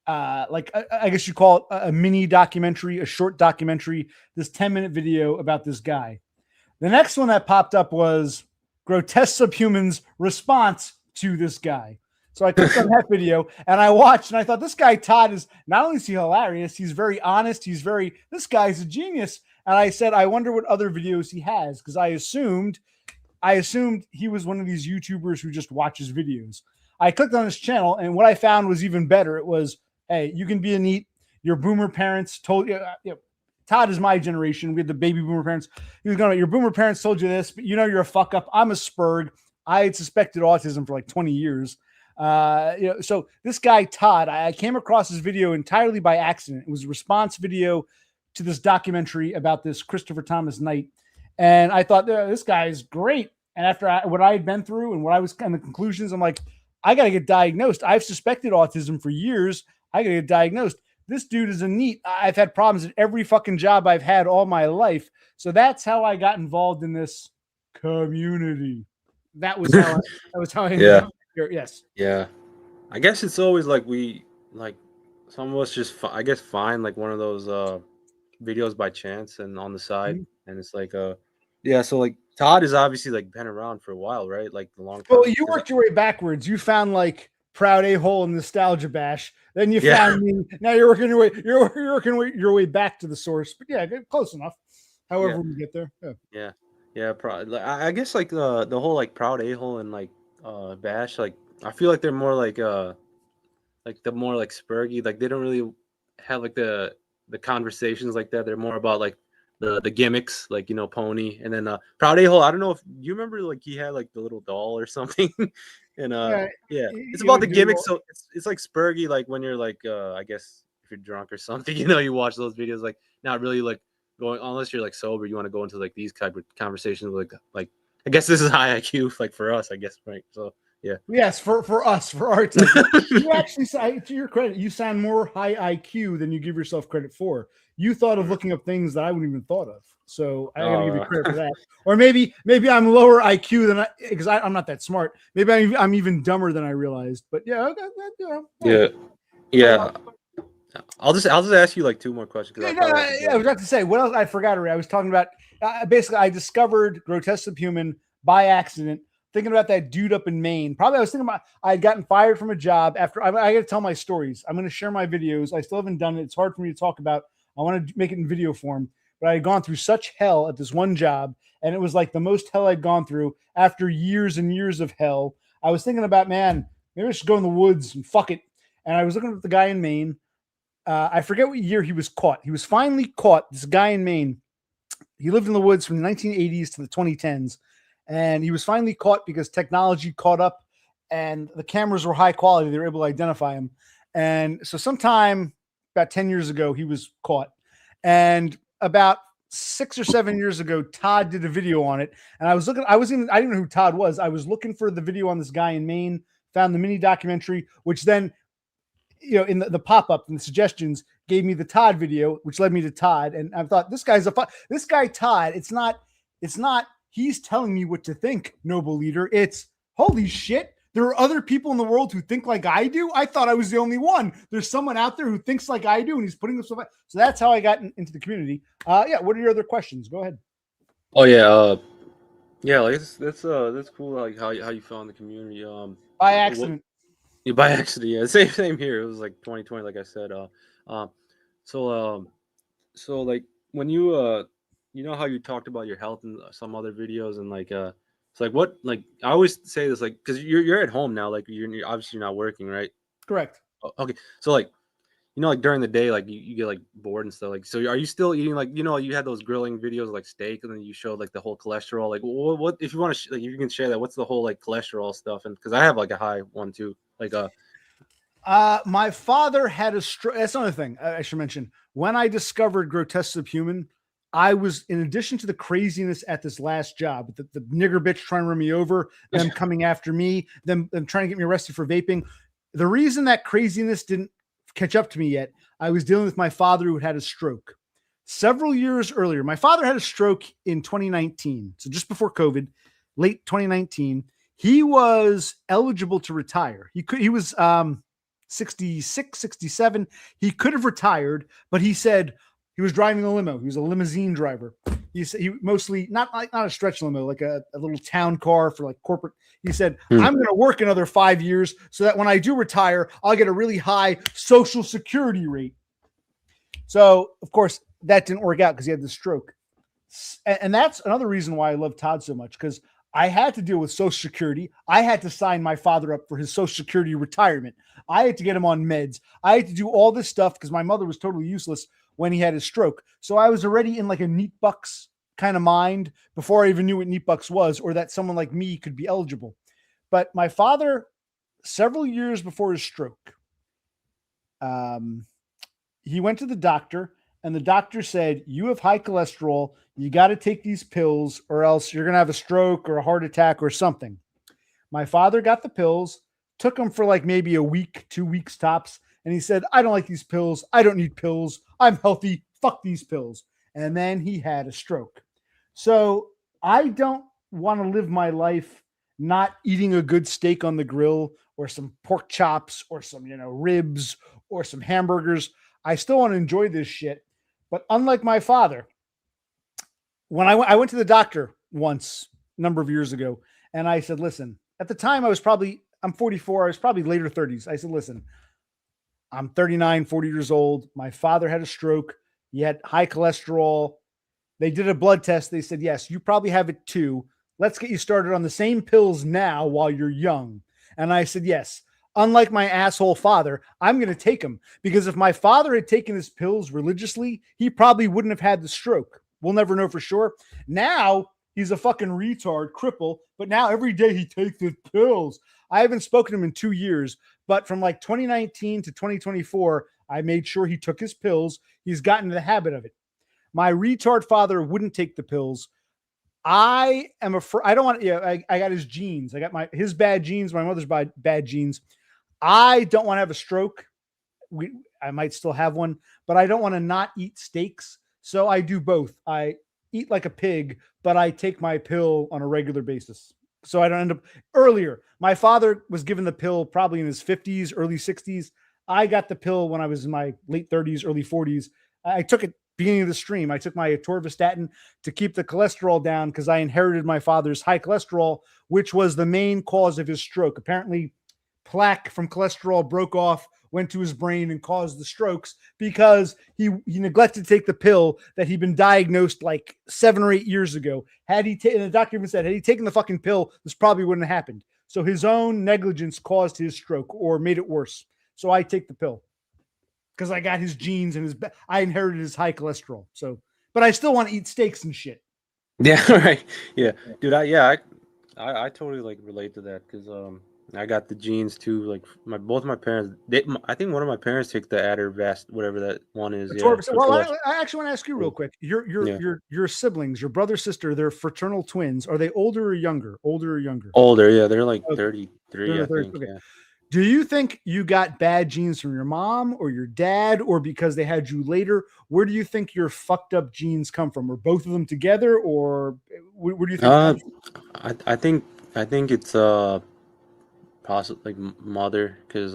like, I guess you call it a mini documentary, a short documentary, this 10-minute video about this guy. The next one that popped up was Grotesque Subhuman's response to this guy. So I clicked on that video and I watched, and I thought, this guy Todd is not only is he hilarious, he's very honest. This guy's a genius. And I said, I wonder what other videos he has, because I assumed he was one of these YouTubers who just watches videos. I clicked on his channel, and what I found was even better. It was, hey, you can be a NEET. Your boomer parents told you. Todd is my generation. We had the baby boomer parents. He was going, your boomer parents told you this, but you're a fuck up. I'm a spurg. I had suspected autism for like 20 years. So this guy, Todd, I came across his video entirely by accident. It was a response video to this documentary about this Christopher Thomas Knight. And I thought, this guy is great. And after what I had been through and what I was kind of conclusions, I'm like, I got to get diagnosed. I've suspected autism for years. I got to get diagnosed. This dude is a NEET. I've had problems at every fucking job I've had all my life. So that's how I got involved in this community. That was how I ended up here. Yes. Yeah. I guess it's always like some of us just find like one of those videos by chance and on the side, and it's like so like Todd is obviously like been around for a while, right? Like the long time. Well, you worked your way backwards. You found like Proud A-Hole and Nostalgia Bash. Then you found me. Now you're working your way. You're working your way back to the source. But yeah, close enough. However we get there. Yeah. I guess like the whole like Proud A-Hole and like Bash. Like I feel like they're more like the more like spurgy. Like they don't really have like the conversations like that. They're more about like the gimmicks, like Pony, and then Proud A-Hole. I don't know if you remember, like he had like the little doll or something. And it's about the gimmicks. So it's like spurgy, like when you're like I guess if you're drunk or something, you watch those videos, like not really like going, unless you're like sober, you want to go into like these type of conversations, like I guess this is high IQ, like for us, I guess, right? So yeah. Yes, for us, for our type. You actually, to your credit, you sound more high IQ than you give yourself credit for. you thought of looking up things that I wouldn't even thought of. So I gotta give you credit for Oh, that. Or maybe I'm lower IQ than because I'm not that smart. Maybe I'm even dumber than I realized. But yeah, okay, hey. yeah, yeah. I'll just ask you like 2 more questions because Yeah, I no, probably have to I go. was about to say what else. I forgot already. I was talking about basically I discovered Grotesque Subhuman by accident, thinking about that dude up in Maine. Probably I was thinking about I had gotten fired from a job after I got to tell my stories. I'm going to share my videos. I still haven't done it. It's hard for me to talk about. I want to make it in video form, but I had gone through such hell at this one job, and it was like the most hell I'd gone through after years and years of hell. I was thinking about, man, maybe I should go in the woods and fuck it. And I was looking at the guy in Maine. I forget what year he was caught. He was finally caught. This guy in Maine. He lived in the woods from the 1980s to the 2010s, and he was finally caught because technology caught up, and the cameras were high quality. They were able to identify him, and so sometime about 10 years ago, he was caught, and about 6 or 7 years ago, Todd did a video on it, and I was looking. I didn't know who Todd was. I was looking for the video on this guy in Maine. Found the mini documentary, which then in the pop-up and the suggestions gave me the Todd video, which led me to Todd. And I thought, this guy Todd, it's not, he's telling me what to think, noble leader. It's holy shit. There are other people in the world who think like I do. I thought I was the only one. There's someone out there who thinks like I do, and he's putting this stuff. So that's how I got into the community. Yeah. What are your other questions? Go ahead. Oh yeah, yeah. Like that's cool. Like how you found the community. By What, accident. yeah, by accident. Yeah, same here. It was like 2020, like I said. Um, so so like when you know how you talked about your health in some other videos and like it's like what like I always say this like because you're at home now, like you're obviously not working, right? Correct. Okay, so like like during the day, like you get like bored and stuff. Like, so are you still eating like you had those grilling videos like steak, and then you showed like the whole cholesterol. Like, what if you want to like if you can share that? What's the whole like cholesterol stuff? And because I have like a high one too. Like, My father had a stroke. That's another thing I should mention. When I discovered Grotesque Subhuman, I was, in addition to the craziness at this last job, the nigger bitch trying to run me over, them coming after me, them trying to get me arrested for vaping. The reason that craziness didn't catch up to me yet, I was dealing with my father who had a stroke. Several years earlier, my father had a stroke in 2019. So just before COVID, late 2019, he was eligible to retire. He was 66, 67. He could have retired, but he said he was driving a limo. He was a limousine driver. He said he mostly not a stretch limo, like a little town car for like corporate. He said, I'm going to work another 5 years so that when I do retire, I'll get a really high social security rate. So of course that didn't work out because he had the stroke. And that's another reason why I love Todd so much, because I had to deal with Social Security. I had to sign my father up for his Social Security retirement. I had to get him on meds. I had to do all this stuff because my mother was totally useless when he had his stroke. So I was already in like a neat bucks kind of mind before I even knew what neat bucks was, or that someone like me could be eligible. But my father, several years before his stroke, he went to the doctor, and the doctor said, you have high cholesterol. You got to take these pills or else you're going to have a stroke or a heart attack or something. My father got the pills, took them for like maybe a week, 2 weeks tops. And he said, I don't like these pills. I don't need pills. I'm healthy. Fuck these pills. And then he had a stroke. So I don't want to live my life not eating a good steak on the grill or some pork chops or some, ribs or some hamburgers. I still want to enjoy this shit. But unlike my father, when I went to the doctor once a number of years ago, and I said, listen, at the time I'm 44. I was probably later 30s. I said, listen, I'm 39, 40 years old. My father had a stroke. He had high cholesterol. They did a blood test. They said, yes, you probably have it too. Let's get you started on the same pills now while you're young. And I said, yes. Unlike my asshole father, I'm going to take them, because if my father had taken his pills religiously, he probably wouldn't have had the stroke. We'll never know for sure. Now he's a fucking retard, cripple, but now every day he takes his pills. I haven't spoken to him in 2 years, but from like 2019 to 2024, I made sure he took his pills. He's gotten in the habit of it. My retard father wouldn't take the pills. I am afraid. I don't want to. I got his genes. I got his bad genes. My mother's bad genes. I don't want to have a stroke. I might still have one, but I don't want to not eat steaks. So I do both. I eat like a pig, but I take my pill on a regular basis. So I don't end up earlier. My father was given the pill probably in his 50s, early 60s. I got the pill when I was in my late 30s, early 40s. I took it beginning of the stream. I took my atorvastatin to keep the cholesterol down because I inherited my father's high cholesterol, which was the main cause of his stroke. Apparently, plaque from cholesterol broke off, went to his brain, and caused the strokes because he neglected to take the pill that he'd been diagnosed like 7 or 8 years ago. Had he taken, the doctor even said, had he taken the fucking pill, this probably wouldn't have happened. So his own negligence caused his stroke or made it worse. So I take the pill because I got his genes and I inherited his high cholesterol. So, but I still want to eat steaks and shit. Yeah, right. Yeah, dude. I totally like relate to that because I got the genes too. Like both my parents. I think one of my parents took the Addervast, whatever that one is. Yeah. Well, I actually want to ask you real quick. Your siblings, your brother, sister, they're fraternal twins. Are they older or younger? Older or younger? Older. Yeah, they're like 33. I think. Okay. Yeah. Do you think you got bad genes from your mom or your dad, or because they had you later? Where do you think your fucked up genes come from? Or both of them together, or where do you think? I think it's possibly like mother because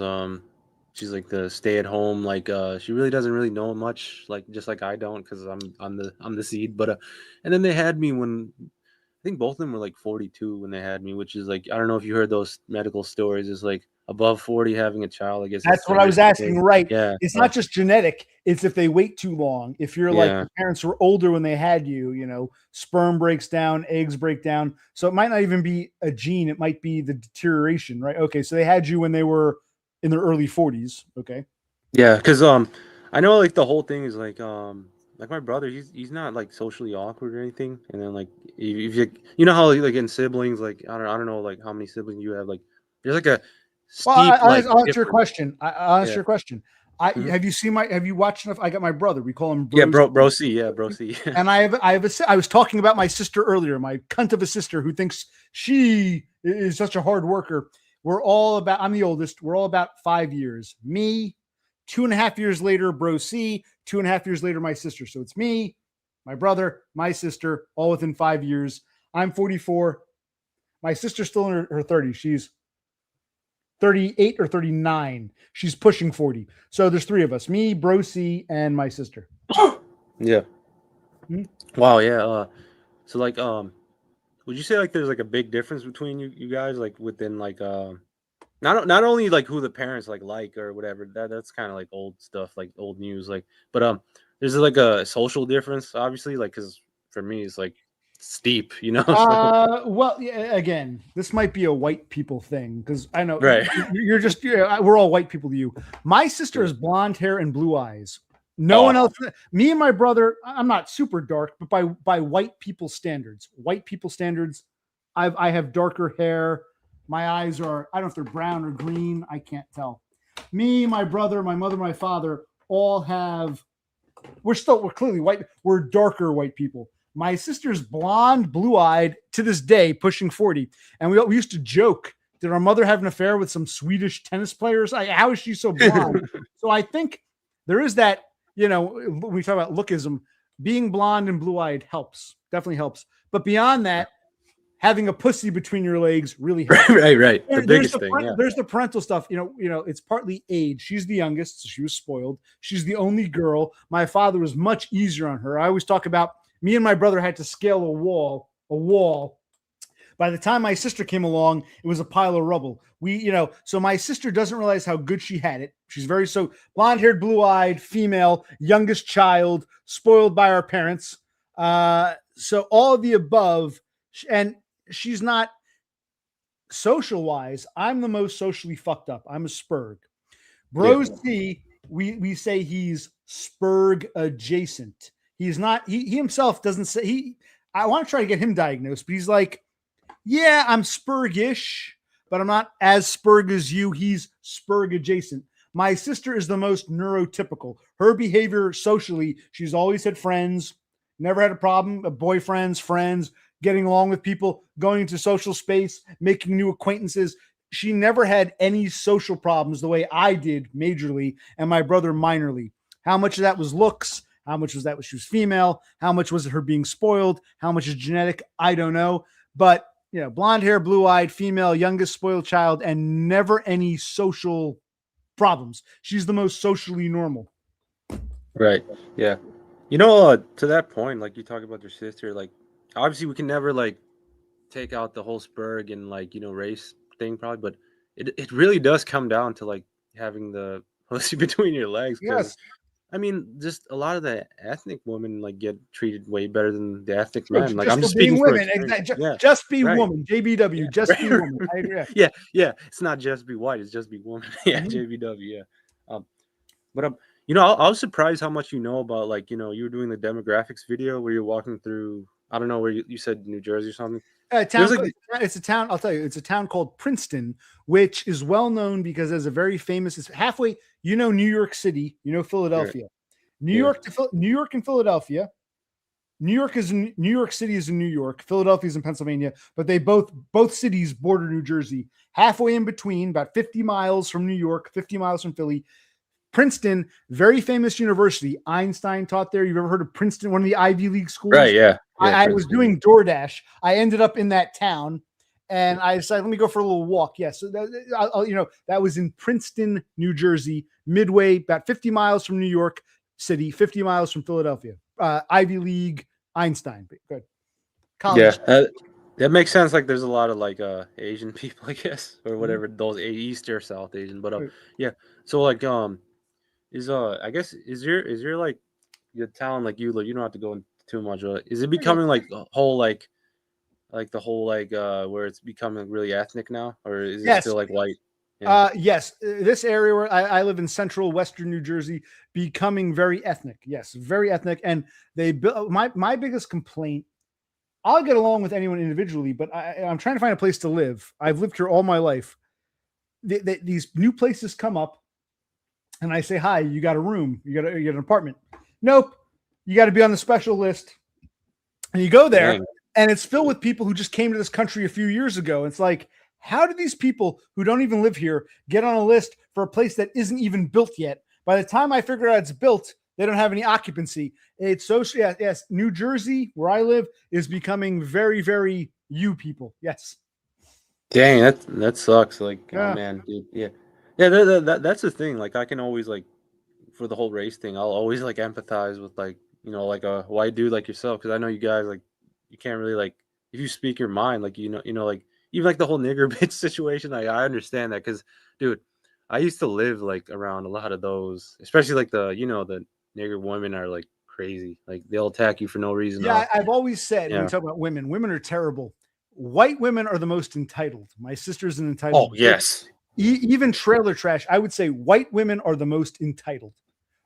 she's like the stay at home, like she really doesn't really know much, like just like I don't because I'm the seed, but and then they had me when I think both of them were like 42 when they had me, which is like I don't know if you heard those medical stories. It's like above 40 having a child. I guess that's what I was asking. Right? Yeah, it's not just genetic. It's if they wait too long. If you're like your parents were older when they had you, you know, sperm breaks down, eggs break down. So it might not even be a gene. It might be the deterioration, right? Okay, so they had you when they were in their early 40s. Okay. Yeah, because I know like the whole thing is like my brother, he's not like socially awkward or anything. And then like if you know how like in siblings, like I don't know like how many siblings you have, like there's like a steep I'll answer your question. I'll answer your question. Have you watched enough? I got my brother. We call him Bro. Yeah, Bro C. And I was talking about my sister earlier, my cunt of a sister who thinks she is such a hard worker. I'm the oldest. We're all about 5 years. Me, 2.5 years later, Bro C, 2.5 years later, my sister. So it's me, my brother, my sister, all within 5 years. I'm 44. My sister's still in her 30s. She's 38 or 39. She's pushing 40. So there's 3 of us, me, Bro C, and my sister. Yeah. Wow. Yeah. So like, would you say like there's like a big difference between you guys, like within like, not only like who the parents like or whatever, that's kind of like old stuff, like old news, like, but there's like a social difference, obviously, like, because for me it's like steep, you know. Well, yeah, again, this might be a white people thing because I know right. We're all white people to you. My sister has blonde hair and blue eyes. No one else. Me and my brother, I'm not super dark, but by white people standards, I have darker hair. My eyes are, I don't know if they're brown or green. I can't tell. Me, my brother, my mother, my father all have, we're clearly white. We're darker white people. My sister's blonde, blue-eyed to this day, pushing 40. And we used to joke, did our mother have an affair with some Swedish tennis players? How is she so blonde? So I think there is that, you know, when we talk about lookism, being blonde and blue-eyed helps, definitely helps. But beyond that, having a pussy between your legs really helps. Right. The biggest thing. There's the parental stuff. You know, it's partly age. She's the youngest, so she was spoiled. She's the only girl. My father was much easier on her. I always talk about me and my brother had to scale a wall. By the time my sister came along, it was a pile of rubble. So my sister doesn't realize how good she had it. She's blonde-haired, blue-eyed, female, youngest child, spoiled by our parents. So all of the above, and she's not social-wise. I'm the most socially fucked up. I'm a Spurg. Bro C, we say he's Spurg adjacent. He's not, he himself doesn't say, I want to try to get him diagnosed, but he's like, yeah, I'm Spurgish, but I'm not as Spurg as you. He's Spurg adjacent. My sister is the most neurotypical. Her behavior socially, she's always had friends, never had a problem, boyfriends, friends, getting along with people, going into social space, making new acquaintances. she never had any social problems the way I did majorly and my brother minorly. How much of that was looks? How much was that she was female? How much was it her being spoiled? How much is genetic? I don't know. But, blonde hair, blue eyed, female, youngest spoiled child, and never any social problems. She's the most socially normal. Right. Yeah. To that point, like you talk about your sister, like obviously we can never like take out the whole Spurg and like, race thing probably, but it really does come down to like having the pussy between your legs. Because Yes. I mean, just a lot of the ethnic women like get treated way better than the ethnic men. Like I'm just being speaking for women. experience. Exactly. Yeah. Just be Right. woman. JBW. Yeah. Just be woman. I agree. Yeah. Yeah. It's not just be white. It's just be woman. Yeah. Mhm. JBW. Yeah. But I was surprised how much you know about like you were doing the demographics video where you're walking through. I don't know where you said New Jersey or something. It's a town. I'll tell you, it's a town called Princeton, which is well known because there's a very famous. It's halfway. New York City. Philadelphia. New York and Philadelphia. New York City is in New York. Philadelphia is in Pennsylvania, but they both cities border New Jersey. Halfway in between, about 50 miles from New York, 50 miles from Philly. Princeton, very famous university. Einstein taught there. You've ever heard of Princeton, one of the Ivy League schools? Right, yeah. I was doing DoorDash. I ended up in that town, and I decided, let me go for a little walk. Yes, that was in Princeton, New Jersey, midway, about 50 miles from New York City, 50 miles from Philadelphia. Ivy League, Einstein. Good. College. Yeah, that makes sense. Like, there's a lot of like Asian people, I guess, or whatever. Those East or South Asian, but yeah. So like I guess is your like your town like you don't have to go into too much. Is it becoming like a whole like the whole like where it's becoming really ethnic now, or is it still like white? Yeah. Yes, this area where I live in central western New Jersey, becoming very ethnic. Yes, very ethnic. And they built my biggest complaint. I'll get along with anyone individually, but I'm trying to find a place to live. I've lived here all my life. These new places come up, and I say, "Hi, you got a room? You got an apartment?" Nope, you got to be on the special list. And you go there, and it's filled with people who just came to this country a few years ago. It's like, how do these people who don't even live here get on a list for a place that isn't even built yet? By the time I figure out it's built, they don't have any occupancy. It's so yes. New Jersey, where I live, is becoming very, very you people. Yes. Dang, that sucks. Like, oh man, dude. Yeah. That's the thing. Like, I can always like, for the whole race thing, I'll always like empathize with like like a white dude like yourself, because I know you guys like you can't really like if you speak your mind like like even like the whole nigger bitch situation. I understand that because dude, I used to live like around a lot of those, especially like the the nigger women are like crazy. Like they'll attack you for no reason. Yeah, I've always said when we talk about women are terrible. White women are the most entitled. My sister's an entitled. Oh yes. Even trailer trash. I would say white women are the most entitled.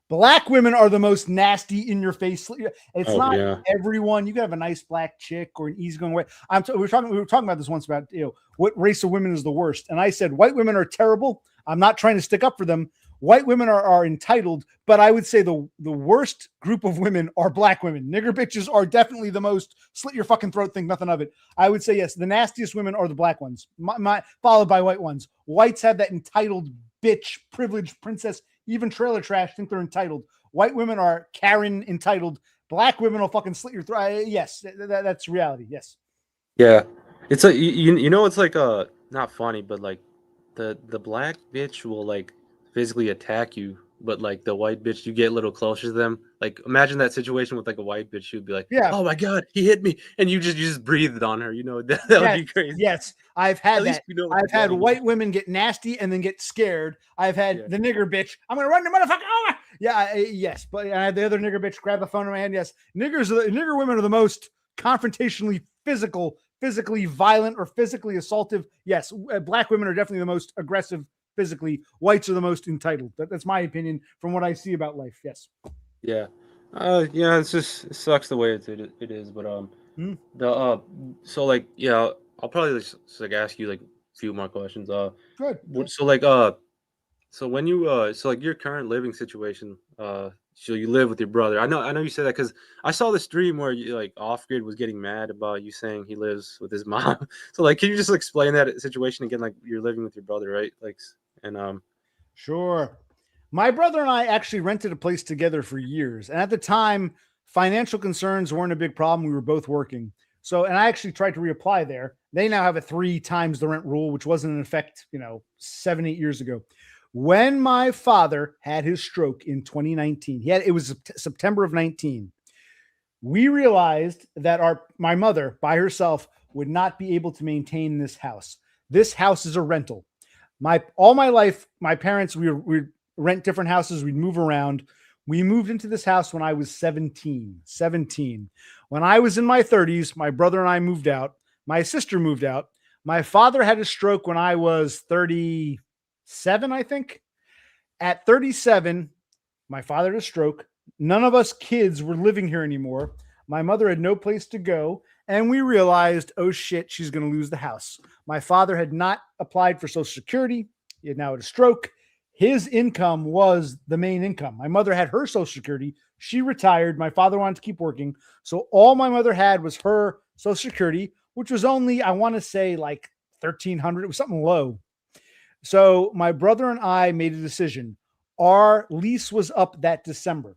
Black women are the most nasty in your face. It's not everyone. You can have a nice black chick or an easygoing way. We were talking about this once about what race of women is the worst, and I said white women are terrible. I'm not trying to stick up for them. White women are entitled, but I would say the worst group of women are black women. Nigger bitches are definitely the most slit your fucking throat, think nothing of it. I would say yes, the nastiest women are the black ones, followed by white ones. Whites have that entitled bitch, privileged princess. Even trailer trash think they're entitled. White women are Karen entitled. Black women will fucking slit your throat. Yes, that's reality. Yes. Yeah, it's like it's like not funny, but like the black bitch will like physically attack you, but like the white bitch, you get a little closer to them. Like imagine that situation with like a white bitch. She'd be like, "Oh my god, he hit me," and you just breathed on her. That would be crazy. Yes, I've had that. I've had white women get nasty and then get scared. I've had the nigger bitch. I'm gonna run the motherfucker over. Yeah, yes, but I had the other nigger bitch grab the phone in my hand. Yes, nigger women are the most confrontationally physically violent or physically assaultive. Yes, black women are definitely the most aggressive physically. Whites are the most entitled. That's my opinion from what I see about life. Yes. Yeah. It sucks the way it is, but so like I'll probably just like ask you like a few more questions. Good. So like So when you so like your current living situation, so you live with your brother. I know you said that because I saw the stream where you like off grid was getting mad about you saying he lives with his mom. So like, can you just explain that situation again? Like you're living with your brother, right? Like, and Sure. My brother and I actually rented a place together for years. And at the time, financial concerns weren't a big problem. We were both working. So, and I actually tried to reapply there. They now have a 3 times the rent rule, which wasn't in effect, 7, 8 years ago. When my father had his stroke in 2019, it was September of 19. We realized that my mother by herself would not be able to maintain this house. This house is a rental. All my life, my parents, we rent different houses. We'd move around. We moved into this house when I was 17. When I was in my 30s, my brother and I moved out. My sister moved out. My father had a stroke when I was 37, I think. At 37, my father had a stroke. None of us kids were living here anymore. My mother had no place to go. And we realized, oh shit, she's going to lose the house. My father had not applied for Social Security. He had now had a stroke. His income was the main income. My mother had her Social Security. She retired. My father wanted to keep working. So all my mother had was her Social Security, which was only, I want to say, like $1,300. It was something low. So my brother and I made a decision. Our lease was up that December.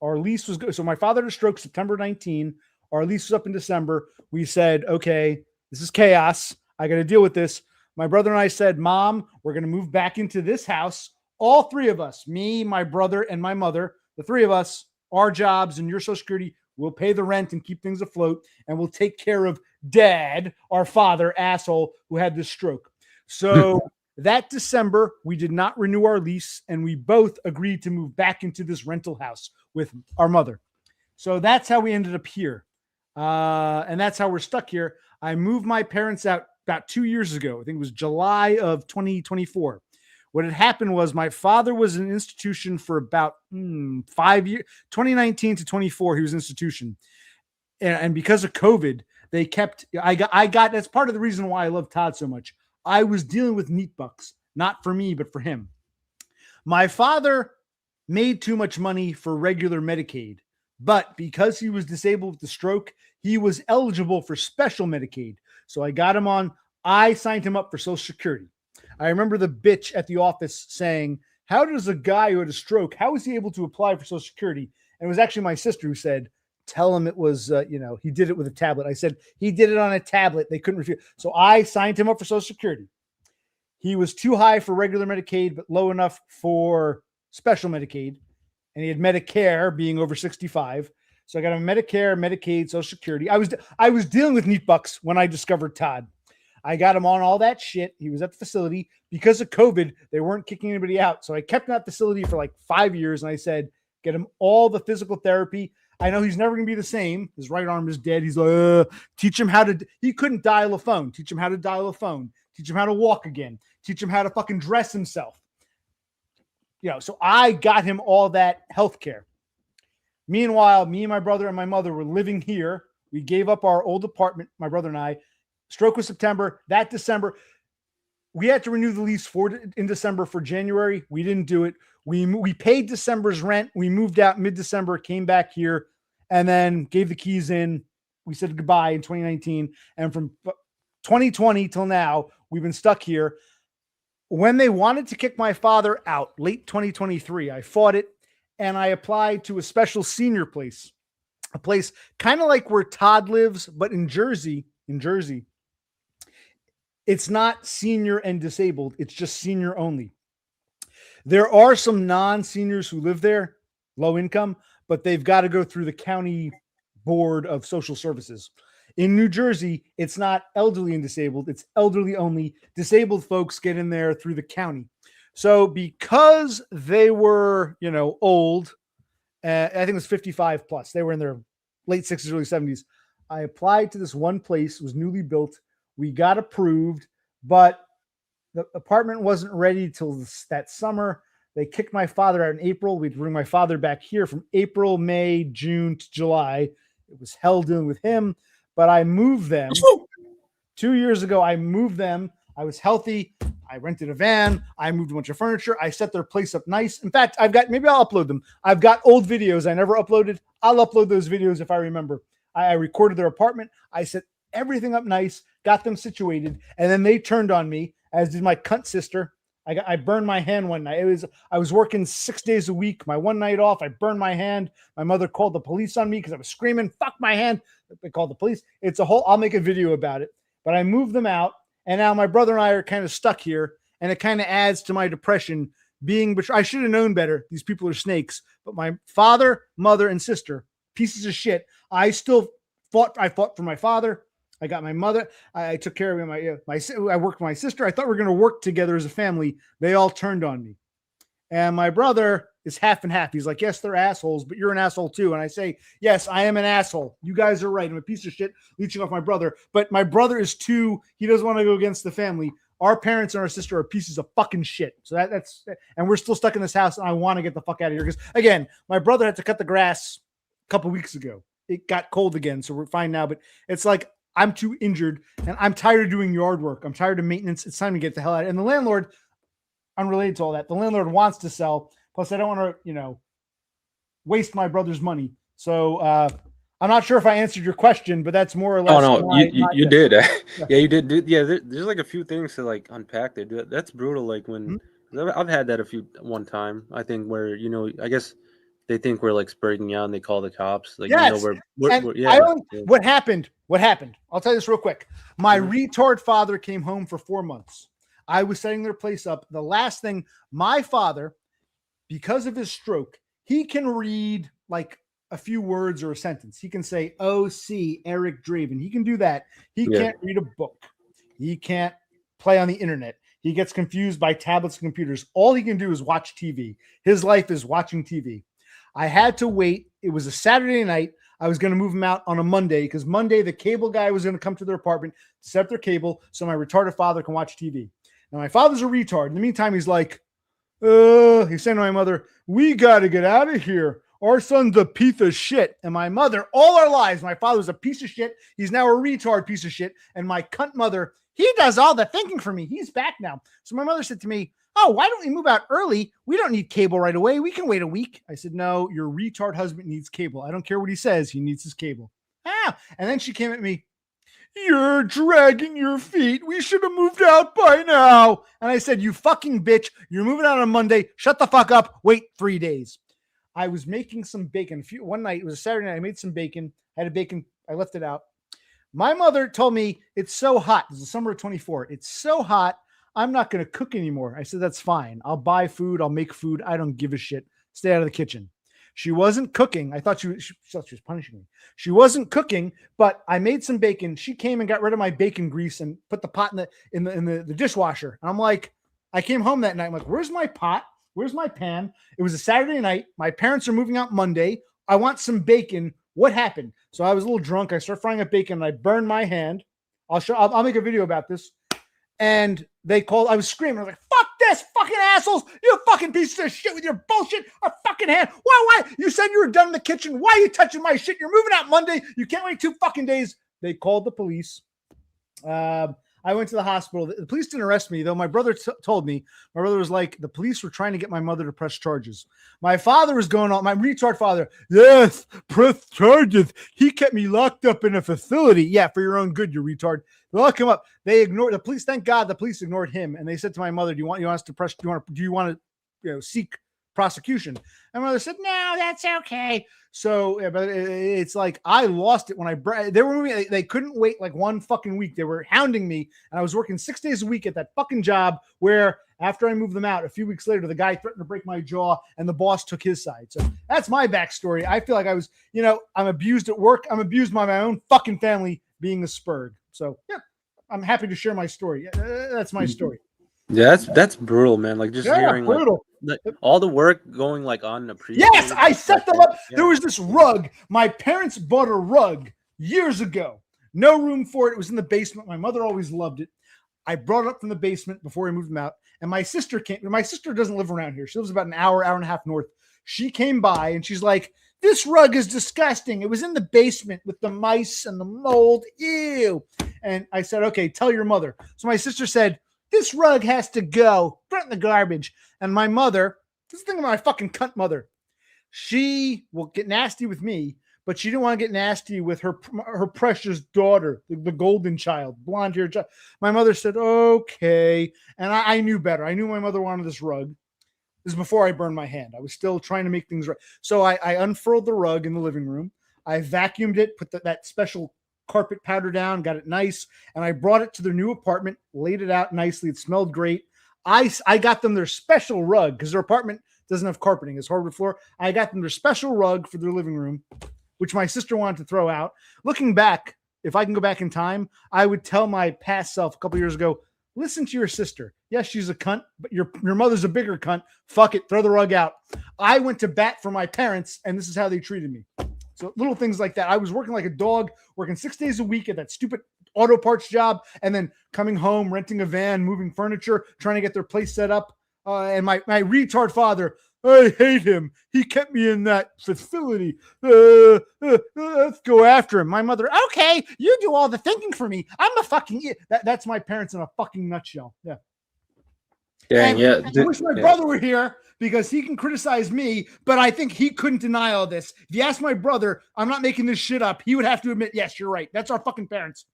Our lease was good. So my father had a stroke September 19. Our lease was up in December. We said, okay, this is chaos. I got to deal with this. My brother and I said, Mom, we're going to move back into this house. All 3 of us, me, my brother, and my mother, the 3 of us, our jobs and your Social Security, we'll pay the rent and keep things afloat. And we'll take care of Dad, our father, asshole, who had this stroke. So that December, we did not renew our lease. And we both agreed to move back into this rental house with our mother. So that's how we ended up here. And that's how we're stuck here. I moved my parents out about 2 years ago. I think it was July of 2024. What had happened was my father was in an institution for about 5 years, 2019 to 24, he was in institution. And because of COVID, they kept, I got, that's part of the reason why I love Todd so much. I was dealing with meat bucks, not for me, but for him. My father made too much money for regular Medicaid, but because he was disabled with the stroke, he was eligible for special Medicaid. So I got him on, I signed him up for Social Security. I remember the bitch at the office saying, how does a guy who had a stroke, how is he able to apply for Social Security? And it was actually my sister who said, tell him it was, he did it with a tablet. I said, he did it on a tablet. They couldn't refuse. So I signed him up for Social Security. He was too high for regular Medicaid, but low enough for special Medicaid. And he had Medicare, being over 65. So I got him Medicare, Medicaid, Social Security. I was dealing with neat bucks when I discovered Todd. I got him on all that shit. He was at the facility. Because of COVID, they weren't kicking anybody out. So I kept him at that facility for like 5 years. And I said, get him all the physical therapy. I know he's never going to be the same. His right arm is dead. He's like, teach him how to, he couldn't dial a phone. Teach him how to dial a phone. Teach him how to walk again. Teach him how to fucking dress himself. So I got him all that health care. Meanwhile, me and my brother and my mother were living here. We gave up our old apartment, my brother and I. Stroke was September. That December, we had to renew the lease in December for January. We didn't do it. We paid December's rent. We moved out mid-December, came back here, and then gave the keys in. We said goodbye in 2019. And from 2020 till now, we've been stuck here. When they wanted to kick my father out, late 2023, I fought it, and I applied to a special senior place, a place kind of like where Todd lives, but in Jersey. It's not senior and disabled. It's just senior only. There are some non-seniors who live there, low income, but they've got to go through the county board of social services. In New Jersey, it's not elderly and disabled. It's elderly only. Disabled folks get in there through the county. So because they were, old, I think it was 55 plus. They were in their late 60s, early 70s. I applied to this one place. It was newly built. We got approved, but the apartment wasn't ready till that summer. They kicked my father out in April. We'd bring my father back here from April, May, June to July. It was hell dealing with him. But I moved them 2 years ago. I moved them. I was healthy. I rented a van. I moved a bunch of furniture. I set their place up nice. In fact, maybe I'll upload them. I've got old videos I never uploaded. I'll upload those videos if I remember. I recorded their apartment. I set everything up nice, got them situated, and then they turned on me, as did my cunt sister. I burned my hand one night. I was working 6 days a week. My one night off, I burned my hand. My mother called the police on me because I was screaming, "Fuck my hand!" They called the police. It's a whole. I'll make a video about it. But I moved them out, and now my brother and I are kind of stuck here, and it kind of adds to my depression. I should have known better. These people are snakes. But my father, mother, and sister, pieces of shit. I fought for my father. I got my mother. I took care of I worked with my sister. I thought we were going to work together as a family. They all turned on me. And my brother is half and half. He's like, yes, they're assholes, but you're an asshole too. And I say, yes, I am an asshole. You guys are right. I'm a piece of shit leeching off my brother. But my brother is too, he doesn't want to go against the family. Our parents and our sister are pieces of fucking shit. So that's, and we're still stuck in this house, and I want to get the fuck out of here. Because again, my brother had to cut the grass a couple weeks ago. It got cold again, so we're fine now. But it's like, I'm too injured, and I'm tired of doing yard work. I'm tired of maintenance. It's time to get the hell out. And the landlord, unrelated to all that, the landlord wants to sell. Plus, I don't want to, waste my brother's money. So I'm not sure if I answered your question, but that's more or less. Oh no, you did. Yeah, you did. Yeah, there's like a few things to like unpack there. That's brutal. Like when I've had that one time. I think where I guess they think we're like spurting you on. They call the cops. Like yes. What happened? What happened? I'll tell you this real quick. My retard father came home for 4 months. I was setting their place up. The last thing, my father, because of his stroke, he can read like a few words or a sentence. He can say, "O.C. Eric Draven." He can do that. He can't read a book. He can't play on the internet. He gets confused by tablets and computers. All he can do is watch TV. His life is watching TV. I had to wait. It was a Saturday night. I was going to move him out on a Monday because Monday the cable guy was going to come to their apartment to set up their cable so my retarded father can watch TV. Now, my father's a retard. In the meantime, he's like, he's saying to my mother, "We got to get out of here. Our son's a piece of shit." And my mother, all our lives, my father was a piece of shit. He's now a retard piece of shit. And my cunt mother, he does all the thinking for me. He's back now. So my mother said to me, "Oh, why don't we move out early? We don't need cable right away. We can wait a week." I said, "No, your retard husband needs cable. I don't care what he says. He needs his cable." And then she came at me, "You're dragging your feet. We should have moved out by now." And I said, "You fucking bitch. You're moving out on Monday. Shut the fuck up. Wait 3 days." I was making some bacon. One night, it was a Saturday night. I made some bacon. I had a bacon. I left it out. My mother told me, "It's so hot." It was the summer of 24. "It's so hot. I'm not going to cook anymore." I said, "That's fine. I'll buy food. I'll make food. I don't give a shit. Stay out of the kitchen." She wasn't cooking. I thought she was punishing me. She wasn't cooking, but I made some bacon. She came and got rid of my bacon grease and put the pot in the dishwasher. And I'm like, I came home that night. I'm like, "Where's my pot? Where's my pan?" It was a Saturday night. My parents are moving out Monday. I want some bacon. What happened? So I was a little drunk. I started frying up bacon and I burned my hand. I'll make a video about this. And they called. I was screaming. I was like, "Fuck this, fucking assholes! You fucking pieces of shit with your bullshit! A fucking hand! Why? You said you were done in the kitchen. Why are you touching my shit? You're moving out Monday. You can't wait 2 fucking days." They called the police. I went to the hospital. The police didn't arrest me, though. My brother told me. My brother was like, the police were trying to get my mother to press charges. My father was going on. My retard father, "Yes, press charges. He kept me locked up in a facility." Yeah, for your own good, you retard. Lock him up. They ignored the police. Thank God the police ignored him. And they said to my mother, "Do you want us to press? Do you want to seek prosecution?" And my mother said, "No, that's okay." So, yeah, but it's like I lost it when they were moving. They couldn't wait like 1 fucking week. They were hounding me, and I was working 6 days a week at that fucking job where after I moved them out, a few weeks later, the guy threatened to break my jaw, and the boss took his side. So that's my backstory. I feel like I was, I'm abused at work. I'm abused by my own fucking family being a spurg. So, yeah, I'm happy to share my story. That's my story. Yeah, that's brutal, man. Like just hearing brutal. Like all the work going like on the previous. Yes, I set them up. Yeah. There was this rug. My parents bought a rug years ago. No room for it. It was in the basement. My mother always loved it. I brought it up from the basement before I moved them out. And my sister came. My sister doesn't live around here. She lives about an hour and a half north. She came by and she's like, "This rug is disgusting. It was in the basement with the mice and the mold. Ew." And I said, "Okay, tell your mother." So my sister said, This rug has to go. Throw it in the garbage. And my mother, this is the thing about my fucking cunt mother. She will get nasty with me, but she didn't want to get nasty with her precious daughter, the golden child, blonde-haired child. My mother said, okay. And I knew better. I knew my mother wanted this rug. This is before I burned my hand. I was still trying to make things right. So I unfurled the rug in the living room. I vacuumed it, put that special carpet powder down, got it nice, and I brought it to their new apartment, laid it out nicely. It smelled great. I got them their special rug because their apartment doesn't have carpeting. It's hardwood floor. I got them their special rug for their living room, which my sister wanted to throw out. Looking back, if I can go back in time, I would tell my past self a couple years ago, listen to your sister. Yes, she's a cunt, but your mother's a bigger cunt. Fuck it. Throw the rug out. I went to bat for my parents, and this is how they treated me. So little things like that. I was working like a dog, working 6 days a week at that stupid auto parts job, and then coming home, renting a van, moving furniture, trying to get their place set up. And my retard father, I hate him. He kept me in that facility. Let's go after him. My mother, okay, you do all the thinking for me. I'm a fucking idiot. That's my parents in a fucking nutshell. Yeah. Dang, yeah. I wish my brother were here because he can criticize me, but I think he couldn't deny all this. If you ask my brother, I'm not making this shit up. He would have to admit, yes, you're right. That's our fucking parents.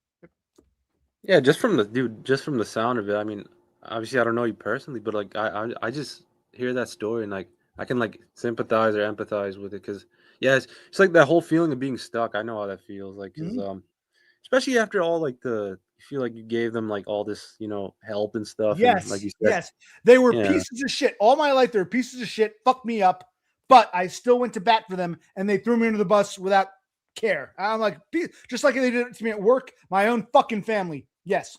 Yeah, just from the sound of it. I mean, obviously I don't know you personally, but like I just hear that story and like I can like sympathize or empathize with it because yeah, it's like that whole feeling of being stuck. I know how that feels like because especially after all like you feel like you gave them like all this help and stuff. Yes, and, like you said, yes, they were pieces of shit all my life. They were pieces of shit. Fucked me up, but I still went to bat for them, and they threw me under the bus without care. I'm like, just like they did it to me at work, my own fucking family. Yes.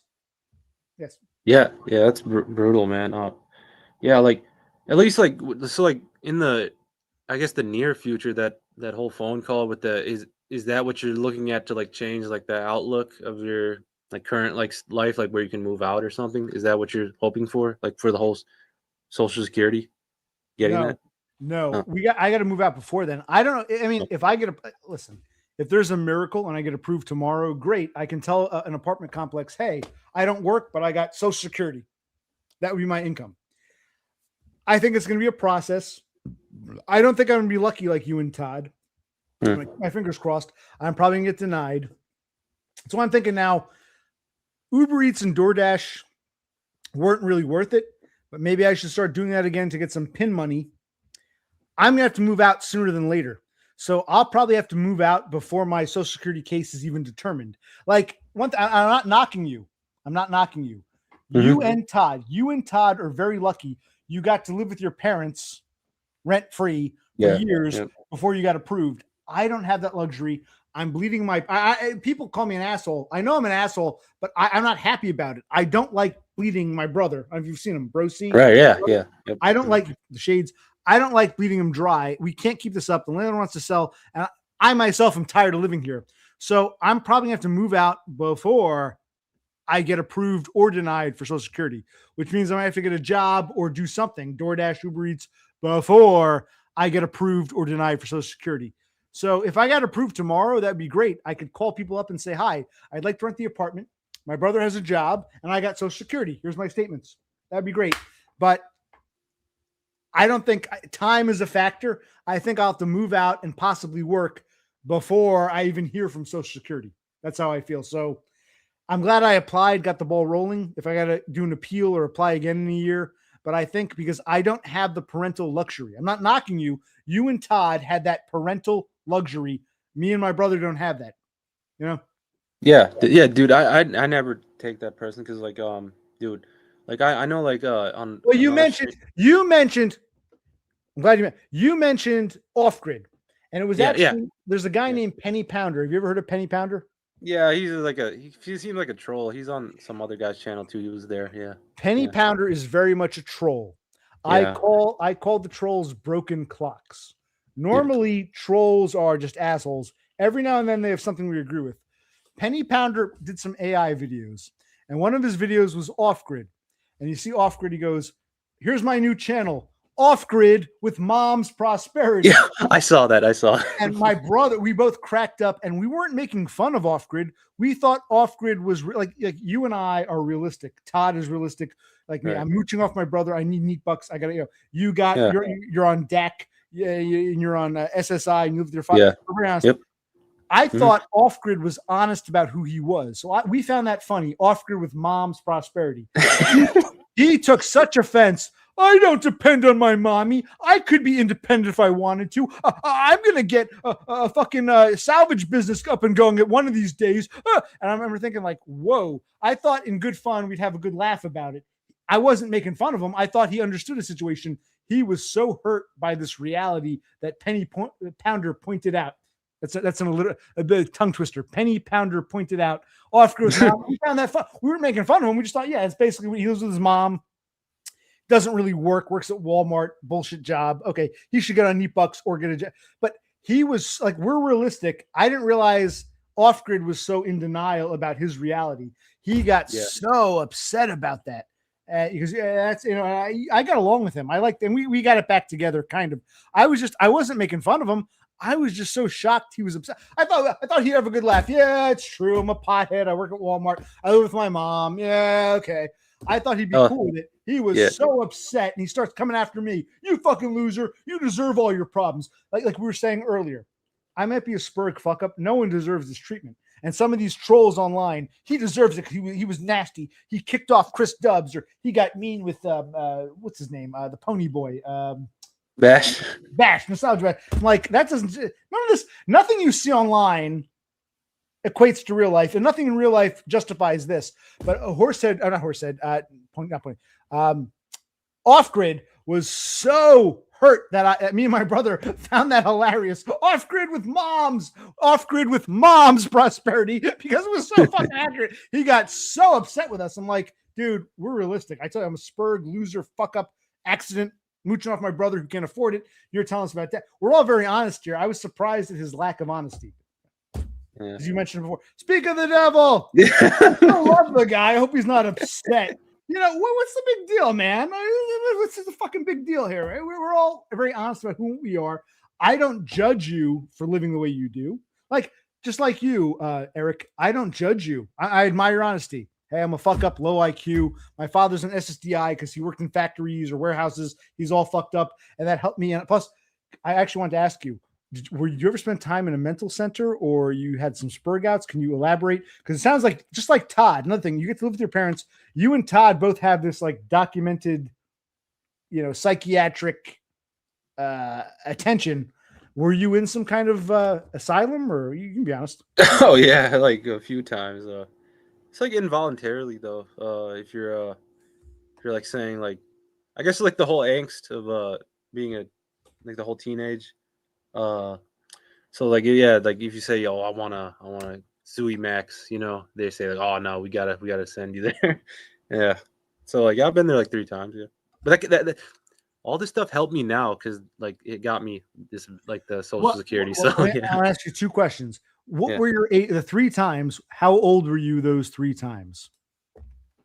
Yeah, that's brutal, man. Yeah, like at least like so like in the I guess the near future that whole phone call with the is that what you're looking at to like change like the outlook of your like current like life, like where you can move out or something? Is that what you're hoping for, like for the whole Social Security getting that? No, I got to move out before then. I don't know. I mean, if I get listen, if there's a miracle and I get approved tomorrow, great. I can tell an apartment complex, hey, I don't work, but I got Social Security. That would be my income. I think it's going to be a process. I don't think I'm going to be lucky like you and Todd. My fingers crossed. I'm probably going to get denied. So I'm thinking now, Uber Eats and DoorDash weren't really worth it, but maybe I should start doing that again to get some PIN money. I'm going to have to move out sooner than later. So I'll probably have to move out before my Social Security case is even determined. Like I'm not knocking you. I'm not knocking you. You and Todd are very lucky. You got to live with your parents rent-free for years before you got approved. I don't have that luxury. I'm bleeding people call me an asshole. I know I'm an asshole, but I'm not happy about it. I don't like bleeding my brother. If you've seen him, bro. Right, yeah. Yep. I don't like the shades. I don't like bleeding him dry. We can't keep this up. The landlord wants to sell, and I myself am tired of living here. So I'm probably going to have to move out before I get approved or denied for Social Security, which means I might have to get a job or do something, DoorDash, Uber Eats, before I get approved or denied for Social Security. So if I got approved tomorrow, that'd be great. I could call people up and say, hi, I'd like to rent the apartment. My brother has a job and I got Social Security. Here's my statements. That'd be great. But I don't think time is a factor. I think I'll have to move out and possibly work before I even hear from Social Security. That's how I feel. So I'm glad I applied, got the ball rolling. If I got to do an appeal or apply again in a year, but I think because I don't have the parental luxury, I'm not knocking you. You and Todd had that parental luxury. Me and my brother don't have that, Yeah, dude. I never take that person because like dude, like I know like on. Well, you mentioned. I'm glad you mentioned off grid, and it was there's a guy named Penny Pounder. Have you ever heard of Penny Pounder? Yeah, he's like he seems like a troll. He's on some other guy's channel too. He was there. Yeah. Penny Pounder is very much a troll. Yeah. I call the trolls broken clocks. Normally, trolls are just assholes. Every now and then they have something we agree with. Penny Pounder did some AI videos, and one of his videos was off grid. And you see off grid, he goes, "Here's my new channel, off grid with mom's prosperity. Yeah, I saw that. And my brother, we both cracked up, and we weren't making fun of off grid. We thought off grid was like you and I are realistic. Todd is realistic. Like me, Right. I'm mooching off my brother. I need neat bucks. I gotta, you got, Yeah. you're on deck. Yeah, and you're on SSI, and you live with your father. Yeah. Yep. I thought off grid was honest about who he was, so we found that funny. Off grid with mom's prosperity. He took such offense. I don't depend on my mommy. I could be independent if I wanted to. I'm going to get a fucking salvage business up and going at one of these days. And I remember thinking like, whoa, I thought in good fun we'd have a good laugh about it. I wasn't making fun of him. I thought he understood the situation. He was so hurt by this reality that Penny Pounder pointed out. That's a bit tongue twister. Penny Pounder pointed out. Off grid. We found that fun. We were making fun of him. We just thought, yeah, it's basically he lives with his mom. Doesn't really works at Walmart, bullshit job. Okay, he should get on neat bucks or get a job. But he was like, we're realistic. I didn't realize off grid was so in denial about his reality. He got so upset about that because that's I got along with him. I liked, and we got it back together, kind of. I wasn't making fun of him. I was just so shocked he was upset. I thought he'd have a good laugh. Yeah, it's true. I'm a pothead. I work at Walmart. I live with my mom. Yeah, okay. I thought he'd be cool with it. He was so upset, and he starts coming after me. You fucking loser. You deserve all your problems. Like we were saying earlier, I might be a Spurg fuck up. No one deserves this treatment. And some of these trolls online, he deserves it. He was nasty. He kicked off Chris Dubbs, or he got mean with what's his name? The pony boy. Bash, nostalgia Bash. I'm like, that doesn't, none of this, nothing you see online equates to real life, and nothing in real life justifies this. But Off Grid was so hurt that me and my brother found that hilarious. Off Grid with mom's prosperity, because it was so fucking accurate. He got so upset with us. I'm like, dude, we're realistic. I tell you, I'm a Spurg loser, fuck up, accident, mooching off my brother who can't afford it. You're telling us about that. We're all very honest here. I was surprised at his lack of honesty. Yeah. As you mentioned before, speak of the devil. I love the guy. I hope he's not upset. What's the big deal, man? What's the fucking big deal here? Right? We're all very honest about who we are. I don't judge you for living the way you do. Like, just like you, Eric, I don't judge you. I admire your honesty. Hey, I'm a fuck up, low IQ. My father's an SSDI because he worked in factories or warehouses. He's all fucked up, and that helped me. And plus, I actually wanted to ask you, did you ever spend time in a mental center, or you had some Spurg outs? Can you elaborate? Because it sounds like, just like Todd, another thing, you get to live with your parents. You and Todd both have this like documented, psychiatric attention. Were you in some kind of asylum, or you can be honest? Oh yeah, like a few times. It's like involuntarily though. If you're like saying like, I guess like the whole angst of being the whole teenage. So like like if you say, yo, I wanna Zooey Max, they say like, oh no, we gotta send you there. Yeah. So like I've been there like 3 times. Yeah. But that all this stuff helped me now because like it got me this like the Social Security. So yeah. I'll ask you 2 questions. What were your the 3 times? How old were you those 3 times?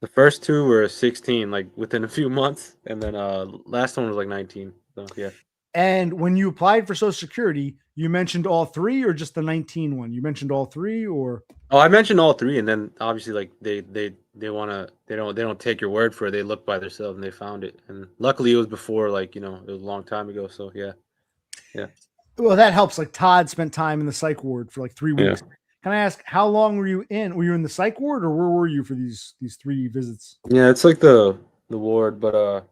The first 2 were 16, like within a few months, and then last one was like 19. So yeah. And when you applied for Social Security, you mentioned all 3 or just the 19 one? You mentioned all 3, or? Oh, I mentioned all 3, and then obviously like they don't take your word for it. They look by themselves and they found it. And luckily it was before it was a long time ago. So yeah. Yeah. Well, that helps. Like Todd spent time in the psych ward for like 3 weeks. Yeah. Can I ask, how long were you in? Were you in the psych ward, or where were you for these 3 visits? Yeah, it's like the ward, but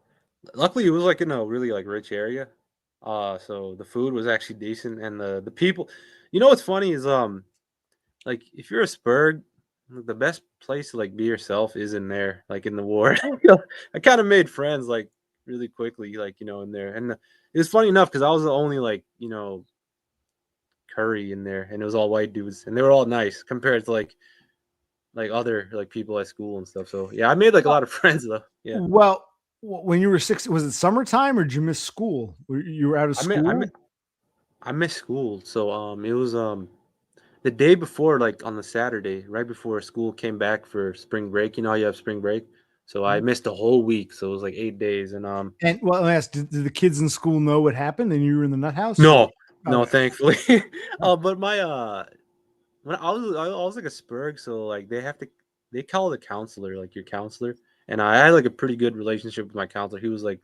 luckily it was like in a really like rich area. So the food was actually decent, and the people. What's funny is like if you're a Spurg, the best place to like be yourself is in there, like in the ward. I kind of made friends like really quickly, like in there, and it was funny enough because I was the only like curry in there, and it was all white dudes, and they were all nice compared to like other like people at school and stuff. So yeah, I made like a lot of friends though. Yeah. Well, when you were 6, was it summertime or did you miss school? You were out of school? I missed school. So it was the day before, like on the Saturday, right before school came back for spring break. You know how you have spring break? So I missed a whole week. So it was like 8 days. And And well, let me ask, did the kids in school know what happened and you were in the nut house? no, Oh, thankfully. But my when I was like a Spurg, so like they call the counselor, like your counselor, and I had like a pretty good relationship with my counselor. He was like,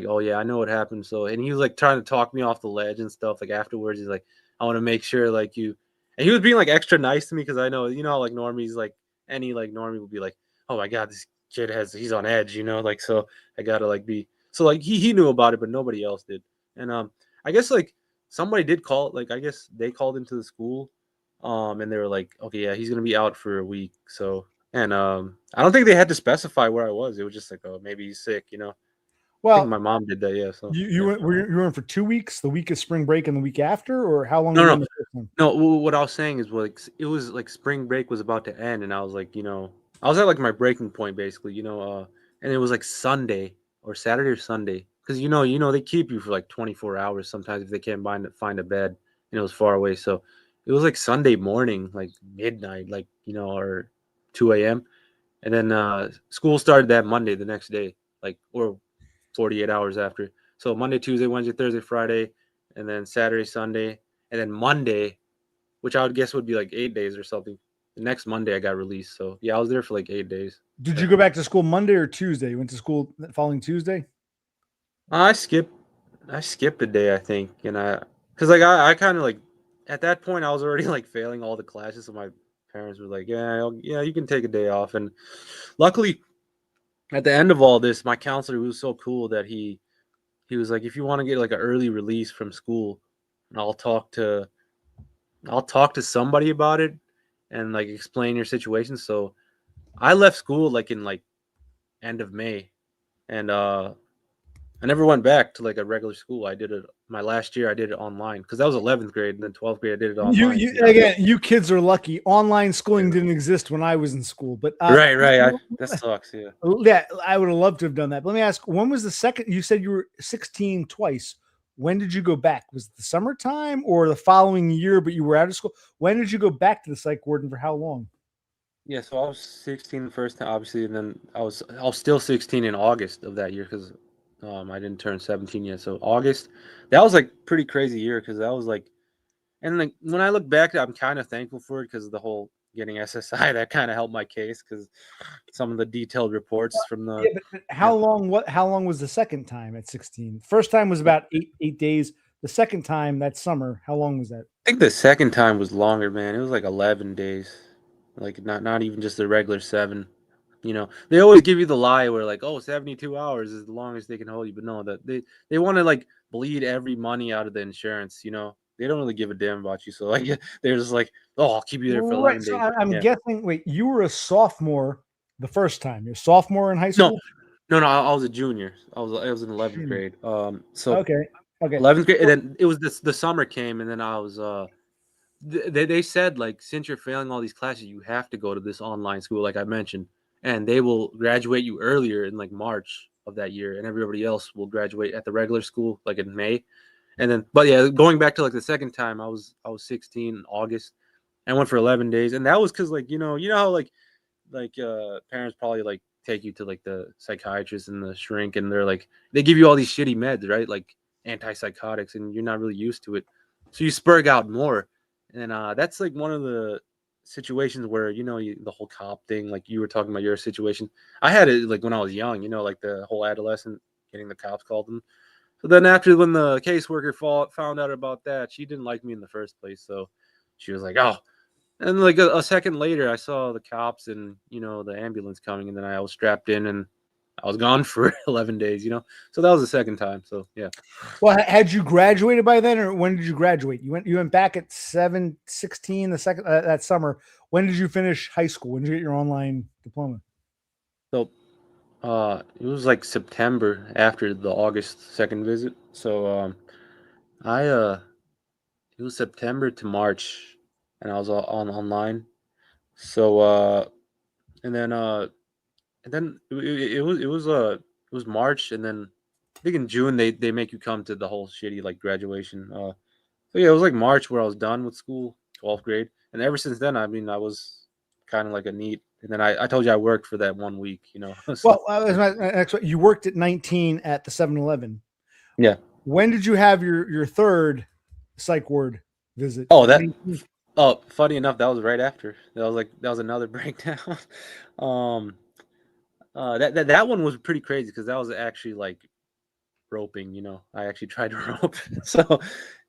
oh yeah, I know what happened. So, and he was like trying to talk me off the ledge and stuff. Like afterwards, he's like, I want to make sure like you, and he was being like extra nice to me because I know, how like normies, like any like normie would be like, oh my god, this kid he's on edge, like, so I gotta like be so like he knew about it, but nobody else did. And I guess like somebody did call, like I guess they called into the school, and they were like, okay, yeah, he's gonna be out for a week. So, and I don't think they had to specify where I was. It was just like, oh, maybe he's sick. I think well, my mom did that, yeah. So you yeah. were in for 2 weeks, the week of spring break and the week after, or how long No, were you no, in the first one? no. What I was saying is like it was like spring break was about to end, and I was like, I was at like my breaking point basically, and it was like Sunday or Saturday or Sunday because they keep you for like 24 hours sometimes if they can't find a bed, and it was far away. So it was like Sunday morning, like midnight, like or 2 a.m. And then school started that Monday the next day, like or 48 hours after. So Monday, Tuesday, Wednesday, Thursday, Friday, and then Saturday, Sunday, and then Monday, which I would guess would be like 8 days or something. The next Monday I got released. So yeah, I was there for like 8 days. Did Yeah. you go back to school Monday or Tuesday? You went to school the following Tuesday? I skipped a day, I think, and because like I kind of like at that point I was already like failing all the classes, so my parents were like, yeah, you can take a day off, and luckily at the end of all this, my counselor was so cool that he was like, if you want to get like an early release from school, and I'll talk to somebody about it and like explain your situation. So I left school like in like end of May, and I never went back to like a regular school. I did it my last year. I did it online because that was 11th grade, and then 12th grade I did it online. You kids are lucky. Online schooling didn't exist when I was in school, but Right. That sucks. Yeah. yeah, I would have loved to have done that. But let me ask, when was the second? You said you were 16 twice. When did you go back? Was it the summertime or the following year, but you were out of school? When did you go back to the psych ward and for how long? Yeah, so I was 16 the first time, obviously, and then I was still 16 in August of that year because I didn't turn 17 yet. So August, that was like pretty crazy year because that was like, and like when I look back, I'm kind of thankful for it because the whole getting SSI that kind of helped my case because some of the detailed reports from the Yeah, but how long? How long was the second time at 16? First time was about eight days. The second time that summer, how long was that? I think the second time was longer, man. It was like 11 days, like not even just the regular 7. They always give you the lie where like, oh, 72 hours is the longest they can hold you, but no, that they want to like bleed every money out of the insurance. They don't really give a damn about you, so like they're just like, oh, I'll keep you there for Right. 11 So days. I'm Yeah. guessing. Wait, you were a sophomore the first time. You're a sophomore in high No, school. no, I was a junior. I was in 11th Junior. grade. So Okay. Okay. 11th grade, and then it was the summer came, and then I was they said like since you're failing all these classes you have to go to this online school like I mentioned, and they will graduate you earlier in like March of that year, and everybody else will graduate at the regular school like in May. And then but yeah, going back to like the second time, I was 16 in August. I went for 11 days, and that was because like you know how like parents probably like take you to like the psychiatrist and the shrink, and they're like they give you all these shitty meds, right, like antipsychotics, and you're not really used to it, so you spurg out more. And that's like one of the situations where the whole cop thing, like you were talking about your situation. I had it like when I was young, like the whole adolescent getting the cops called them. So then after when the caseworker found out about that, she didn't like me in the first place, so she was like, oh. And like a second later, I saw the cops and the ambulance coming, and then I was strapped in and I was gone for 11 days. So that was the second time. So yeah. Well, had you graduated by then, or when did you graduate? You went back at 16 the second that summer. When did you finish high school? When did you get your online diploma? So it was like September after the August second visit. So I it was September to March, and I was on online. So and then it was March, and then I think in June they make you come to the whole shitty like graduation. So yeah, it was like March where I was done with school, 12th grade, and ever since then, I mean, I was kind of like a neat. And then I told you I worked for that 1 week, you know. So, Well, you worked at 19 at the 7-Eleven. yeah. When did you have your third psych ward visit? Oh, At that 19? funny enough, that was right after. That was another breakdown. That one was pretty crazy because that was actually like roping, you know. I actually tried to rope. So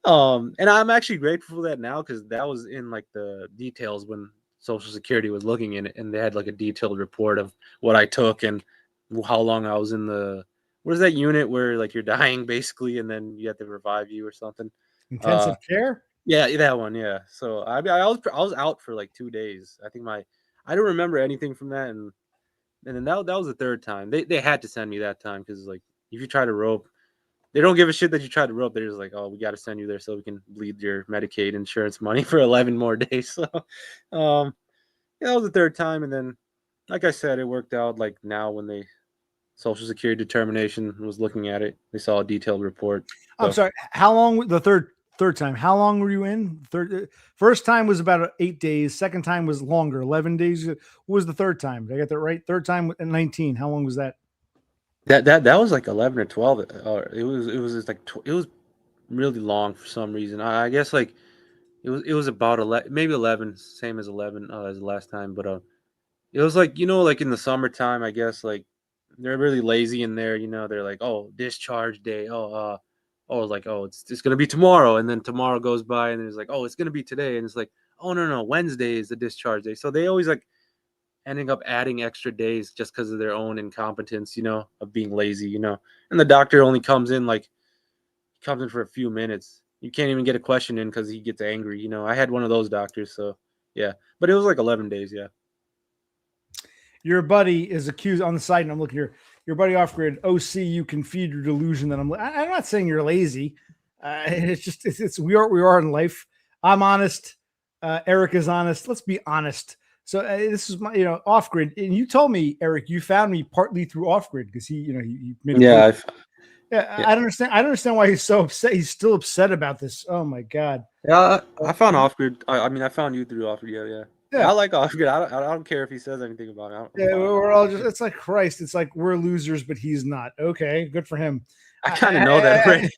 and I'm actually grateful for that now because that was in like the details when Social Security was looking in it, and they had like a detailed report of what I took and how long I was in the what is that unit where like you're dying basically and then you have to revive you or something. Intensive care? Yeah, that one, yeah. So I was out for like 2 days. I don't remember anything from that, and then that was the third time. They had to send me that time because like if you try to rope, they don't give a shit that you tried to rope. They're just like, oh, we got to send you there so we can bleed your Medicaid insurance money for 11 more days. So, yeah, that was the third time, and then, like I said, it worked out. Like now, when they Social Security determination was looking at it, they saw a detailed report. I'm So sorry. How long the third time? How long were you in? First time was about 8 days. Second time was longer, 11 days. What was the third time? Did I get that right? Third time at 19. How long was that? that was like 11 or 12. It was just like it was really long for some reason. I guess like it was about 11, maybe 11, same as 11 as the last time, but it was like, you know, like in the summertime, I guess like they're really lazy in there, you know, they're like, oh, discharge day. Like, oh, it's gonna be tomorrow, and then tomorrow goes by and it's like, oh, it's gonna be today, and it's like, oh no, Wednesday is the discharge day. So they always like ending up adding extra days just because of their own incompetence, you know, of being lazy, you know. And the doctor only comes in for a few minutes. You can't even get a question in because he gets angry, you know. I had one of those doctors, so yeah. But it was like 11 days, yeah. Your buddy is accused on the side, and I'm looking here. Your buddy off grid, OC, you can feed your delusion that I'm not saying you're lazy. It's just it's we are in life. I'm honest. Eric is honest. Let's be honest. So this is my off grid, and you told me, Eric, you found me partly through off grid because he made Yeah, yeah. I don't understand. I don't understand why he's so upset. He's still upset about this. Oh my god. yeah. I found off grid. I mean, I found you through off grid. Yeah. Yeah. I like off grid. I don't care if he says anything about it. Yeah, we're all just. It's like Christ. It's like we're losers, but he's not. Okay, good for him. I kind of know that already.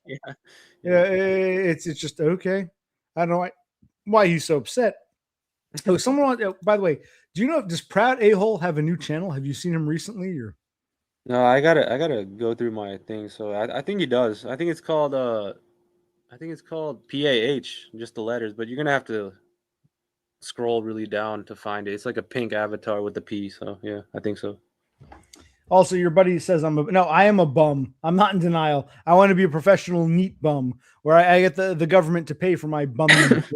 Yeah, it's just okay. I don't know why he's so upset. Oh, by the way, do you know, does Proud A-Hole have a new channel? Have you seen him recently? Or No, I gotta go through my thing. So I think he does. I think it's called PAH, just the letters. But you're gonna have to scroll really down to find it. It's like a pink avatar with the P. So yeah, I think so. also, your buddy says I am a bum. I'm not in denial. I want to be a professional neat bum where I get the government to pay for my bum.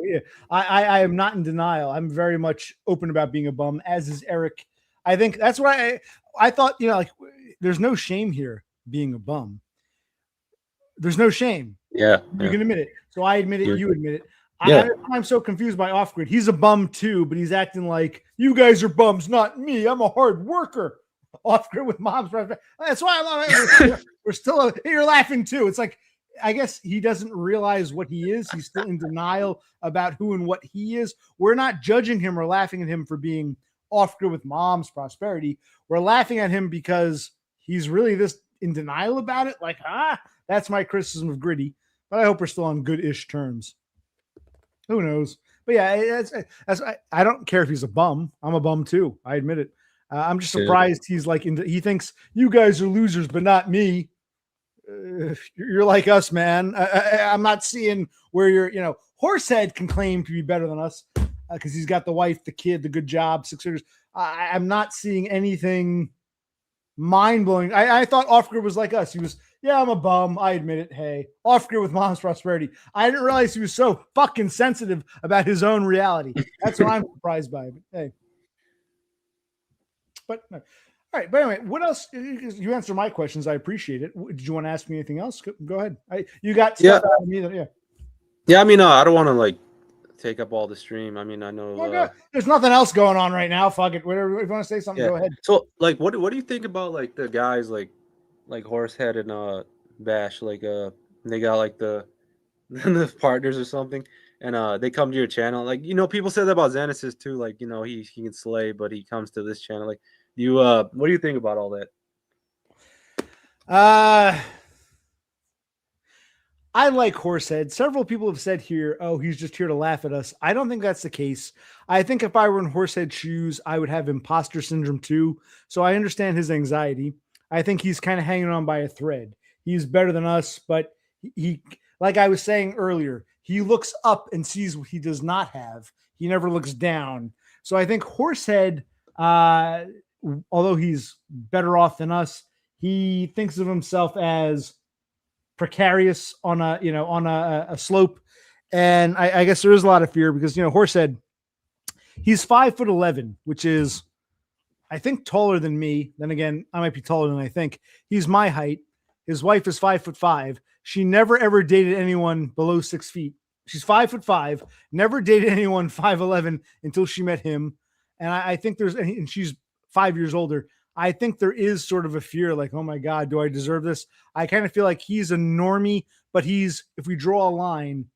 Yeah, I am not in denial. I'm very much open about being a bum, as is Eric. I think that's why I thought, like, there's no shame here being a bum. There's no shame. Yeah, You can admit it. So I admit it. Yeah. You admit it. Yeah. I'm so confused by off grid. He's a bum too, but he's acting like you guys are bums, not me. I'm a hard worker. Off grid with mom's. That's why I love it. We're still. You're laughing too. It's like, I guess he doesn't realize what he is. He's still in denial about who and what he is. We're not judging him or laughing at him for being off grid with mom's prosperity. We're laughing at him because he's really this in denial about it. Like, that's my criticism of Gritty. But I hope we're still on good-ish terms. Who knows? But yeah, I don't care if he's a bum. I'm a bum too. I admit it. I'm just surprised he's like he thinks you guys are losers, but not me. You're like us, man. I'm not seeing where you're. Horsehead can claim to be better than us because he's got the wife, the kid, the good job, 6 figures. I'm not seeing anything mind blowing. I thought off grid was like us. He was. Yeah, I'm a bum. I admit it. Hey, off grid with mom's prosperity. I didn't realize he was so fucking sensitive about his own reality. That's what I'm surprised by. But hey. But no. All right. But anyway, what else? You answer my questions. I appreciate it. Did you want to ask me anything else? Go ahead. You got stuff out of me. Yeah. Yeah. I mean, I don't want to like take up all the stream. I mean, I know there's nothing else going on right now. Fuck it. Whatever. If you want to say something, go ahead. So, like, what do you think about like the guys like Horsehead and Bash? Like, they got like the partners or something. and they come to your channel. Like, people say that about Xenesis too. Like, he can slay, but he comes to this channel. Like, what do you think about all that? I like Horsehead. Several people have said here, oh, he's just here to laugh at us. I don't think that's the case. I think if I were in Horsehead's shoes, I would have imposter syndrome too. So I understand his anxiety. I think he's kind of hanging on by a thread. He's better than us, but he, like I was saying earlier, he looks up and sees what he does not have. He never looks down. So I think Horsehead, although he's better off than us, he thinks of himself as precarious on a slope, and I guess there is a lot of fear because Horsehead, he's 5'11", which is I think taller than me. Then again, I might be taller than I think. He's my height. His wife is 5'5". She never ever dated anyone below 6 feet. She's 5'5", never dated anyone 5'11" until she met him, and I think and she's 5 years older. I think there is sort of a fear like, oh my God, do I deserve this? I kind of feel like he's a normie, but if we draw a line,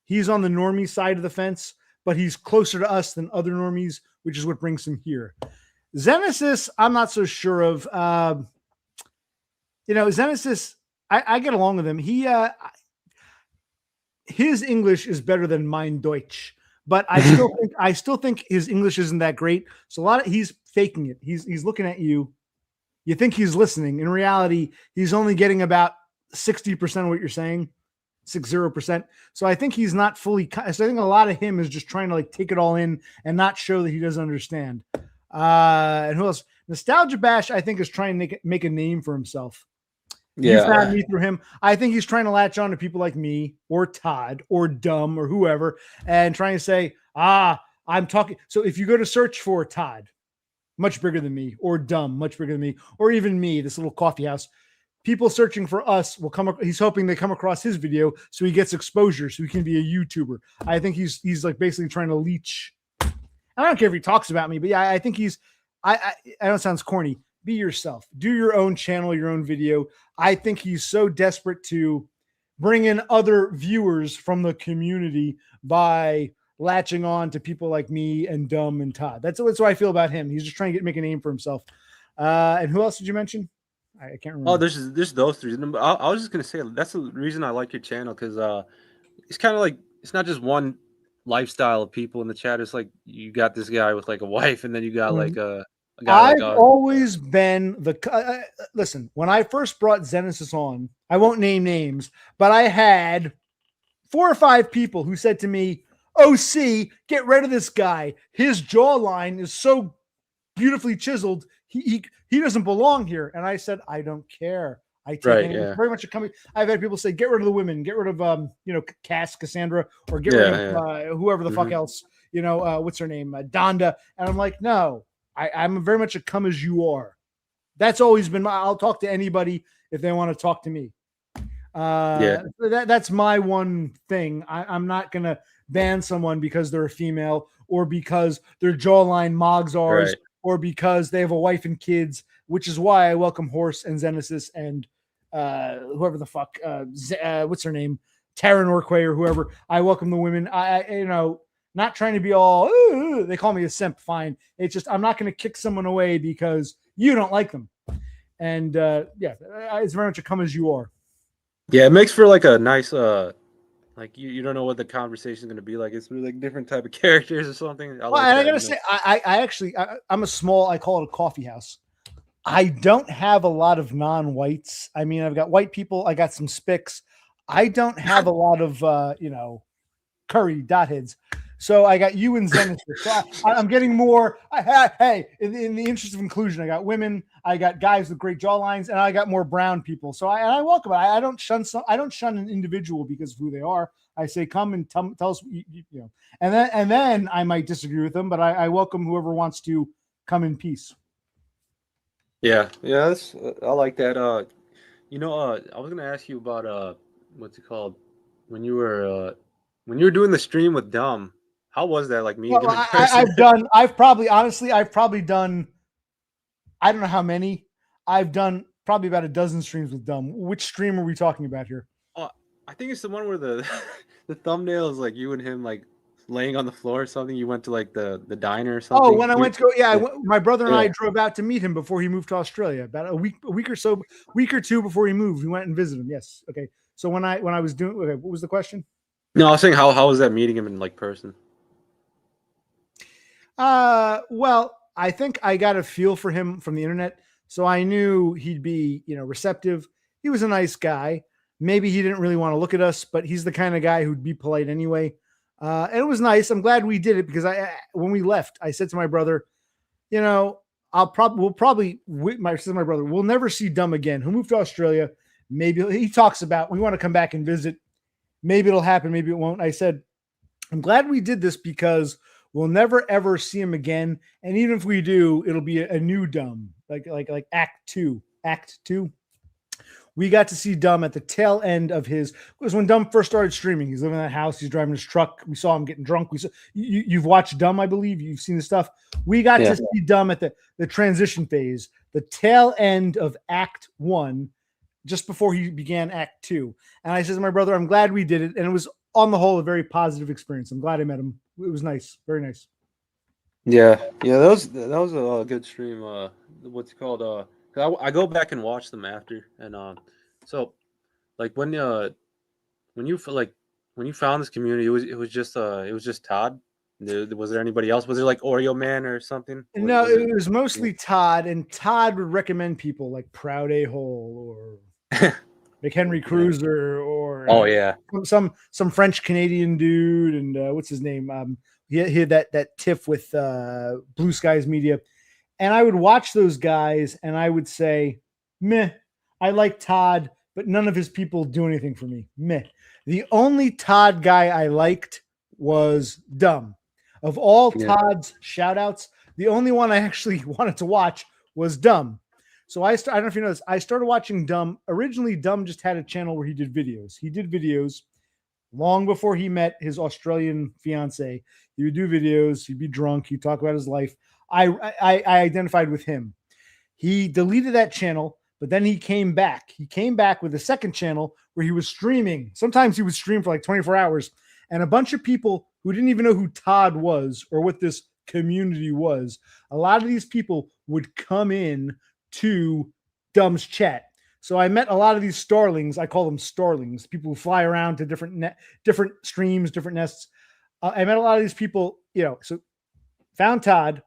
he's on the normie side of the fence, but he's closer to us than other normies, which is what brings him here. Xenesis, I'm not so sure of. Xenesis, I get along with him. His English is better than mein Deutsch, but I still think his English isn't that great. So he's faking it. He's looking at you. You think he's listening. In reality, he's only getting about 60% of what you're saying, 60%. So I think he's not fully. So I think a lot of him is just trying to take it all in and not show that he doesn't understand. And who else? Nostalgia Bash, I think, is trying to make a name for himself. Yeah. You found me through him. I think he's trying to latch on to people like me or Todd or Dumb or whoever and trying to say, I'm talking. So if you go to search for Todd, much bigger than me, or Dumb, much bigger than me, or even me, this little coffee house, people searching for us will come. He's hoping they come across his video so he gets exposure so he can be a YouTuber. I think he's like basically trying to leech. I don't care if he talks about me, but yeah, I think I know it sounds corny. Be yourself. Do your own channel, your own video. I think he's so desperate to bring in other viewers from the community by latching on to people like me and Dumb and Todd. That's what I feel about him. He's just trying to make a name for himself. And who else did you mention? I can't remember. Oh, there's those three. I was just gonna say that's the reason I like your channel because it's kind of like it's not just one lifestyle of people in the chat. It's like you got this guy with like a wife, and then you got like a guy. I've always been listen. When I first brought Xenesis on, I won't name names, but I had 4 or 5 people who said to me, OC, get rid of this guy. His jawline is so beautifully chiseled. He doesn't belong here. And I said, I don't care. I take very much a coming. I've had people say, get rid of the women, get rid of Cassandra, or get rid of whoever the fuck else. What's her name? Donda. And I'm like, no, I'm very much a come as you are. That's always been I'll talk to anybody if they want to talk to me. That's my one thing. I'm not gonna ban someone because they're a female or because their jawline mogs ours or because they have a wife and kids, which is why I welcome Horse and Xenesis and whoever the fuck what's her name, Tara Norquay or whoever. I welcome the women. I not trying to be all they call me a simp, fine. It's just I'm not going to kick someone away because you don't like them. And it's very much a come as you are. Yeah, it makes for like a nice like you don't know what the conversation is going to be like. It's really like different type of characters or something. I gotta say, I'm a small. I call it a coffee house. I don't have a lot of non-whites. I mean, I've got white people. I got some spics. I don't have a lot of curry dot heads. So I got you and Xenesis. So I'm getting more. Hey, in the interest of inclusion, I got women, I got guys with great jawlines, and I got more brown people. So I welcome it. I don't shun an individual because of who they are. I say, come and tell us, and then I might disagree with them, but I welcome whoever wants to come in peace. Yeah, that's I like that. I was gonna ask you about what's it called when you were doing the stream with Dumb. How was that? Like me? I've probably done, I don't know how many. I've done probably about a dozen streams with Dumb. Which stream are we talking about here? I I think it's the one where the the thumbnail is like you and him like laying on the floor or something. You went to like the diner or something. Oh, when I went to go, yeah, Yeah. my brother and I Yeah. drove out to meet him before he moved to Australia. About a week or two before he moved, we went and visited him. Yes, okay. So when I was doing, okay, what was the question? No, I was saying how was that meeting him in like person? Well, I think I got a feel for him from the internet, so I knew he'd be, receptive. He was a nice guy. Maybe he didn't really want to look at us, but he's the kind of guy who'd be polite anyway. And it was nice. I'm glad we did it because when we left, I said to my brother, my brother, we'll never see Dumb again. He'll move to Australia. Maybe he talks about, we want to come back and visit. Maybe it'll happen. Maybe it won't. I said, I'm glad we did this because we'll never ever see him again. And even if we do, it'll be a new Dumb, like Act 2. We got to see Dumb at the tail end of it was when Dumb first started streaming. He's living in that house. He's driving his truck. We saw him getting drunk. You've watched Dumb, I believe. You've seen the stuff. We got to see Dumb at the transition phase, the tail end of Act 1, just before he began Act 2. And I said to my brother, I'm glad we did it. And it was, on the whole, a very positive experience. I'm glad I met him. It was nice. Very nice. Yeah. That was a good stream. What's it called? I go back and watch them after, and so like when you found this community, it was just Todd. Was there anybody else? Was there like Oreo Man or something? No, it was mostly Todd, and Todd would recommend people like Proud A-Hole or McHenry Cruiser or some French Canadian dude, and what's his name? He had that tiff with Blue Skies Media. And I would watch those guys and I would say, meh, I like Todd, but none of his people do anything for me. Meh. The only Todd guy I liked was Dumb. Of all Todd's shout outs, the only one I actually wanted to watch was Dumb. So I don't know if you know this, I started watching Dumb. Originally, Dumb just had a channel where he did videos. He did videos long before he met his Australian fiance. He would do videos. He'd be drunk. He'd talk about his life. I identified with him. He deleted that channel, but then he came back. He came back with a second channel where he was streaming. Sometimes he would stream for like 24 hours. And a bunch of people who didn't even know who Todd was or what this community was, a lot of these people would come in to Dumb's chat. So I met a lot of these starlings. I call them starlings, people who fly around to different streams, different nests. I met a lot of these people, so found Todd.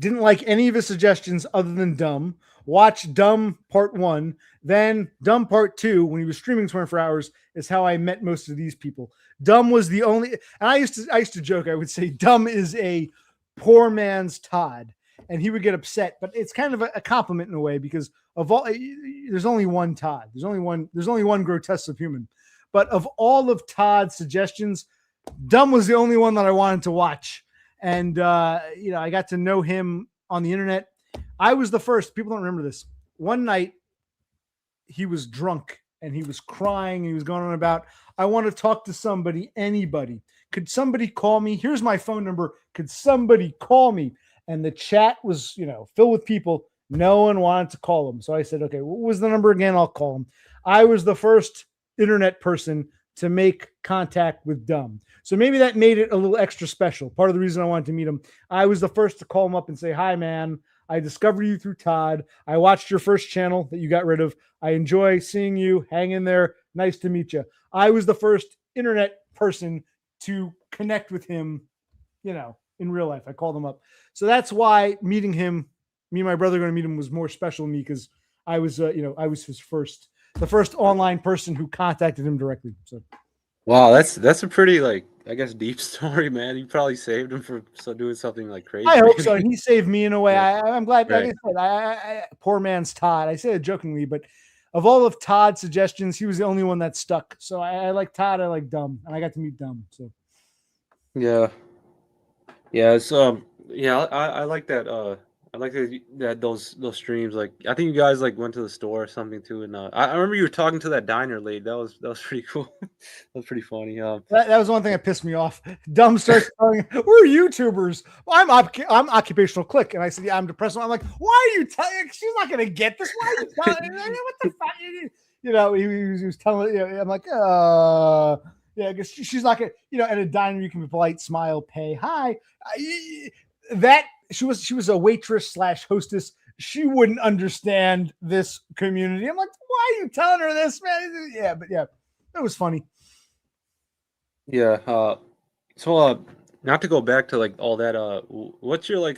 Didn't like any of his suggestions other than Dumb. Watched Dumb Part 1. Then Dumb Part 2, when he was streaming 24 hours, is how I met most of these people. Dumb was the only, and I used to joke, I would say Dumb is a poor man's Todd. And he would get upset, but it's kind of a compliment in a way because of all, there's only one Todd. There's only one grotesque of human. But of all of Todd's suggestions, Dumb was the only one that I wanted to watch. And, I got to know him on the internet. I was the first. People don't remember this. One night, he was drunk and he was crying. He was going on about, I want to talk to somebody, anybody. Could somebody call me? Here's my phone number. Could somebody call me? And the chat was, filled with people. No one wanted to call him. So I said, okay, what was the number again? I'll call him. I was the first internet person to make contact with Dumb. So maybe that made it a little extra special. Part of the reason I wanted to meet him, I was the first to call him up and say, hi, man. I discovered you through Todd. I watched your first channel that you got rid of. I enjoy seeing you. Hang in there. Nice to meet you. I was the first internet person to connect with him, in real life. I called him up. So that's why meeting him, me and my brother going to meet him was more special to me because I was, I was the first online person who contacted him directly. So, wow, that's a pretty I guess deep story, man. You probably saved him for doing something like crazy. I hope so. And he saved me in a way. Yeah. I'm glad. Right. Like I said, poor man's Todd. I say it jokingly, but of all of Todd's suggestions, he was the only one that stuck. So I like Todd. I like Dumb, and I got to meet Dumb. So yeah, it's I like that. I like that those streams. Like I think you guys went to the store or something too, and I remember you were talking to that diner lady. That was pretty cool. That was pretty funny. that was one thing that pissed me off. Dumb starts telling, "We're YouTubers. Well, I'm occupational click," and I said, "Yeah, I'm depressed." I'm like, "Why are you telling?" She's not gonna get this. Why are you telling? What the fuck? he was telling, I'm like, yeah, because she's not gonna, at a diner you can be polite, smile, pay, hi. That she was a waitress / hostess. She wouldn't understand this community. I'm like, why are you telling her this, man? Yeah, but yeah, it was funny. Yeah. So not to go back to like all that. What's your like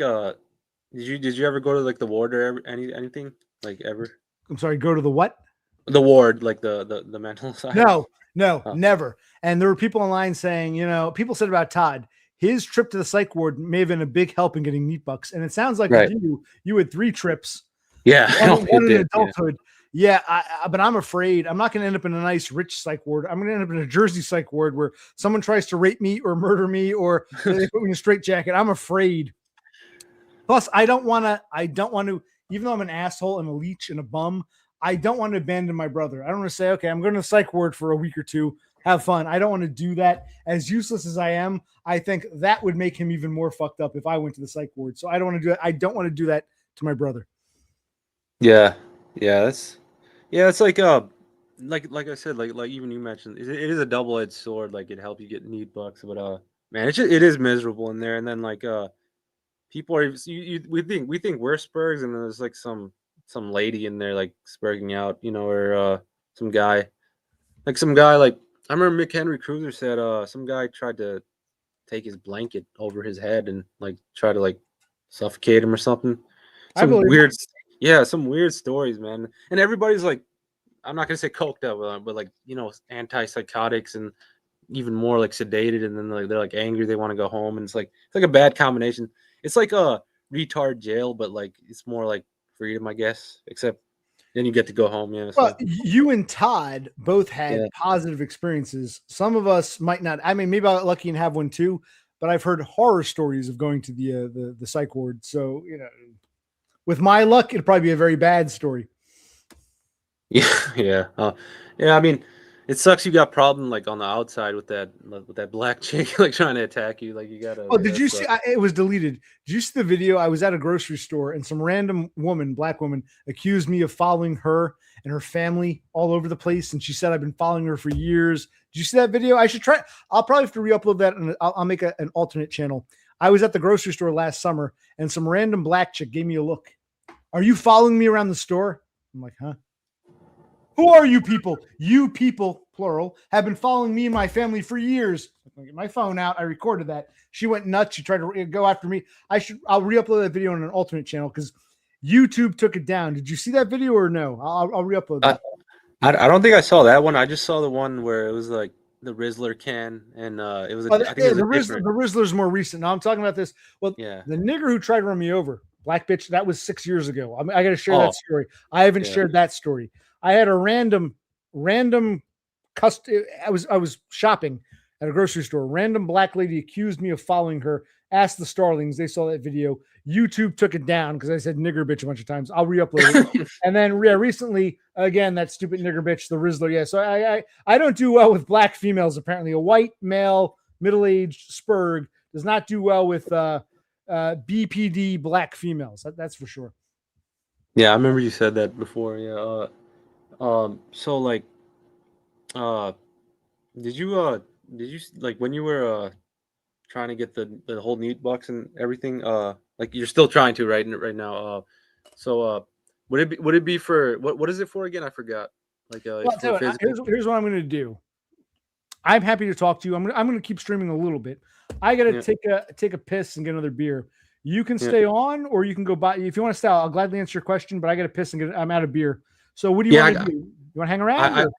Did you ever go to like the ward or anything like ever? I'm sorry. Go to the what? The ward, like the mental side. No, Oh. never. And there were people online saying, people said about Todd, his trip to the psych ward may have been a big help in getting meat bucks. And it sounds like Right. you had 3 trips. Yeah, One in adulthood. Yeah, but I'm afraid I'm not going to end up in a nice rich psych ward. I'm going to end up in a Jersey psych ward where someone tries to rape me or murder me or they put me in a straitjacket. I'm afraid. Plus, I don't want to, even though I'm an asshole and a leech and a bum, I don't want to abandon my brother. I don't want to say, okay, I'm going to the psych ward for a week or 2. Have fun. I don't want to do that. As useless as I am, I think that would make him even more fucked up if I went to the psych ward. So I don't want to do that. I don't want to do that to my brother. Yeah. It's like I said, like even you mentioned, it is a double-edged sword. Like it helps you get need bucks, but man, it is miserable in there. And then like people are we think we're spurgs, and then there's like some lady in there like spurging out, or some guy like I remember Mick Henry Cruiser said some guy tried to take his blanket over his head and like try to like suffocate him or something. Some weird stories, man. And everybody's like, I'm not gonna say coked up, but like antipsychotics and even more like sedated, and then like they're like angry, they want to go home, and it's like a bad combination. It's like a retard jail, but like it's more like freedom, I guess. Except then you get to go home. Yeah. Well, you and Todd both had positive experiences. Some of us might not. I mean, maybe I'm lucky and have one too. But I've heard horror stories of going to the psych ward. So with my luck, it'd probably be a very bad story. Yeah. I mean, it sucks you got problem like on the outside with that black chick like trying to attack you. Like you gotta. Oh, did you see? It was deleted. Did you see the video? I was at a grocery store and some random woman, black woman, accused me of following her and her family all over the place. And she said I've been following her for years. Did you see that video? I should try. I'll probably have to re-upload that, and I'll make an alternate channel. I was at the grocery store last summer, and some random black chick gave me a look. Are you following me around the store? I'm like, huh? Who are you people? You people, plural, have been following me and my family for years. I get my phone out. I recorded that. She went nuts. She tried to go after me. I'll re-upload that video on an alternate channel because YouTube took it down. Did you see that video or no? I'll re-upload that. I don't think I saw that one. I just saw the one where it was like the Rizzler can, and it was. I think it was the Rizzler's more recent. Now I'm talking about this. Well, yeah, the nigger who tried to run me over, black bitch. That was 6 years ago. I got to share that story. I haven't shared that story. I had a random I was shopping at a grocery store. A random black lady accused me of following her. Asked the Starlings. They saw that video. YouTube took it down because I said nigger bitch a bunch of times. I'll re-upload it. And then recently, again, that stupid nigger bitch, the Rizzler. Yeah, so I don't do well with black females. Apparently, a white male, middle-aged spurg does not do well with BPD black females. That's for sure. Yeah, I remember you said that before. Yeah. So like, did you like when you were trying to get the whole neat bucks and everything, like you're still trying to right now, so would it be for what is it for again? I forgot. Like here's what I'm going to do. I'm happy to talk to you. I'm going to keep streaming a little bit. I got to take a piss and get another beer. You can stay on, or you can go buy. If you want to stay, I'll gladly answer your question. But I got to piss and I'm out of beer. So what do you want to do? You want to hang around?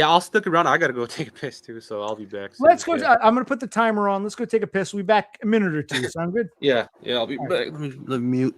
I'll stick around. I got to go take a piss too, so I'll be back soon. Let's go. I'm going to put the timer on. Let's go take a piss. We'll be back a minute or two. Sound good? Yeah, I'll be back. Let me mute.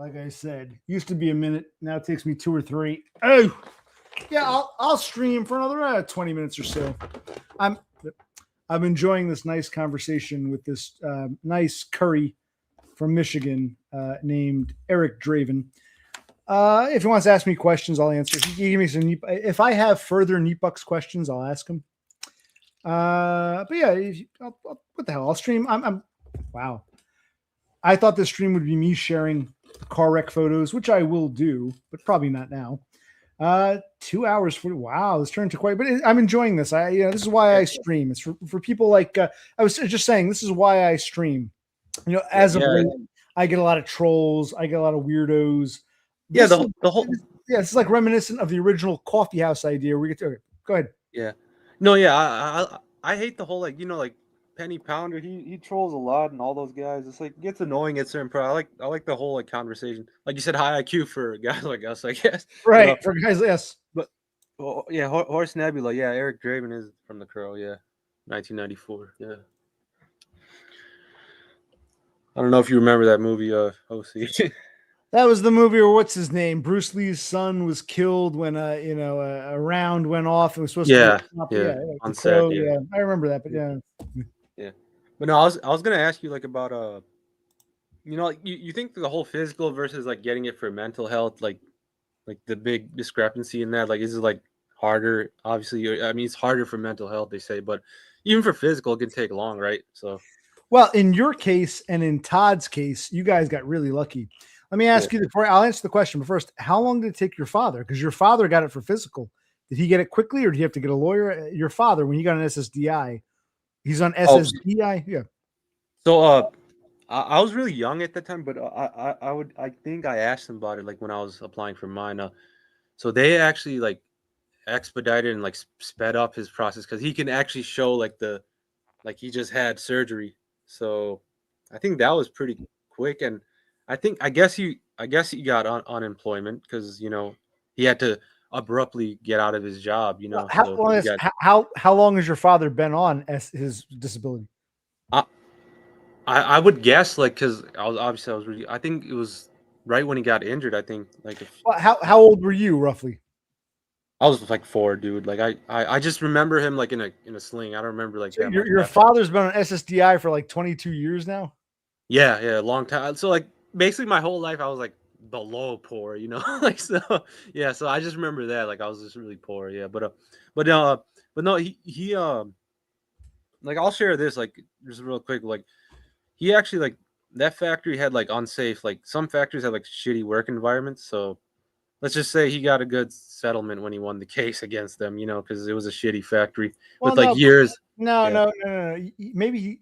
Like I said, used to be a minute. Now it takes me 2 or 3. Oh, yeah. I'll stream for another 20 minutes or so. I'm enjoying this nice conversation with this nice curry from Michigan named Eric Draven. If he wants to ask me questions, I'll answer. He gave me some. If I have further Neatbucks questions, I'll ask him. But yeah, what the hell? I'll stream. I'm wow. I thought this stream would be me sharing car wreck photos, which I will do, but probably not now. 2 hours for wow, this turned to quite. But I'm enjoying this. This is why I stream. It's for people like I was just saying. This is why I stream. As of late, I get a lot of trolls. I get a lot of weirdos. Yeah, the whole. Yeah, it's like reminiscent of the original coffee house idea. We get to go ahead. Yeah, no, yeah, I hate the whole like Penny Pounder. He trolls a lot and all those guys. It's like gets annoying at certain point. I like the whole like conversation. Like you said, high IQ for guys like us, I guess. Right, for guys, yes. But yeah, Horse Nebula. Yeah, Eric Draven is from The Crow. Yeah, 1994. Yeah. I don't know if you remember that movie, OC. That was the movie, or what's his name? Bruce Lee's son was killed when a round went off. It was supposed to be on set. Yeah, I remember that, but yeah. But no, I was gonna ask you like about you think the whole physical versus like getting it for mental health, like the big discrepancy in that, like is it like harder? Obviously, I mean it's harder for mental health, they say, but even for physical, it can take long, right? So, well, in your case and in Todd's case, you guys got really lucky. Let me ask you before I'll answer the question. But first, how long did it take your father? Because your father got it for physical. Did he get it quickly, or did you have to get a lawyer? Your father, when he got an SSDI, he's on SSDI. Yeah. So, I was really young at that time, but I think I asked him about it like when I was applying for mine. So they actually like expedited and like sped up his process because he can actually show like he just had surgery. So I think that was pretty quick and. I guess he got unemployment because he had to abruptly get out of his job. How long has your father been on his disability? I would guess because I think it was right when he got injured. I think how old were you roughly? I was like 4, dude. Like I just remember him like in a sling. I don't remember like that. Your father's been on SSDI for like 22 years now. Yeah, long time. So like. Basically, my whole life I was like below poor, like so. Yeah, so I just remember that, like I was just really poor. Yeah, but no, he like I'll share this like just real quick. Like he actually like that factory had like unsafe, like some factories had like shitty work environments. So let's just say he got a good settlement when he won the case against them, because it was a shitty factory with like years. No. Maybe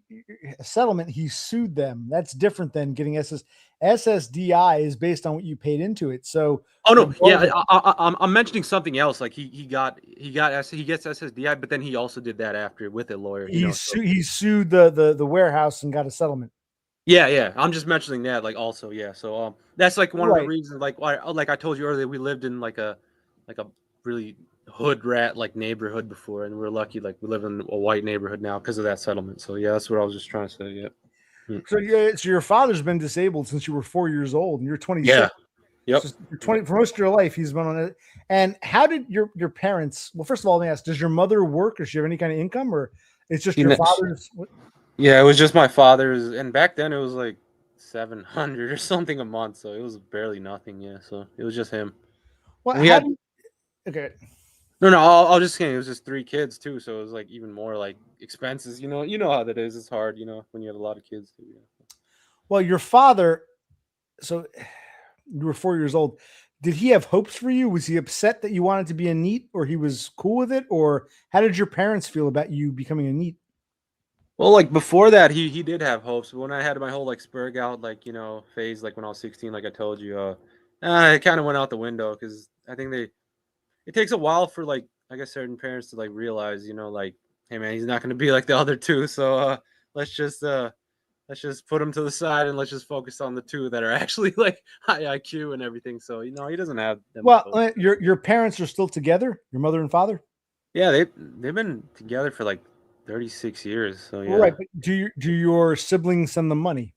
a settlement. He sued them. That's different than getting SSDI is based on what you paid into it. So I'm mentioning something else. Like he gets SSDI, but then he also did that after with a lawyer. He sued the warehouse and got a settlement. Yeah. I'm just mentioning that, like also, yeah. So that's like one of the reasons, like I told you earlier, we lived in like a really hood rat like neighborhood before, and we're lucky like we live in a white neighborhood now because of that settlement. So yeah, that's what I was just trying to say. Yeah. So your father's been disabled since you were 4 years old, and you're 26. Yeah. Yep. So you're 20 for most of your life. He's been on it. And how did your parents? Well, first of all, let me ask: does your mother work, or does she have any kind of income, or it's just your father's? Yeah, it was just my father's, and back then it was like $700 or something a month, so it was barely nothing. Yeah, so it was just him. Well, okay. No, I'll just say it was just 3 kids too, so it was like even more like expenses. You know how that is. It's hard, when you have a lot of kids too. Yeah. Well, your father. So you were 4 years old. Did he have hopes for you? Was he upset that you wanted to be a NEET, or he was cool with it? Or how did your parents feel about you becoming a NEET? Well, like before that, he did have hopes. But when I had my whole like spurg out, like, phase, like when I was 16, like I told you, it kind of went out the window because I think it takes a while for like, I guess certain parents to like realize, like, hey man, he's not going to be like the other 2. So let's just put him to the side and let's just focus on the 2 that are actually like high IQ and everything. So, he doesn't have them. Well, your parents are still together, your mother and father? Yeah, they've been together for like 36 years. So yeah. Right, but do your siblings send them money?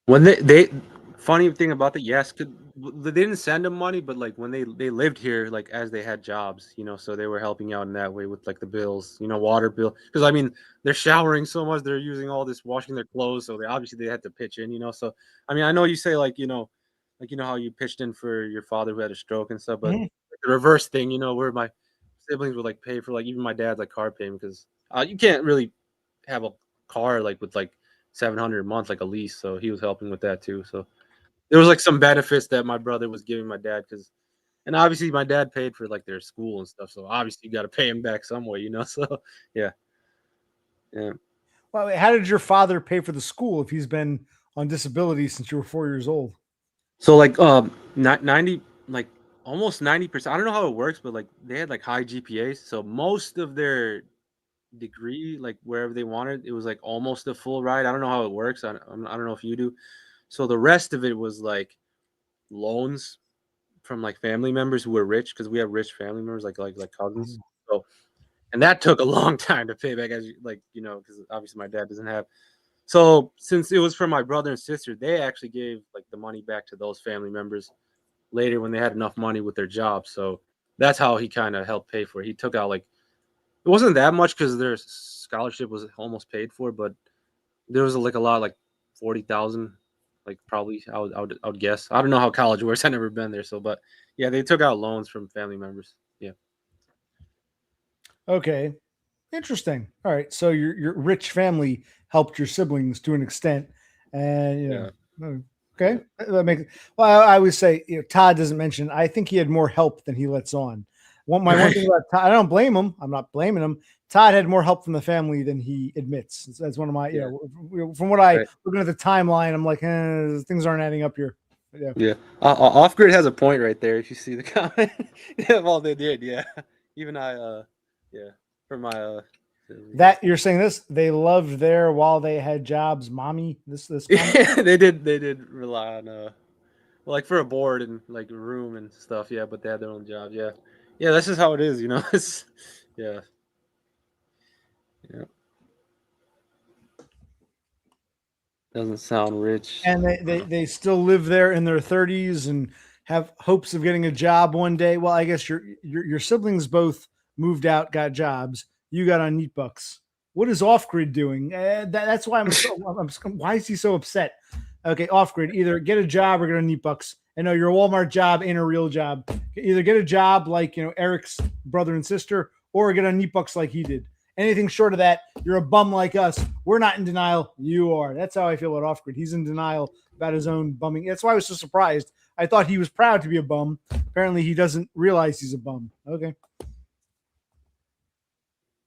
When they funny thing about the yes, they didn't send them money, but like when they lived here, like as they had jobs, so they were helping out in that way with like the bills, water bill. Because I mean, they're showering so much, they're using all this washing their clothes, so they had to pitch in. So I mean, I know you say like how you pitched in for your father who had a stroke and stuff, but Mhm. the reverse thing, where my siblings would like pay for like even my dad's like car payment because you can't really have a car like with like 700 a month like a lease, so he was helping with that too. So there was like some benefits that my brother was giving my dad because, and obviously my dad paid for like their school and stuff. So obviously you got to pay him back some way. So yeah, yeah. Well, how did your father pay for the school if he's been on disability since you were 4 years old? So like 90 like almost 90%. I don't know how it works, but like they had like high GPAs, so most of their degree like wherever they wanted, it was like almost a full ride. I don't know how it works. I don't know if you do. So the rest of it was like loans from like family members who were rich because we have rich family members like cousins. So and that took a long time to pay back as because obviously my dad doesn't have. So since it was for my brother and sister, they actually gave like the money back to those family members later when they had enough money with their jobs. So that's how he kind of helped pay for it. He took out like it wasn't that much because their scholarship was almost paid for, but there was like a lot like 40,000, like probably I would guess. I don't know how college works. I've never been there, so but yeah, they took out loans from family members. Yeah. Okay. Interesting. All right. So your rich family helped your siblings to an extent. And Yeah. okay. That makes well, I always say, Todd doesn't mention. I think he had more help than he lets on. My one thing about Todd, I don't blame him. I'm not blaming him. Todd had more help from the family than he admits. That's one of my, Yeah. From what I Right. looking at the timeline, I'm like, things aren't adding up here. Yeah. Yeah. Off grid has a point right there. If you see the comment, yeah, well, they did. Yeah. Even yeah, for my That you're saying this, they loved there while they had jobs, mommy. This yeah, they did rely on like for a board and like a room and stuff. Yeah, but they had their own job. Yeah, yeah. That's just how it is. It's yeah, yeah. Doesn't sound rich. and they still live there in their 30s and have hopes of getting a job one day. Well, I guess your siblings both moved out, got jobs. You got on Neat Bucks. What is Off Grid doing? That's why why is he so upset? Okay, Off Grid, either get a job or get on Neat Bucks. I know your Walmart job ain't a real job. Either get a job like Eric's brother and sister, or get on Neat Bucks like he did. Anything short of that, you're a bum like us. We're not in denial. You are. That's how I feel about Off Grid. He's in denial about his own bumming. That's why I was so surprised. I thought he was proud to be a bum. Apparently, he doesn't realize he's a bum. Okay.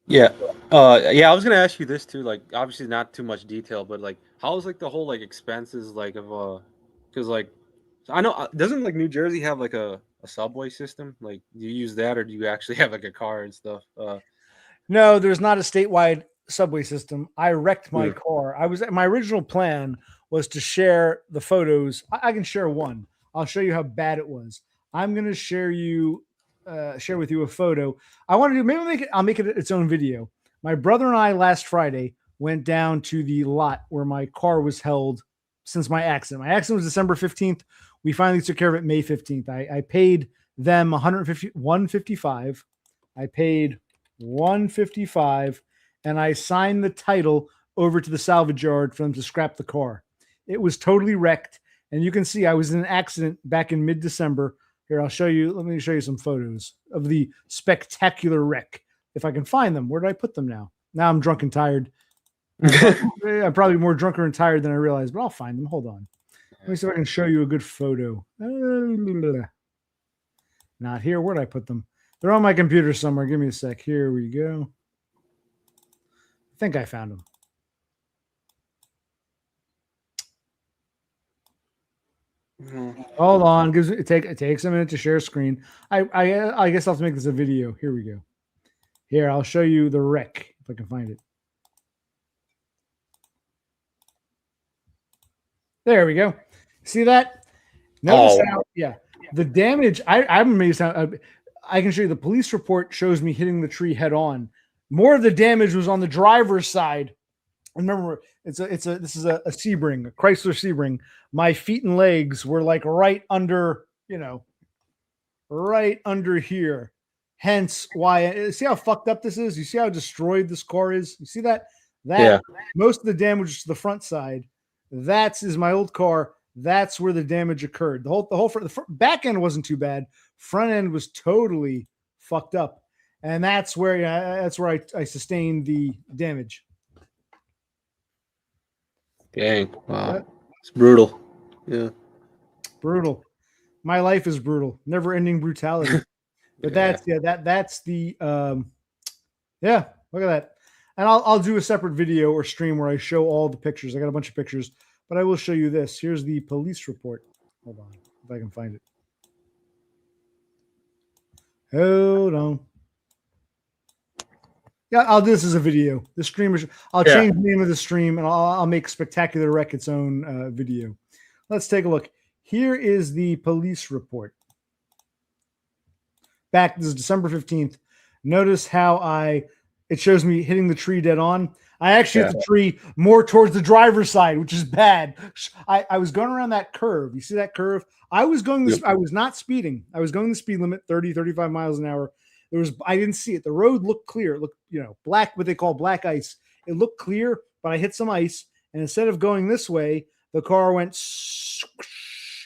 Yeah. Yeah, I was gonna ask you this too. Like, obviously not too much detail, but like, how's like the whole like expenses like of because like I know doesn't like New Jersey have like a subway system? Like, do you use that or do you actually have like a car and stuff? No, there's not a statewide subway system. I wrecked my Mm. car. My original plan was to share the photos. I can share one. I'll show you how bad it was. I'm gonna share with you a photo. I want to do maybe I'll make it its own video. My brother and I last Friday went down to the lot where my car was held since my accident. My accident was December 15th. We finally took care of it May 15th. I paid them 155. I paid 155 and I signed the title over to the salvage yard for them to scrap the car. It was totally wrecked. And you can see I was in an accident back in mid-December. Here, I'll show you. Let me show you some photos of the spectacular wreck. If I can find them. Where did I put them now? Now I'm drunk and tired. I'm probably more drunker and tired than I realized, but I'll find them. Hold on. Let me see if I can show you a good photo. Not here. Where did I put them? They're on my computer somewhere. Give me a sec. Here we go. I think I found them. Hold on. It takes a minute to share a screen. I guess I'll have to make this a video. Here we go. Here, I'll show you the wreck if I can find it. There we go. See that? Notice how, the damage. I'm amazed how I can show you the police report shows me hitting the tree head on. More of the damage was on the driver's side. remember, this is a Sebring, a Chrysler Sebring. My feet and legs were like right under, right under here. Hence why, see how fucked up this is? You see how destroyed this car is? You see that? Yeah. Most of the damage is to the front side. Is my old car. That's where the damage occurred. The back end wasn't too bad. Front end was totally fucked up. And that's where I sustained the damage. Dang. Wow. It's brutal. Yeah. Brutal. My life is brutal. Never ending brutality. But that's the look at that. And I'll do a separate video or stream where I show all the pictures. I got a bunch of pictures, but I will show you this. Here's the police report. Hold on, if I can find it. Hold on. Yeah, I'll do this as a video. The streamers, I'll change the name of the stream and I'll make Spectacular Wreck its own video. Let's take a look. Here is the police report. This is December 15th. Notice how it shows me hitting the tree dead on. I actually hit the tree more towards the driver's side, which is bad. I was going around that curve. You see that curve? I was not speeding. I was going the speed limit, 30, 35 miles an hour. I didn't see it. The road looked clear. It looked, black, what they call black ice. It looked clear, but I hit some ice. And instead of going this way, the car went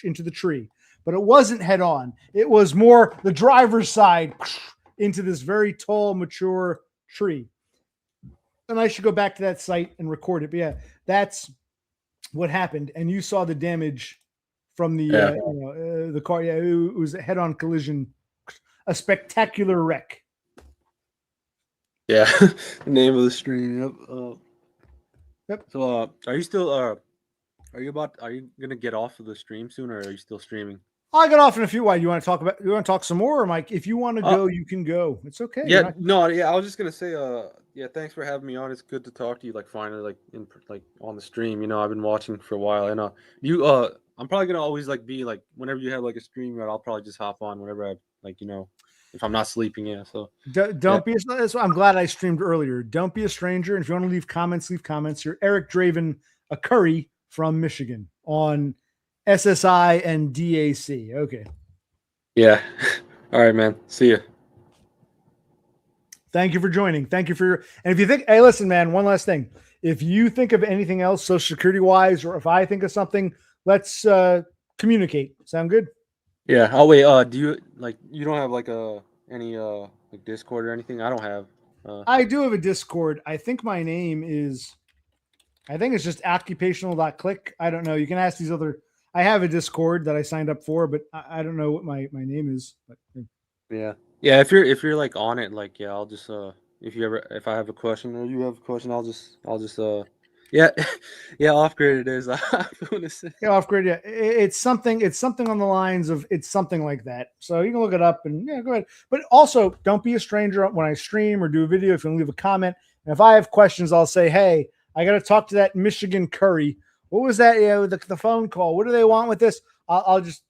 into the tree. But it wasn't head on. It was more the driver's side into this very tall, mature tree. And I should go back to that site and record it. But yeah, that's what happened. And you saw the damage from the car. Yeah, it was a head-on collision. A spectacular wreck. Yeah, the name of the stream. Yep. So, are you still? Are you gonna get off of the stream soon, or are you still streaming? I'll get off in a few. Why? You want to talk some more, or Mike? If you want to go, you can go. It's okay. Yeah. I was just gonna say. Thanks for having me on. It's good to talk to you. Like finally, on the stream. I've been watching for a while, and I'm probably gonna always be whenever you have a stream, I'll probably just hop on whenever I if I'm not sleeping. Yeah. So don't be. I'm glad I streamed earlier. Don't be a stranger. And if you want to leave comments, leave comments. You're Eric Draven, a Curry from Michigan on SSI and DAC. Okay. Yeah. All right, man. See ya. Thank you for joining. Thank you for and if you think, hey, listen, man, one last thing. If you think of anything else Social Security wise, or if I think of something, let's communicate. Sound good? Yeah. Oh wait. Do you you don't have any Discord or anything? I don't have. I do have a Discord. I think my name is. I think it's just occupational.click. I don't know. You can ask these other. I have a Discord that I signed up for, but I don't know what my name is. But, yeah. If you're on it, I'll just if I have a question or you have a question, I'll just off grid it is. Yeah, off grid. Yeah, it's something on the lines of it's something like that. So you can look it up and go ahead. But also, don't be a stranger when I stream or do a video. If you want to leave a comment, and if I have questions, I'll say, hey, I got to talk to that Michigan Curry. What was that? The phone call. What do they want with this? I'll just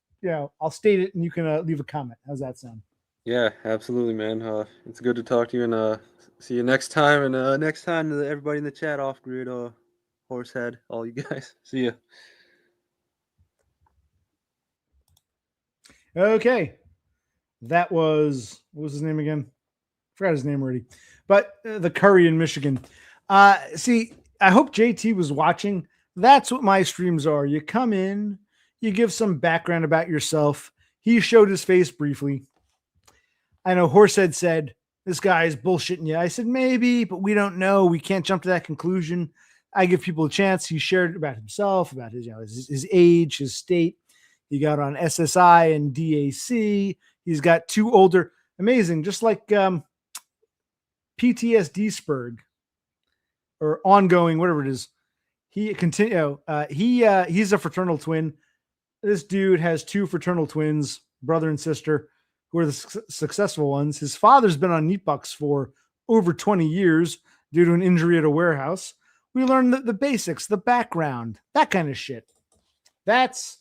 I'll state it, and you can leave a comment. How's that sound? Yeah, absolutely, man. It's good to talk to you, and see you next time. And next time to everybody in the chat, off grid, Horsehead, all you guys. See ya. Okay, that was what was his name again? Forgot his name already. But the Curry in Michigan. See, I hope JT was watching. That's what my streams are. You come in, you give some background about yourself. He showed his face briefly. I know Horsehead said, this guy is bullshitting you. I said, maybe, but we don't know. We can't jump to that conclusion. I give people a chance. He shared about himself, about his age, his state. He got on SSI and DAC. He's got two older, amazing, just like PTSD Spurg or ongoing, whatever it is. He's a fraternal twin. This dude has two fraternal twins, brother and sister, who are the successful ones. His father's been on Neat Bucks for over 20 years due to an injury at a warehouse. We learned the basics, the background, that kind of shit. This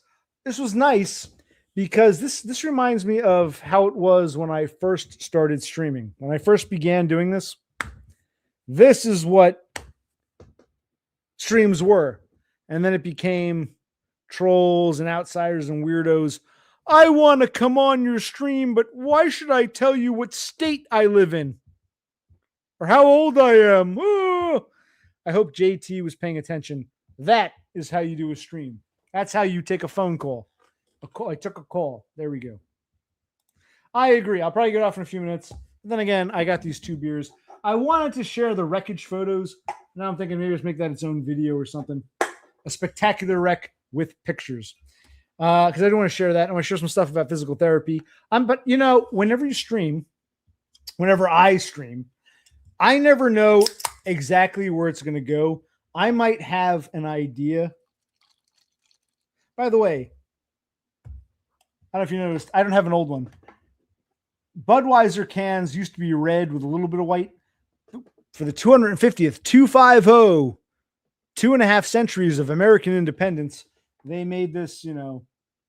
was nice because this reminds me of how it was when I first started streaming. When I first began doing this, this is what streams were. And then it became trolls and outsiders and weirdos. I want to come on your stream, but why should I tell you what state I live in? Or how old I am? Oh. I hope JT was paying attention. That is how you do a stream. That's how you take a phone call. I took a call. There we go. I agree. I'll probably get off in a few minutes. Then again, I got these 2 beers. I wanted to share the wreckage photos. Now I'm thinking maybe just make that its own video or something. A spectacular wreck with pictures. Because I don't want to share that. I want to share some stuff about physical therapy. But you know, whenever I stream, I never know exactly where it's going to go. I might have an idea. By the way, I don't know if you noticed, I don't have an old one. Budweiser cans used to be red with a little bit of white. For the 250th, 250, 2.5 centuries of American independence, they made this, you know,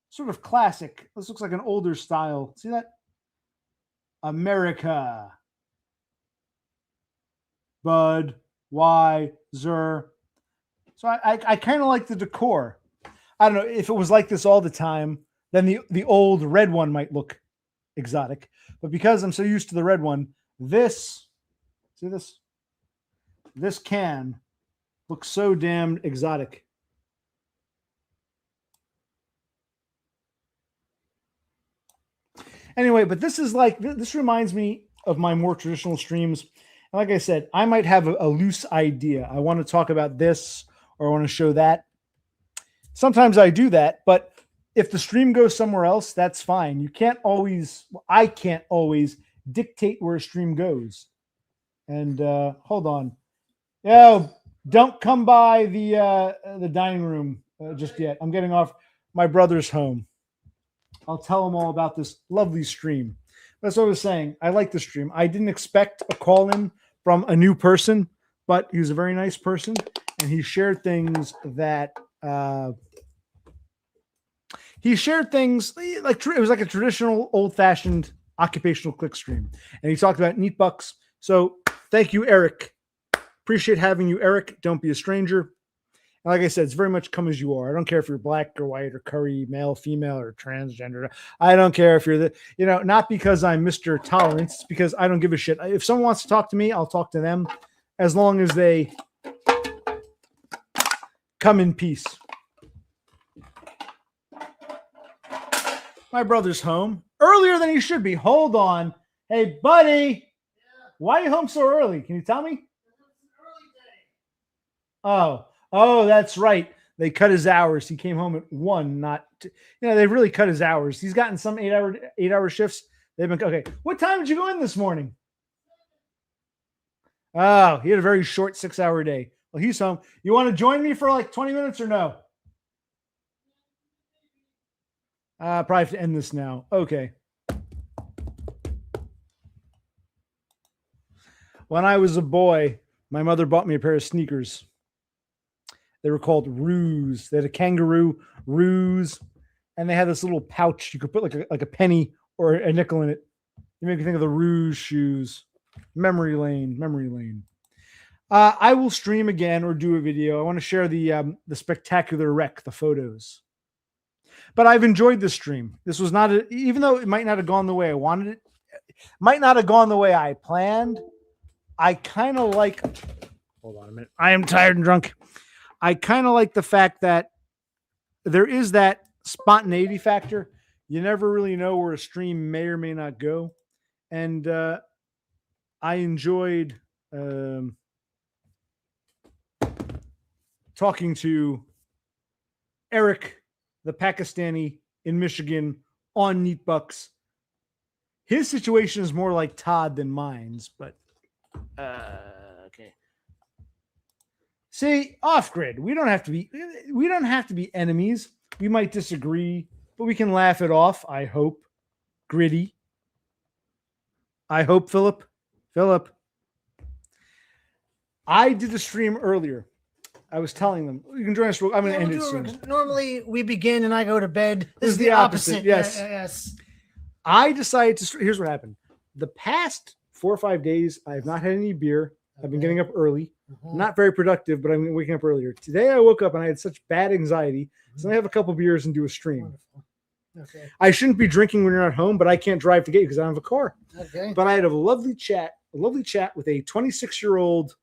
sort of classic. This looks like an older style. See that? America. Budweiser. So I kind of like the decor. I don't know if it was like this all the time, then the old red one might look exotic. But because I'm so used to the red one, this can looks so damn exotic. Anyway, but this is like, this reminds me of my more traditional streams. And like I said, I might have a loose idea. I want to talk about this or I want to show that. Sometimes I do that, but if the stream goes somewhere else, that's fine. You can't always, I can't always dictate where a stream goes. And hold on. Yo, don't come by the dining room just yet. I'm getting off. My brother's home. I'll tell him all about this lovely stream. That's what I was saying. I like the stream. I didn't expect a call in from a new person, but he was a very nice person, and he shared things that like it was like a traditional, old-fashioned occupational click stream, and he talked about neat bucks. So thank you, Eric. Appreciate having you, Eric. Don't be a stranger. And like I said, it's very much come as you are. I don't care if you're black or white or curry, male, female, or transgender. I don't care if you're not because I'm Mr. Tolerance. It's because I don't give a shit. If someone wants to talk to me, I'll talk to them as long as they come in peace. My brother's home earlier than he should be. Hold on. Hey, buddy. Why are you home so early? Can you tell me? Oh, that's right. They cut his hours. He came home at 1, not two. They really cut his hours. He's gotten some 8-hour shifts. They've been okay. What time did you go in this morning? Oh, he had a very short 6-hour day. Well, he's home. You want to join me for like 20 minutes or no? Probably have to end this now. Okay. When I was a boy, my mother bought me a pair of sneakers. They were called Ruse. They had a kangaroo, Ruse, and they had this little pouch. You could put like a penny or a nickel in it. You make me think of the Ruse shoes. Memory lane. I will stream again or do a video. I want to share the spectacular wreck, the photos. But I've enjoyed this stream. This was not, even though it might not have gone the way I wanted it, might not have gone the way I planned. I kind of like, hold on a minute. I am tired and drunk. I kind of like the fact that there is that spontaneity factor. You never really know where a stream may or may not go. And I enjoyed talking to Eric, the Pakistani in Michigan on Neat Bucks. His situation is more like Todd than mine's, but okay. See, off grid. We don't have to be enemies. We might disagree, but we can laugh it off. I hope. Gritty. I hope, Philip. I did a stream earlier. I was telling them, you can join us. I'm going to end it soon. Normally we begin and I go to bed. This is the opposite. Yes. Yes. I decided to, here's what happened. The past 4 or 5 days, I have not had any beer. I've been getting up early. Not very productive, but I'm waking up earlier. Today I woke up and I had such bad anxiety. So I have a couple beers and do a stream. Wonderful. Okay. I shouldn't be drinking when you're at home, but I can't drive to get you because I don't have a car. Okay. But I had a lovely chat with a 26-year-old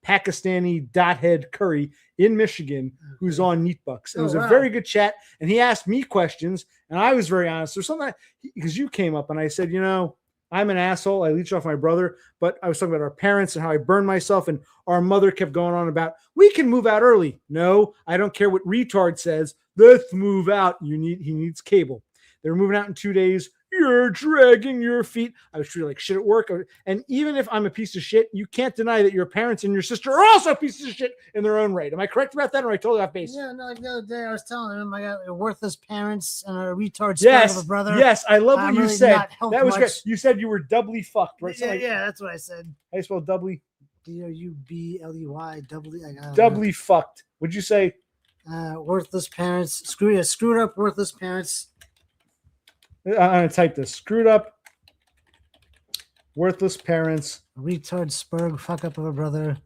Pakistani dothead curry in Michigan who's on Neat Bucks. It was a very good chat. And he asked me questions and I was very honest. There's something because you came up and I said, I'm an asshole. I leech off my brother, but I was talking about our parents and how I burned myself. And our mother kept going on about, we can move out early. No, I don't care what retard says. Let's move out. He needs cable. They were moving out in 2 days. You're dragging your feet. I was treated like shit at work. And even if I'm a piece of shit, you can't deny that your parents and your sister are also pieces of shit in their own right. Am I correct about that? Or I totally off base? Yeah, no, like the other day I was telling him I got worthless parents and a retard spirit of a brother. Yes, I love what you really said. That was much. great. You said you were doubly fucked, right? Yeah, that's what I said. How you spell doubly? DOUBLEY, Doubly fucked. Would you say? Worthless parents. Screwed up worthless parents. I'm going to type this. Screwed up worthless parents. Retard spurg fuck up of a brother.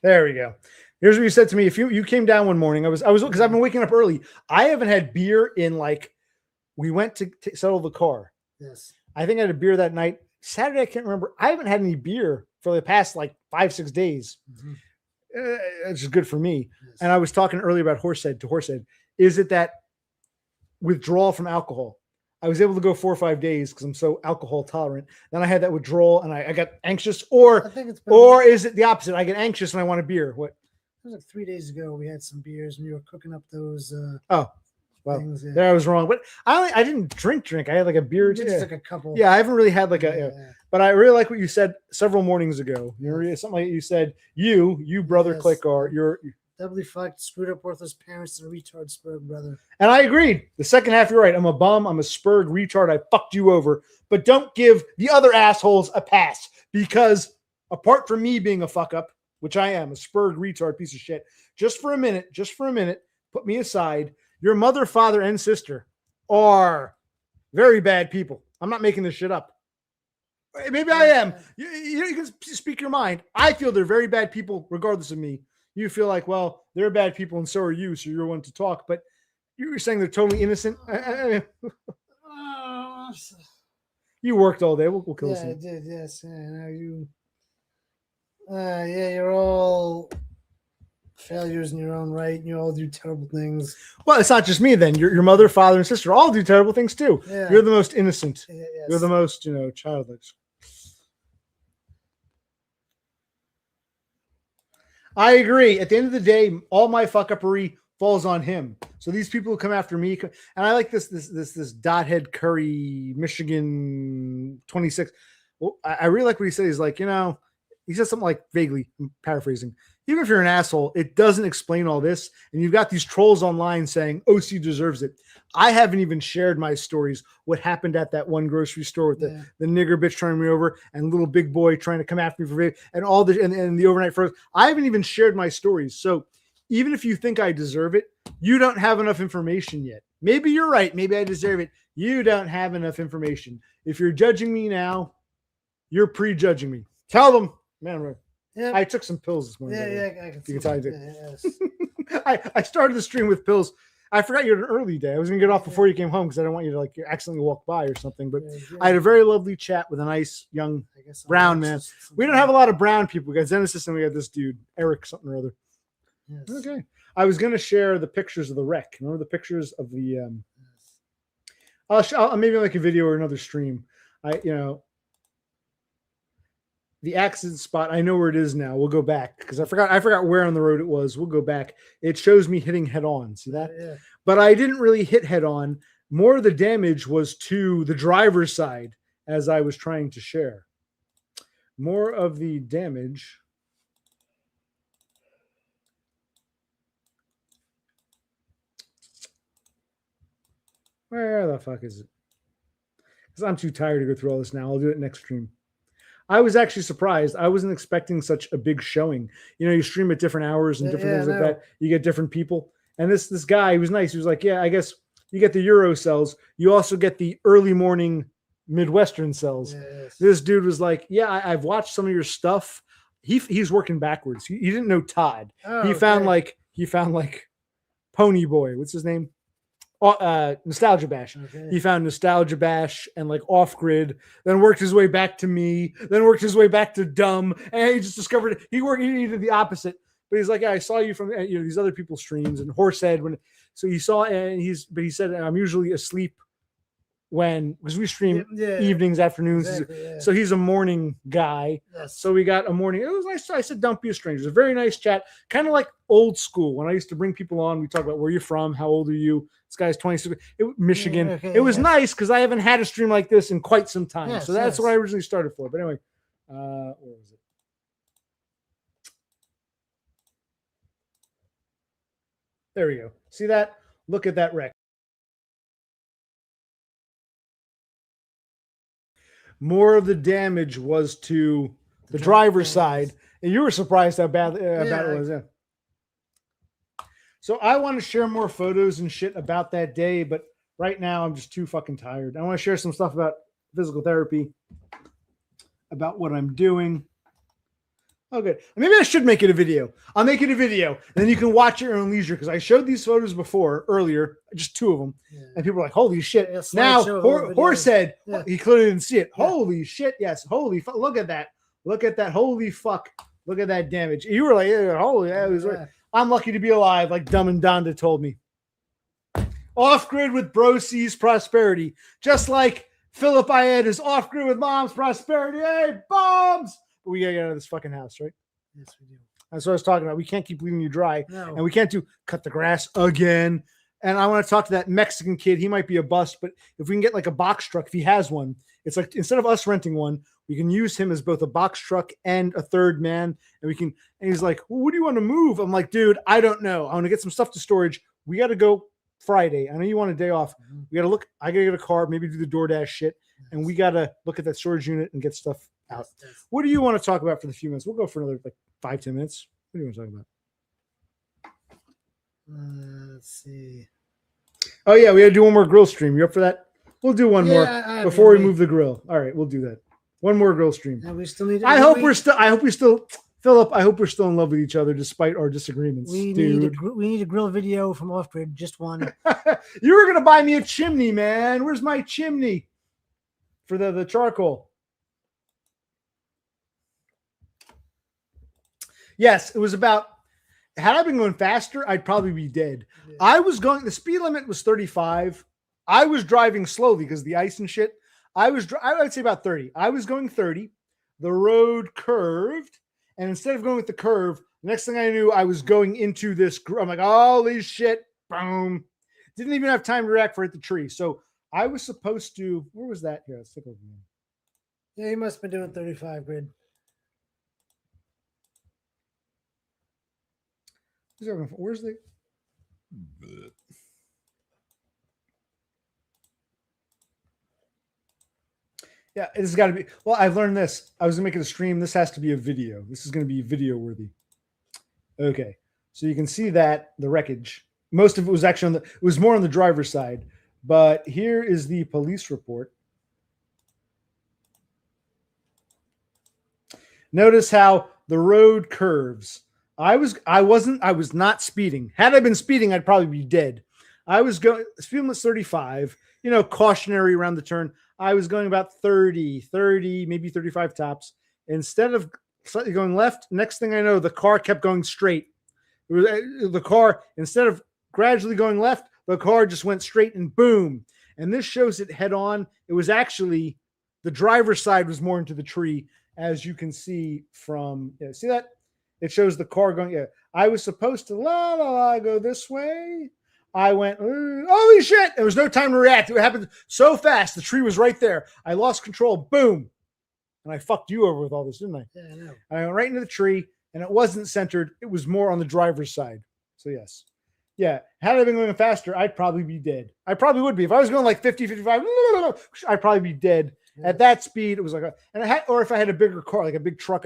There we go. Here's what you said to me. If you came down one morning, I was because I've been waking up early. I haven't had beer in we went to settle the car. Yes. I think I had a beer that night. Saturday, I can't remember. I haven't had any beer for the past 5-6 days. Mm-hmm. It's good for me. Yes. And I was talking earlier about Horsehead. Is it that withdrawal from alcohol? I was able to go 4 or 5 days because I'm so alcohol tolerant. Then I had that withdrawal and I got anxious. Or is it the opposite? I get anxious and I want a beer. What? It was like 3 days ago. We had some beers and we were cooking up those. Well, things, yeah. there I was wrong. But I didn't drink. I had a beer. Just like a couple. Yeah, I haven't really had But I really like what you said several mornings ago. Something like you said, you brother Yes. Clickar, you're doubly fucked, screwed up worthless parents, and a retard spurg brother. and I agreed. The second half, you're right. I'm a bum. I'm a spurg retard. I fucked you over. But don't give the other assholes a pass because apart from me being a fuck up, which I am, a spurg retard piece of shit, just for a minute, put me aside. Your mother, father, and sister are very bad people. I'm not making this shit up. Maybe I am. You can speak your mind. I feel they're very bad people, regardless of me. You feel like, well, they're bad people, and so are you, so you're one to talk. But you were saying they're totally innocent. You worked all day. We'll kill this. Yeah, I did. Yes. You're all failures in your own right. You all do terrible things. Well, it's not just me then. Your mother, father, and sister all do terrible things too. Yeah. You're the most innocent. Yes. You're the most, childlike. I agree. At the end of the day, all my fuck-uppery falls on him. So these people who come after me, and I like this dothead curry Michigan 26. Well, I really like what he said. He's like, he said something like vaguely, I'm paraphrasing. Even if you're an asshole, it doesn't explain all this. And you've got these trolls online saying OC deserves it. I haven't even shared my stories. What happened at that one grocery store with the nigger bitch turning me over and little big boy trying to come after me for vape and all the and the overnight froze. I haven't even shared my stories. So even if you think I deserve it, you don't have enough information yet. Maybe you're right. Maybe I deserve it. You don't have enough information. If you're judging me now, you're prejudging me. Tell them, man. Yep. I took some pills this morning. I can see You can tell I that. did. Yes. I started the stream with pills. I forgot you had an early day. I was going to get off before you came home because I don't want you to accidentally walk by or something. But I had a very lovely chat with a nice young brown man. We don't have a lot of brown people. We got Zenesis and we got this dude, Eric something or other. Yes. Okay. I was going to share the pictures of the wreck. Remember the pictures of the I'll maybe make a video or another stream. The accident spot, I know where it is now. We'll go back because I forgot where on the road it was. We'll go back. It shows me hitting head on. See that? Yeah. But I didn't really hit head on. More of the damage was to the driver's side as I was trying to share. More of the damage. Where the fuck is it? Because I'm too tired to go through all this now. I'll do it next stream. I was actually surprised. I wasn't expecting such a big showing. You stream at different hours and different things like that. You get different people. And this guy, he was nice. He was like, yeah, I guess you get the Euro cells. You also get the early morning Midwestern cells. Yes. This dude was like, "Yeah, I've watched some of your stuff." He's working backwards. He didn't know Todd. Oh, he found like Pony Boy. What's his name? Nostalgia Bash. Okay. He found Nostalgia Bash and like Off Grid, then worked his way back to me, then worked his way back to Dumb, and he just discovered he did the opposite. But he's like, yeah, I saw you from these other people's streams and Horsehead so he saw and he said I'm usually asleep because we stream evenings, afternoons. Exactly, yeah. So he's a morning guy. Yes. So we got a morning. It was nice. I said, "Don't be a stranger." It was a very nice chat, kind of like old school. When I used to bring people on, we talk about where you're from, how old are you. This guy's 26, Michigan. Yeah, okay, it was nice because I haven't had a stream like this in quite some time. Yes, so that's what I originally started for. But anyway, where was it? There we go. See that? Look at that wreck. More of the damage was to the driver's side, and you were surprised how bad it was. Yeah. So I want to share more photos and shit about that day, but right now I'm just too fucking tired. I want to share some stuff about physical therapy, about what I'm doing. Oh, good. Maybe I should make it a video. I'll make it a video, and then you can watch it at your own leisure, because I showed these photos earlier, just 2 of them, and people were like, holy shit. Yeah, now, Horse said, yeah. He clearly didn't see it. Yeah. Holy shit, yes. Holy fuck. Look at that. Look at that. Holy fuck. Look at that damage. You were like, holy, that was right. I'm lucky to be alive, like Dumb and Donda told me. Off grid with Bro C's prosperity. Just like Philip Ayed is off grid with Mom's prosperity. Hey, bombs! But we gotta get out of this fucking house, right? Yes, we do. That's what I was talking about. We can't keep leaving you dry. No. And we can't cut the grass again. And I want to talk to that Mexican kid. He might be a bust, but if we can get like a box truck, if he has one, it's like instead of us renting one, we can use him as both a box truck and a third man. And he's like, well, what do you want to move? I'm like, dude, I don't know. I want to get some stuff to storage. We got to go Friday. I know you want a day off. We got to look. I got to get a car, maybe do the DoorDash shit. And we got to look at that storage unit and get stuff out. Yes. What do you want to talk about for the few minutes? We'll go for another like 5-10 minutes. What do you want to talk about? Let's see. Oh yeah, we got to do one more grill stream. You up for that? We'll do one more before we mean, move the grill. All right, we'll do that. One more grill stream. We still need. I hope we still, Philip. I hope we're still in love with each other despite our disagreements. We dude. need a grill video from Off Grid. Just one. You were gonna buy me a chimney, man. Where's my chimney for the charcoal? Yes, it was about. Had I been going faster, I'd probably be dead. Yeah. The speed limit was 35. I was driving slowly because of the ice and shit. I would say about 30. I was going 30. The road curved. And instead of going with the curve, the next thing I knew, I was going into this. I'm like, holy shit. Boom. Didn't even have time to react for it the tree. So I was supposed to, where was that? Here, let's take a look again. Yeah, you must have been doing 35 grid. Where's the? Yeah, it's got to be. Well, I've learned this. I was gonna make it a stream. This has to be a video. This is gonna be video worthy. Okay, so you can see that the wreckage. Most of it was actually it was more on the driver's side, but here is the police report. Notice how the road curves. I was not speeding. Had I been speeding, I'd probably be dead. I was going, speed limit 35, cautionary around the turn. I was going about 30, maybe 35 tops. Instead of slightly going left, next thing I know, the car kept going straight. The car, instead of gradually going left, the car just went straight and boom. And this shows it head on. It was actually, the driver's side was more into the tree, as you can see from, see that? It shows the car going, I was supposed to go this way. I went, holy shit. There was no time to react. It happened so fast. The tree was right there. I lost control. Boom. And I fucked you over with all this, didn't I? Yeah, I know. I went right into the tree, and it wasn't centered. It was more on the driver's side. So, yes. Yeah. Had I been going faster, I'd probably be dead. I probably would be. If I was going like 50, 55, I'd probably be dead. At that speed, it was like, or if I had a bigger car, like a big truck,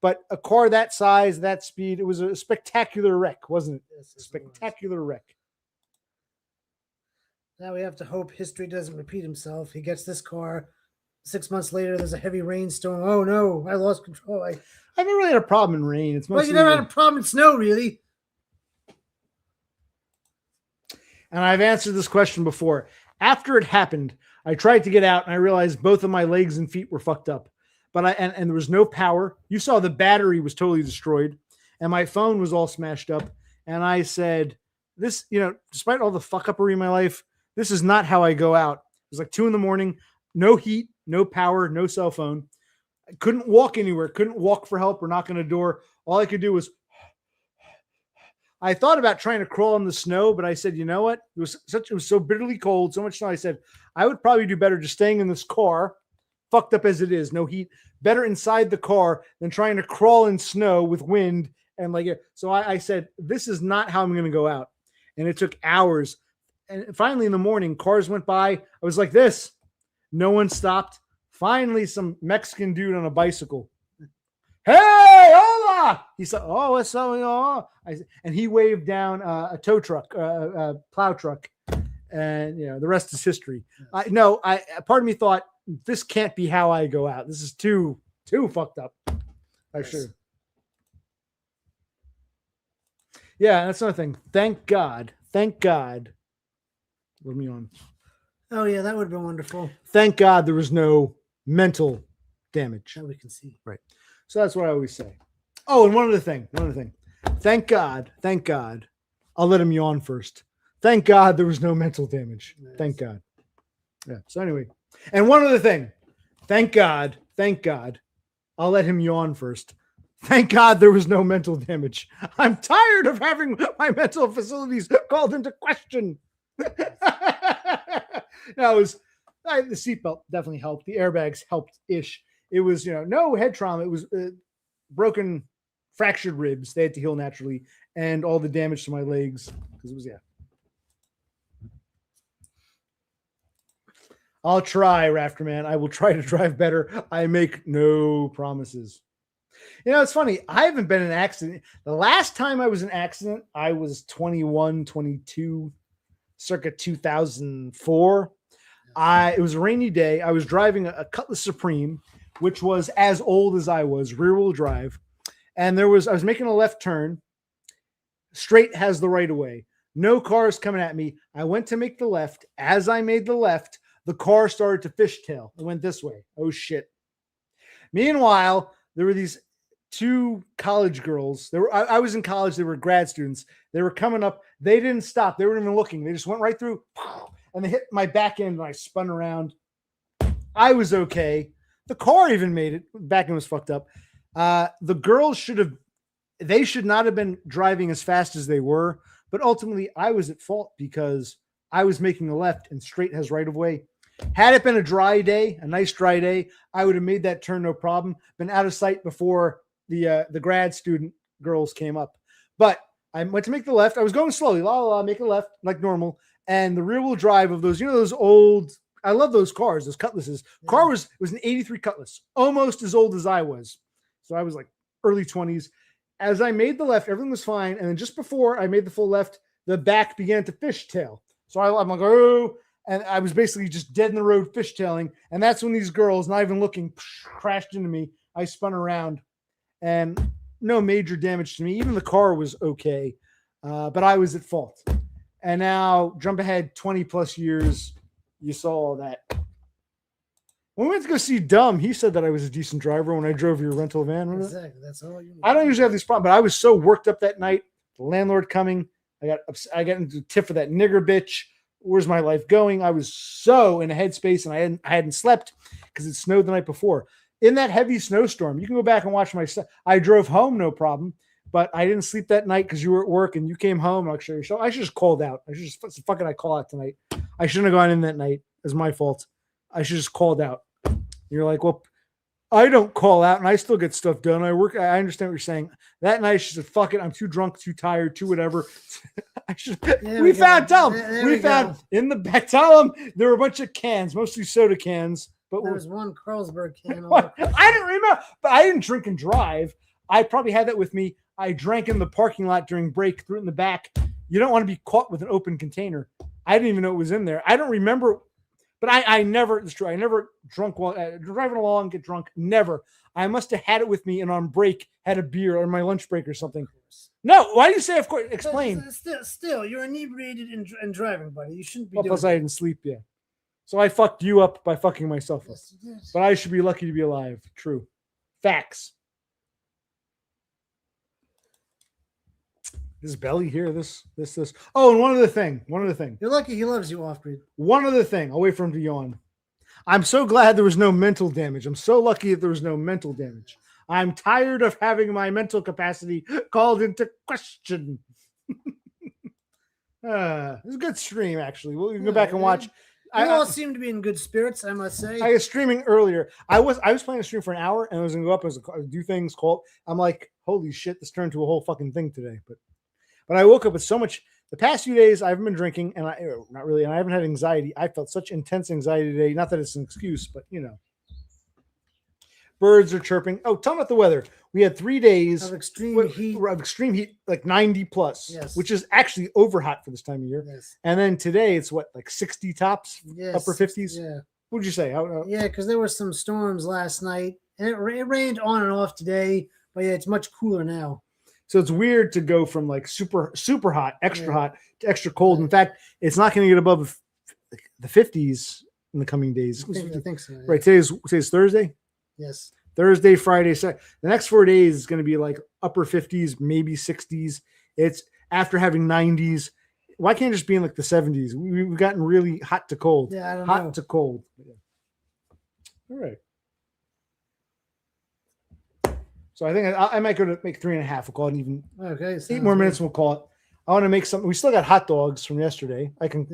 but a car that size, that speed, it was a spectacular wreck, wasn't it? Yes, a spectacular wreck. Now we have to hope history doesn't repeat himself. He gets this car, 6 months later, there's a heavy rainstorm. Oh no, I lost control. I've never really had a problem in rain. It's Well, mostly you never had a problem in snow, really. and I've answered this question before. After it happened, I tried to get out and I realized both of my legs and feet were fucked up. But and there was no power. You saw the battery was totally destroyed and my phone was all smashed up. And I said, this, despite all the fuck uppery in my life, this is not how I go out. It was like 2 a.m, no heat, no power, no cell phone. I couldn't walk anywhere, couldn't walk for help or knock on a door. All I could do was I thought about trying to crawl in the snow, but I said, you know what? It was so bitterly cold, so much snow. I said, I would probably do better just staying in this car, fucked up as it is, no heat, better inside the car than trying to crawl in snow with wind. And so I said, this is not how I'm going to go out. And it took hours. And finally in the morning, cars went by. I was like this. No one stopped. Finally, some Mexican dude on a bicycle. Hey, hola! He said, oh, what's up? And he waved down a tow truck, a plow truck. And, the rest is history. Part of me thought, this can't be how I go out. This is too fucked up. Sure. Yeah, that's another thing. Thank God. Let me on. Oh yeah, that would have been wonderful. Thank God there was no mental damage. That we can see. Right. So that's what I always say. Oh, and one other thing. Thank God. I'll let him yawn first. Thank God there was no mental damage. Nice. Thank God. Yeah. So anyway, and one other thing. Thank God. I'll let him yawn first. Thank God there was no mental damage. I'm tired of having my mental facilities called into question. The seatbelt definitely helped. The airbags helped-ish. It was, no head trauma. It was broken, fractured ribs. They had to heal naturally. And all the damage to my legs. Because it was, I'll try, Rafterman. I will try to drive better. I make no promises. It's funny. I haven't been in an accident. The last time I was in an accident, I was 21, 22, circa 2004. It was a rainy day. I was driving a Cutlass Supreme, which was as old as I was, rear-wheel drive. And I was making a left turn. Straight has the right of way. No cars coming at me. I went to make the left. As I made the left, the car started to fishtail. It went this way. Oh, shit. Meanwhile, there were these 2 college girls. I was in college. They were grad students. They were coming up. They didn't stop. They weren't even looking. They just went right through, and they hit my back end, and I spun around. I was okay. The car even made it. Back end was fucked up. The girls should not have been driving as fast as they were, but ultimately I was at fault because I was making a left and straight has right of way. Had it been a dry day, a nice dry day, I would have made that turn no problem, been out of sight before the grad student girls came up. But I went to make the left. I was going slowly, make a left like normal. And the rear wheel drive of those, those old, I love those cars, those Cutlasses. Yeah. Car was an 83 Cutlass, almost as old as I was. So I was like early 20s. As I made the left, everything was fine. And then just before I made the full left, the back began to fishtail. So I'm like, oh, and I was basically just dead in the road fishtailing. And that's when these girls, not even looking, crashed into me. I spun around and no major damage to me. Even the car was okay, but I was at fault. And now jump ahead 20 plus years. You saw all that. When we went to go see Dumb, he said that I was a decent driver when I drove your rental van. Exactly. That's all you need. I don't usually have these problems, but I was so worked up that night. The landlord coming. I got into a tiff with that nigger bitch. Where's my life going? I was so in a headspace, and I hadn't slept because it snowed the night before. In that heavy snowstorm, you can go back and watch my stuff. I drove home, no problem, but I didn't sleep that night because you were at work and you came home. I'll show you. So I should just called out. I should just fuck it. I call out tonight. I shouldn't have gone in that night. It's my fault. I should just called out. You're like, well, I don't call out and I still get stuff done. I understand what you're saying. That night she said, fuck it. I'm too drunk, too tired, too whatever. We found in the back, tell them there were a bunch of cans, mostly soda cans. But there was one Carlsberg can. I didn't remember, but I didn't drink and drive. I probably had that with me. I drank in the parking lot during break, threw it in the back. You don't want to be caught with an open container. I didn't even know it was in there. I don't remember. But I never, it's true. I never drunk while driving along, get drunk. Never. I must have had it with me and on break had a beer or my lunch break or something. No, why do you say of course? Explain. Still, you're inebriated and driving, buddy. You shouldn't be Well, doing plus I didn't sleep yet. So I fucked you up by fucking myself up. Yes, you did. But I should be lucky to be alive. True. Facts. This belly here, this. Oh, and one other thing. You're lucky he loves you, Off-Grid. One other thing. I'll wait for him to yawn. I'm so glad there was no mental damage. I'm so lucky that there was no mental damage. I'm tired of having my mental capacity called into question. It was a good stream, actually. We'll go back and watch. You all seem to be in good spirits, I must say. I was streaming earlier. I was playing a stream for an hour, and I was gonna go up as do things. I'm like, holy shit, this turned to a whole fucking thing today. But I woke up with so much. The past few days, I haven't been drinking, and not really, and I haven't had anxiety. I felt such intense anxiety today. Not that it's an excuse, but birds are chirping. Oh, tell me about the weather. We had 3 days of extreme heat, like 90 plus, yes. Which is actually over hot for this time of year. Yes. And then today it's what, like 60 tops, yes. upper 50s. Yeah. What'd you say? Yeah, because there were some storms last night, and it rained on and off today. But yeah, it's much cooler now. So it's weird to go from like super hot, extra hot to extra cold. In fact, it's not going to get above the 50s in the coming days. I think so. Yeah. Right. Today's Thursday. Yes. Thursday, Friday, Saturday. The next 4 days is going to be like upper 50s, maybe 60s. It's after having 90s. Why can't it just be in like the 70s? We've gotten really hot to cold. Yeah, I don't know. Hot to cold. Yeah. All right. So I think I might go to make 3.5. We'll call it even. Okay. 8 more minutes and we'll call it. I want to make something. We still got hot dogs from yesterday. I can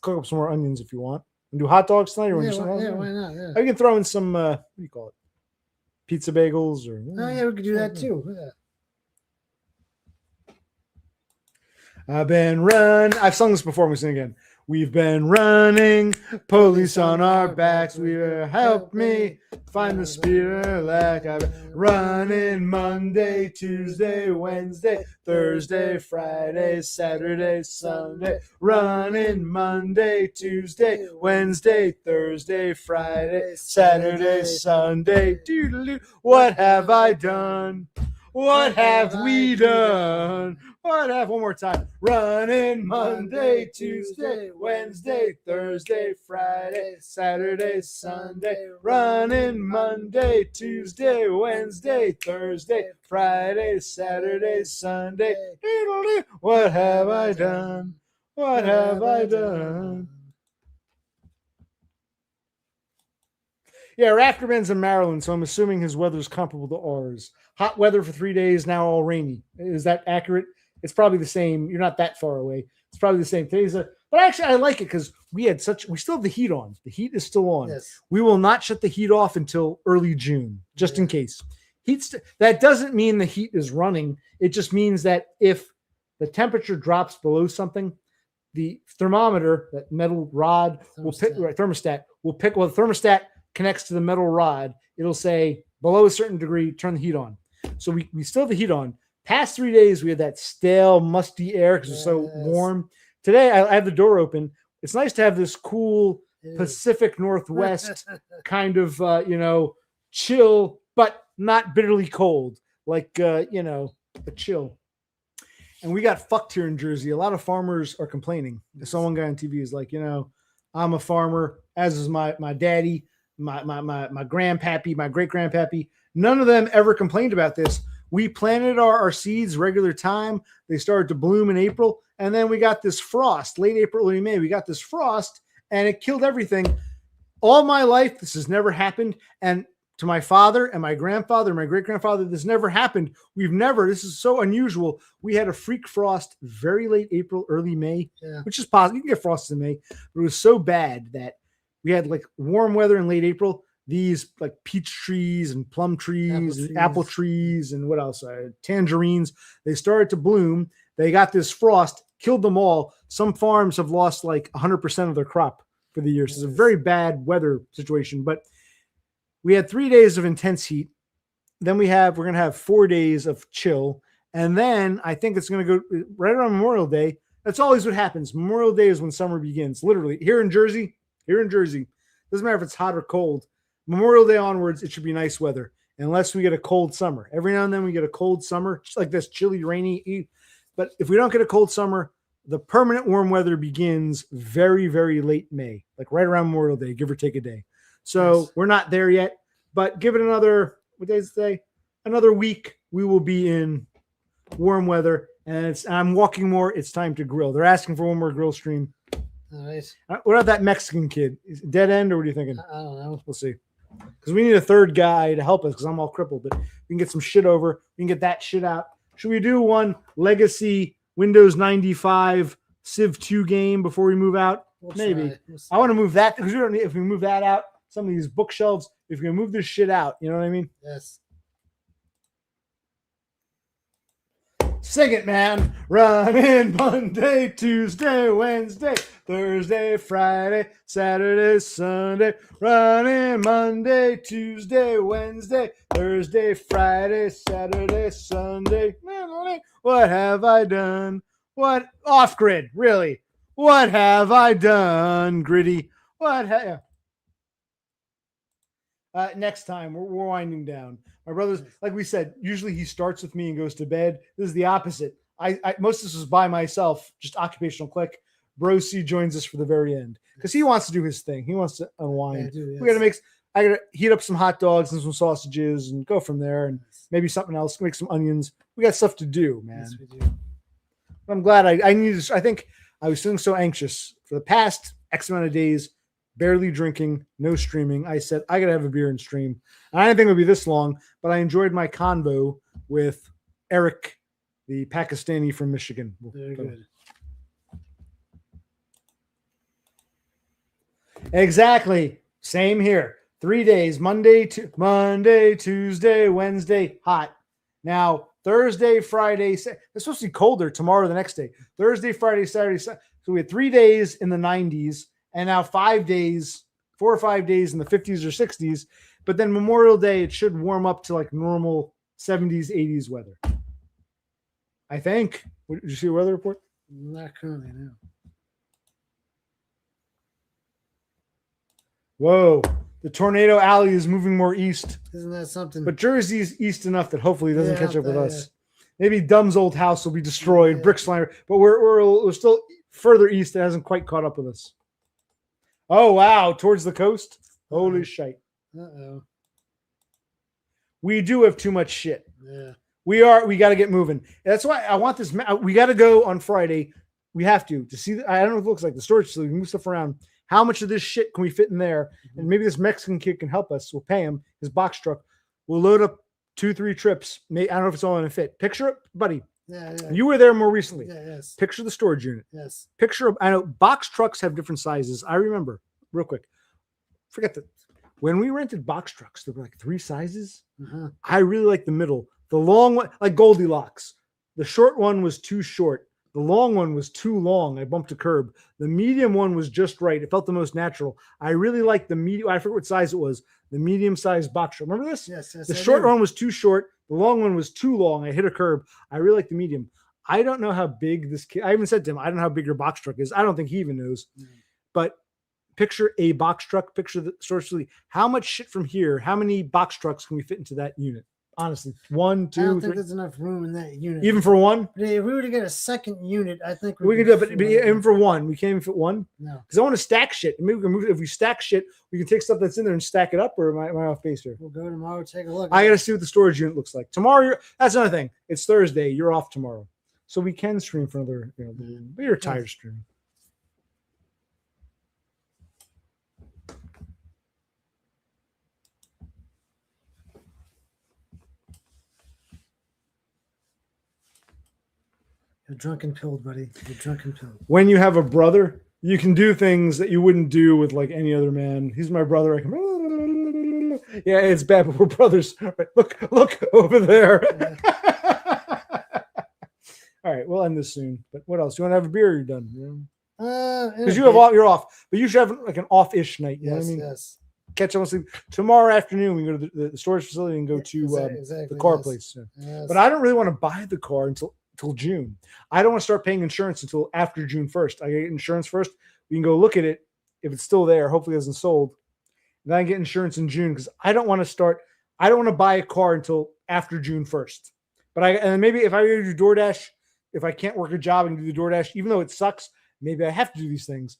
cook up some more onions if you want. And do hot dogs tonight? Or why not? Yeah. I can throw in some, what do you call it? Pizza bagels or. Oh, yeah, we could do that too. Yeah. I've sung this before. I'm going to sing again. We've been running, police on our backs. Help me find the spirit like I've been running Monday, Tuesday, Wednesday, Thursday, Friday, Saturday, Sunday. Running Monday, Tuesday, Wednesday, Thursday, Friday, Saturday, Sunday. Doodle-doo. What have I done? What have we done? One more time. Running Monday, Tuesday, Wednesday, Thursday, Friday, Saturday, Sunday. Running Monday, Tuesday, Wednesday, Thursday, Friday, Saturday, Sunday. What have I done? What have I done? Yeah, Rafterman's in Maryland, so I'm assuming his weather's comparable to ours. Hot weather for 3 days, now all rainy. Is that accurate? It's probably the same. You're not that far away. It's probably the same. But actually, I like it because we still have the heat on. The heat is still on. Yes. We will not shut the heat off until early June, just in case. That doesn't mean the heat is running. It just means that if the temperature drops below something, the thermometer, that metal rod, thermostat will pick. Well, the thermostat connects to the metal rod. It'll say below a certain degree, turn the heat on. So we still have the heat on. Past 3 days, we had that stale, musty air because it's so warm. Today, I have the door open. It's nice to have this cool Pacific Northwest kind of, chill, but not bitterly cold, like, a chill. And we got fucked here in Jersey. A lot of farmers are complaining. So one guy on TV is like, I'm a farmer, as is my daddy, my grandpappy, my great-grandpappy. None of them ever complained about this. We planted our seeds regular time. They started to bloom in April. And then we got this frost, late April, early May. We got this frost and it killed everything. All my life, this has never happened. And to my father and my grandfather, my great-grandfather, this never happened. This is so unusual. We had a freak frost very late April, early May, which is possible. You can get frost in May. But it was so bad that we had like warm weather in late April. These like peach trees and plum trees and apple trees and what else? Tangerines. They started to bloom. They got this frost, killed them all. Some farms have lost like 100% of their crop for the year. So it's a very bad weather situation. But we had 3 days of intense heat. Then we're going to have 4 days of chill. And then I think it's going to go right around Memorial Day. That's always what happens. Memorial Day is when summer begins. Literally here in Jersey, here in Jersey, doesn't matter if it's hot or cold, Memorial Day onwards, it should be nice weather unless we get a cold summer. Every now and then we get a cold summer, just like this chilly, rainy. But if we don't get a cold summer, the permanent warm weather begins very, very late May, like right around Memorial Day, give or take a day. So we're not there yet, but give it another, what day is it today? Another week, we will be in warm weather, and I'm walking more. It's time to grill. They're asking for one more grill stream. All right. What about that Mexican kid? Is it dead end, or what are you thinking? I don't know. We'll see. Because we need a third guy to help us because I'm all crippled, but we can get some shit over. We can get that shit out. Should we do one legacy Windows 95 Civ 2 game before we move out? Maybe. I want to move that because we don't need, if we move that out, some of these bookshelves, if we move this shit out, you know what I mean? Yes. Sing it, man. Running Monday, Tuesday, Wednesday, Thursday, Friday, Saturday, Sunday. Running Monday, Tuesday, Wednesday, Thursday, Friday, Saturday, Sunday. What have I done? What? Off grid, really? What have I done, Gritty? What have... next time, we're winding down. My brother's, like we said, usually he starts with me and goes to bed. This is the opposite. I most of this was by myself, just occupational click. Brosi joins us for the very end because he wants to do his thing. He wants to unwind. Yes. I gotta heat up some hot dogs and some sausages and go from there, and maybe something else. Make some onions. We got stuff to do, man. Yes, we do. I'm glad I needed. I think I was feeling so anxious for the past X amount of days. Barely drinking, no streaming. I said, I got to have a beer and stream. And I didn't think it would be this long, but I enjoyed my convo with Eric, the Pakistani from Michigan. Very good. Exactly. Same here. 3 days, Monday, Tuesday, Wednesday, hot. Now, Thursday, Friday, it's supposed to be colder tomorrow, the next day. Thursday, Friday, Saturday, Sunday. So we had 3 days in the 90s. And now 5 days, 4 or 5 days in the 50s or 60s. But then Memorial Day, it should warm up to like normal 70s, 80s weather. I think. Did you see a weather report? Not currently, no. Whoa. The tornado alley is moving more east. Isn't that something? But Jersey's east enough that hopefully it doesn't catch up with us. Maybe Dumb's old house will be destroyed, bricks flying. But we're still further east. It hasn't quite caught up with us. Oh, wow. Towards the coast? Holy shite. Uh-oh. We do have too much shit. Yeah. We got to get moving. That's why I want this. We got to go on Friday. We have to see. I don't know what it looks like. The storage facility, move stuff around. How much of this shit can we fit in there? Mm-hmm. And maybe this Mexican kid can help us. We'll pay him. His box truck. We'll load up 2-3 trips. I don't know if it's all in a fit. Picture it, buddy. Yeah. You were there more recently. Yeah, yes. Picture the storage unit. Yes. I know box trucks have different sizes. I remember, real quick. Forget that. When we rented box trucks, there were like 3 sizes. Uh-huh. I really like the middle. The long one, like Goldilocks. The short one was too short. The long one was too long. I bumped a curb. The medium one was just right. It felt the most natural. I really liked the medium. I forget what size it was. The medium-sized box truck. Remember this? Yes. The short one was too short. The long one was too long. I hit a curb. I really like the medium. I don't know how big this kid. I even said to him, I don't know how big your box truck is. I don't think he even knows. But picture a box truck. Picture the storage facility. How much shit from here? How many box trucks can we fit into that unit? Honestly, 1, 2, I don't 3. think there's enough room in that unit. Even for one? But if we were to get a second unit, I think we can do it. But even for one, we can't even fit one. No, because I want to stack shit. Maybe we can move. If we stack shit, we can take stuff that's in there and stack it up. Or am I off base here? We'll go tomorrow. Take a look. I got to see what the storage unit looks like tomorrow. That's another thing. It's Thursday. You're off tomorrow, so we can stream for another. But you're tired of streaming. You're drunk and pilled, buddy. You're drunk and pilled. When you have a brother, you can do things that you wouldn't do with like any other man. He's my brother. I can. Yeah, it's bad, but we're brothers. Right, look over there. Yeah. All right, we'll end this soon. But what else? You want to have a beer? Or you're done. Because you're off, but you should have like an off-ish night. You know what I mean? Yes. Catch up on sleep tomorrow afternoon. We go to the storage facility and go to the car place. Yes. But I don't really want to buy the car until June. I don't want to start paying insurance until after June 1st. I get insurance first. We can go look at it if it's still there. Hopefully it hasn't sold. Then I get insurance in June because I don't want to buy a car until after June 1st. And maybe if I do DoorDash, if I can't work a job and do the DoorDash, even though it sucks, maybe I have to do these things.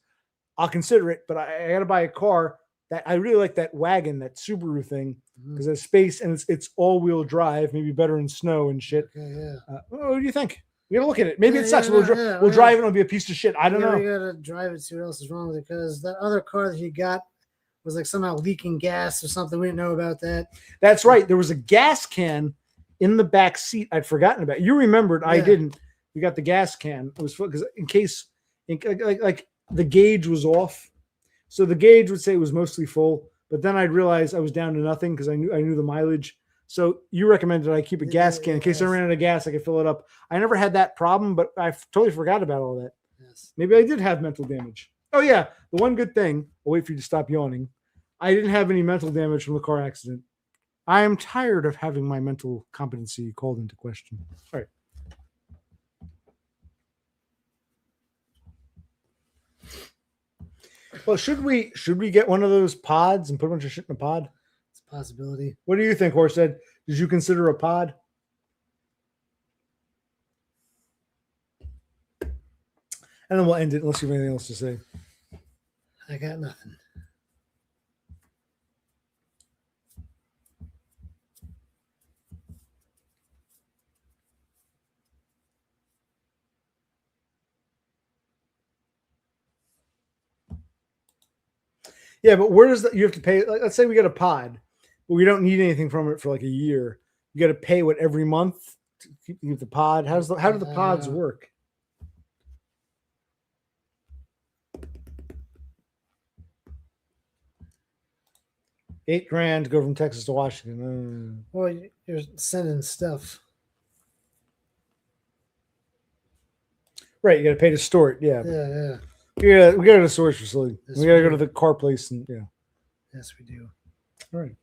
I'll consider it, but I got to buy a car. That I really like that wagon, that Subaru thing, because there's space and it's all-wheel drive, maybe better in snow and shit. Okay, yeah. What do you think? We gotta look at it. Maybe it sucks. We'll drive it. It'll be a piece of shit. I don't know. We gotta drive it. See what else is wrong with it, because that other car that he got was like somehow leaking gas or something. We didn't know about that. That's right. There was a gas can in the back seat. I'd forgotten about. You remembered. Yeah. I didn't. We got the gas can. It was because in case, like the gauge was off. So the gauge would say it was mostly full, but then I'd realize I was down to nothing because I knew the mileage. So you recommended I keep a gas can in case I ran out of gas, I could fill it up. I never had that problem, but I totally forgot about all that. Yes. Maybe I did have mental damage. Oh yeah, the one good thing. I'll wait for you to stop yawning. I didn't have any mental damage from the car accident. I am tired of having my mental competency called into question. All right. Well, should we get one of those pods and put a bunch of shit in a pod? It's a possibility. What do you think, Horsehead? Did you consider a pod? And then we'll end it unless you have anything else to say. I got nothing. Yeah, but where does that you have to pay? Like, let's say we get a pod, but we don't need anything from it for like a year. You got to pay what every month to keep the pod. How do the pods work? $8,000 to go from Texas to Washington. Well, you're sending stuff. Right, you got to pay to store it. Yeah. Yeah. Yeah, we got to go to the storage facility. Yes, we got to go to the car place and yeah. Yes, we do. All right.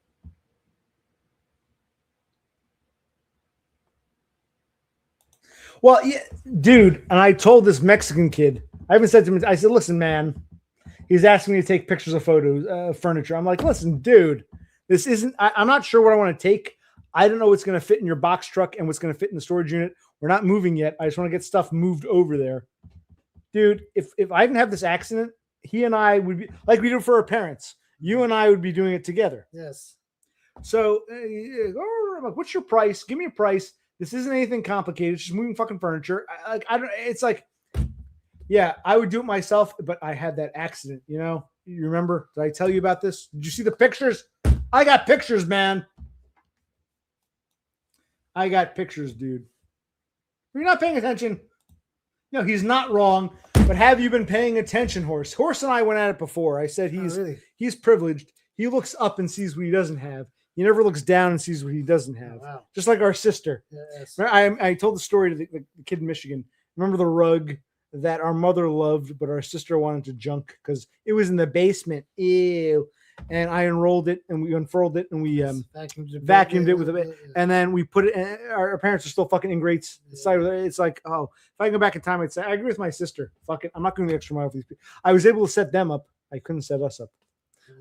Well, yeah, dude, and I told this Mexican kid, I haven't said to him, I said, listen, man, he's asking me to take pictures of photos, furniture. I'm like, listen, dude, this isn't, I'm not sure what I want to take. I don't know what's going to fit in your box truck and what's going to fit in the storage unit. We're not moving yet. I just want to get stuff moved over there. Dude, if I didn't have this accident, he and I would be like we do for our parents. You and I would be doing it together. Yes. So, what's your price? Give me a price. This isn't anything complicated. It's just moving fucking furniture. I don't. It's like, yeah, I would do it myself, but I had that accident. You know, you remember? Did I tell you about this? Did you see the pictures? I got pictures, man. I got pictures, dude. You're not paying attention. No, he's not wrong. But have you been paying attention, Horse? Horse and I went at it before. I said he's privileged. He looks up and sees what he doesn't have. He never looks down and sees what he doesn't have. Oh, wow. Just like our sister. Yes. I told the story to the kid in Michigan. Remember the rug that our mother loved, but our sister wanted to junk because it was in the basement. Ew. And I unrolled it and we unfurled it and we vacuumed it with a bit. And then we put it in, our parents are still fucking ingrates. It's like, oh, if I can go back in time, I'd say, I agree with my sister. Fuck it. I'm not going to the extra mile with these people. I was able to set them up. I couldn't set us up.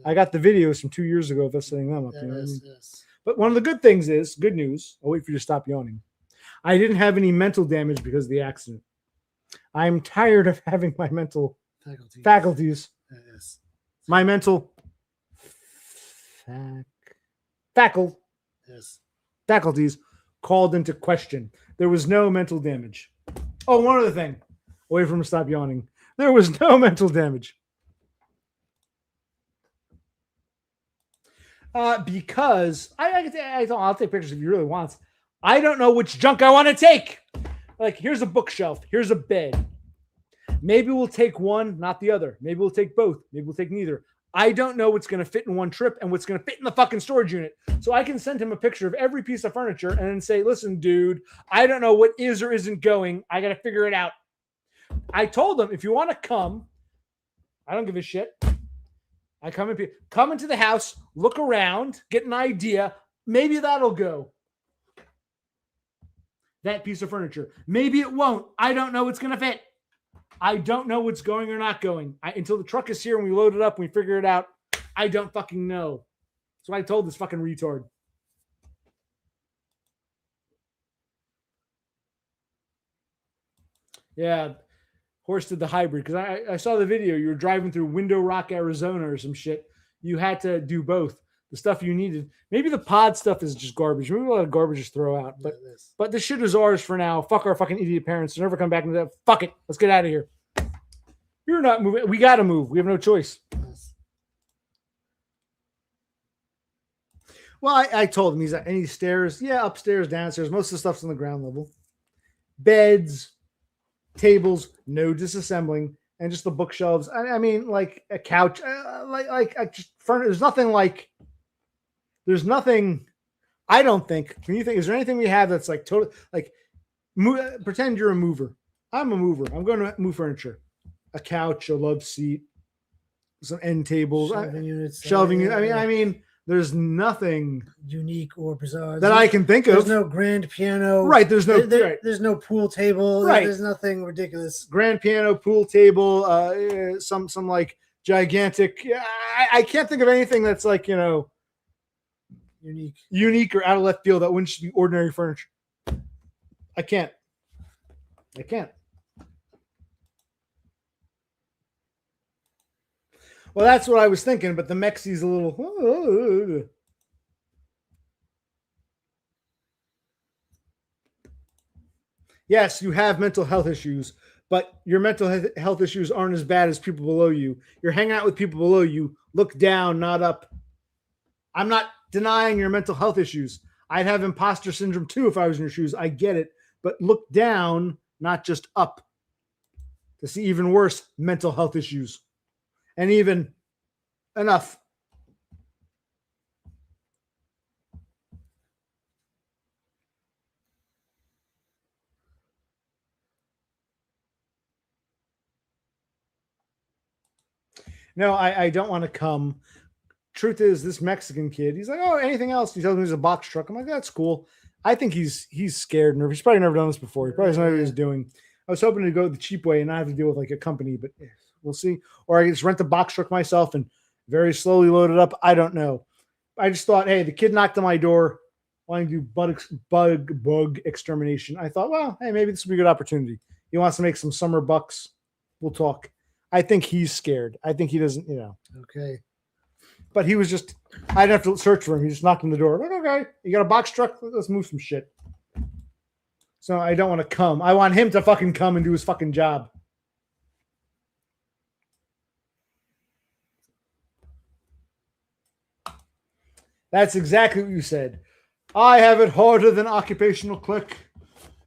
I got the videos from 2 years ago of us setting them up. You know what I mean? Yes. But one of the good things is, good news, I'll wait for you to stop yawning. I didn't have any mental damage because of the accident. I'm tired of having my mental faculties. Yes. My mental faculties called into question. There was no mental damage. Oh, one other thing. Wait for him to stop yawning. There was no mental damage. Because I'll take pictures if you really want. I don't know which junk I want to take. Like, here's a bookshelf. Here's a bed. Maybe we'll take one, not the other. Maybe we'll take both. Maybe we'll take neither. I don't know what's going to fit in one trip and what's going to fit in the fucking storage unit. So I can send him a picture of every piece of furniture and then say, listen, dude, I don't know what is or isn't going. I got to figure it out. I told him, if you want to come, I don't give a shit. I come into the house, look around, get an idea. Maybe that'll go. That piece of furniture. Maybe it won't. I don't know what's going to fit. I don't know what's going or not going. Until the truck is here and we load it up and we figure it out, I don't fucking know. So I told this fucking retard. Yeah, Horse did the hybrid because I saw the video. You were driving through Window Rock, Arizona or some shit. You had to do both. The stuff you needed. Maybe the pod stuff is just garbage. Maybe a lot of garbage just throw out. But the shit is ours for now. Fuck our fucking idiot parents. They'll never come back and that. Fuck it. Let's get out of here. You're not moving. We got to move. We have no choice. Well, I told him he's at any stairs. Yeah, upstairs, downstairs. Most of the stuff's on the ground level. Beds, tables, no disassembling, and just the bookshelves. I mean, like a couch, like just furniture. There's nothing. I don't think. Can you think? Is there anything we have that's like total? Like, pretend you're a mover. I'm a mover. I'm going to move furniture. A couch, a love seat, some end tables, shelving units. Shelving. I mean, there's nothing unique or bizarre that I can think of. There's no grand piano. Right. There's no. There's no pool table. Right. There's nothing ridiculous. Grand piano, pool table, some like gigantic. I can't think of anything that's like, you know, unique or out of left field that wouldn't just be ordinary furniture. I can't. Well, that's what I was thinking, but the Mexi's a little. Yes, you have mental health issues, but your mental health issues aren't as bad as people below you. You're hanging out with people below you. Look down, not up. I'm not denying your mental health issues. I'd have imposter syndrome too if I was in your shoes. I get it, but look down, not just up, to see even worse mental health issues. And even enough. No, I don't want to come. Truth is, this Mexican kid, he's like, oh, anything else? He tells me there's a box truck. I'm like, that's cool. I think he's scared, nervous. He's probably never done this before. He probably doesn't know what he's doing. I was hoping to go the cheap way and not have to deal with like a company, but we'll see. Or I just rent the box truck myself and very slowly load it up. I don't know. I just thought, hey, the kid knocked on my door wanting to do bug extermination. I thought, well, hey, maybe this would be a good opportunity. He wants to make some summer bucks. We'll talk. I think he's scared. I think he doesn't, you know. Okay. But he was just, I didn't have to search for him. He just knocked on the door. I'm like, okay, you got a box truck? Let's move some shit. So I don't want to come. I want him to fucking come and do his fucking job. That's exactly what you said. I have it harder than occupational click.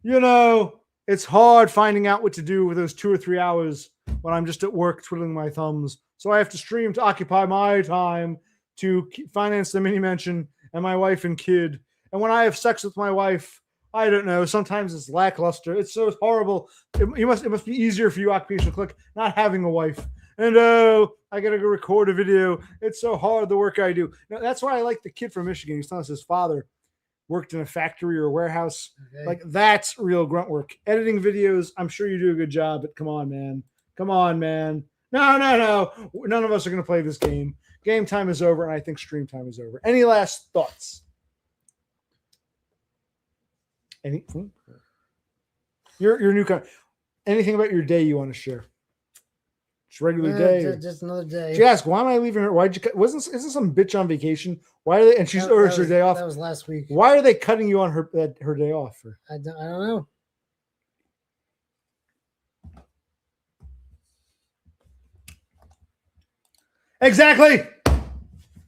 You know, it's hard finding out what to do with those 2 or 3 hours when I'm just at work twiddling my thumbs. So I have to stream to occupy my time to finance the mini mansion and my wife and kid. And when I have sex with my wife, I don't know. Sometimes it's lackluster. It's so horrible. It must be easier for you, occupational click, not having a wife. And I gotta go record a video. It's so hard, the work I do. Now, that's why I like the kid from Michigan. He's telling us his father worked in a factory or a warehouse. Okay. Like, that's real grunt work. Editing videos, I'm sure you do a good job, but come on, man. Come on, man. No. None of us are going to play this game. Game time is over, and I think stream time is over. Any last thoughts? Your new kind. Anything about your day you want to share? Just regular day. Just another day. She asked, "Why am I leaving her? Why'd you? Isn't some bitch on vacation? Why are they?" And she's it's her day off. That was last week. Why are they cutting you on her day off? I don't know. Exactly.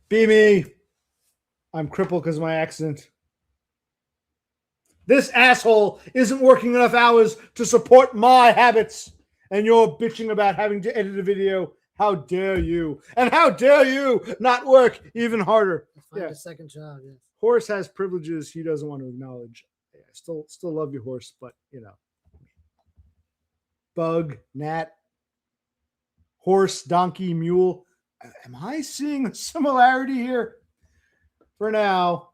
Be me. I'm crippled because of my accident. This asshole isn't working enough hours to support my habits. And you're bitching about having to edit a video. How dare you? And how dare you not work even harder? Find a second job. Yes. Horse has privileges he doesn't want to acknowledge. I still love you, Horse, but you know. Bug, gnat, horse, donkey, mule. Am I seeing a similarity here? For now,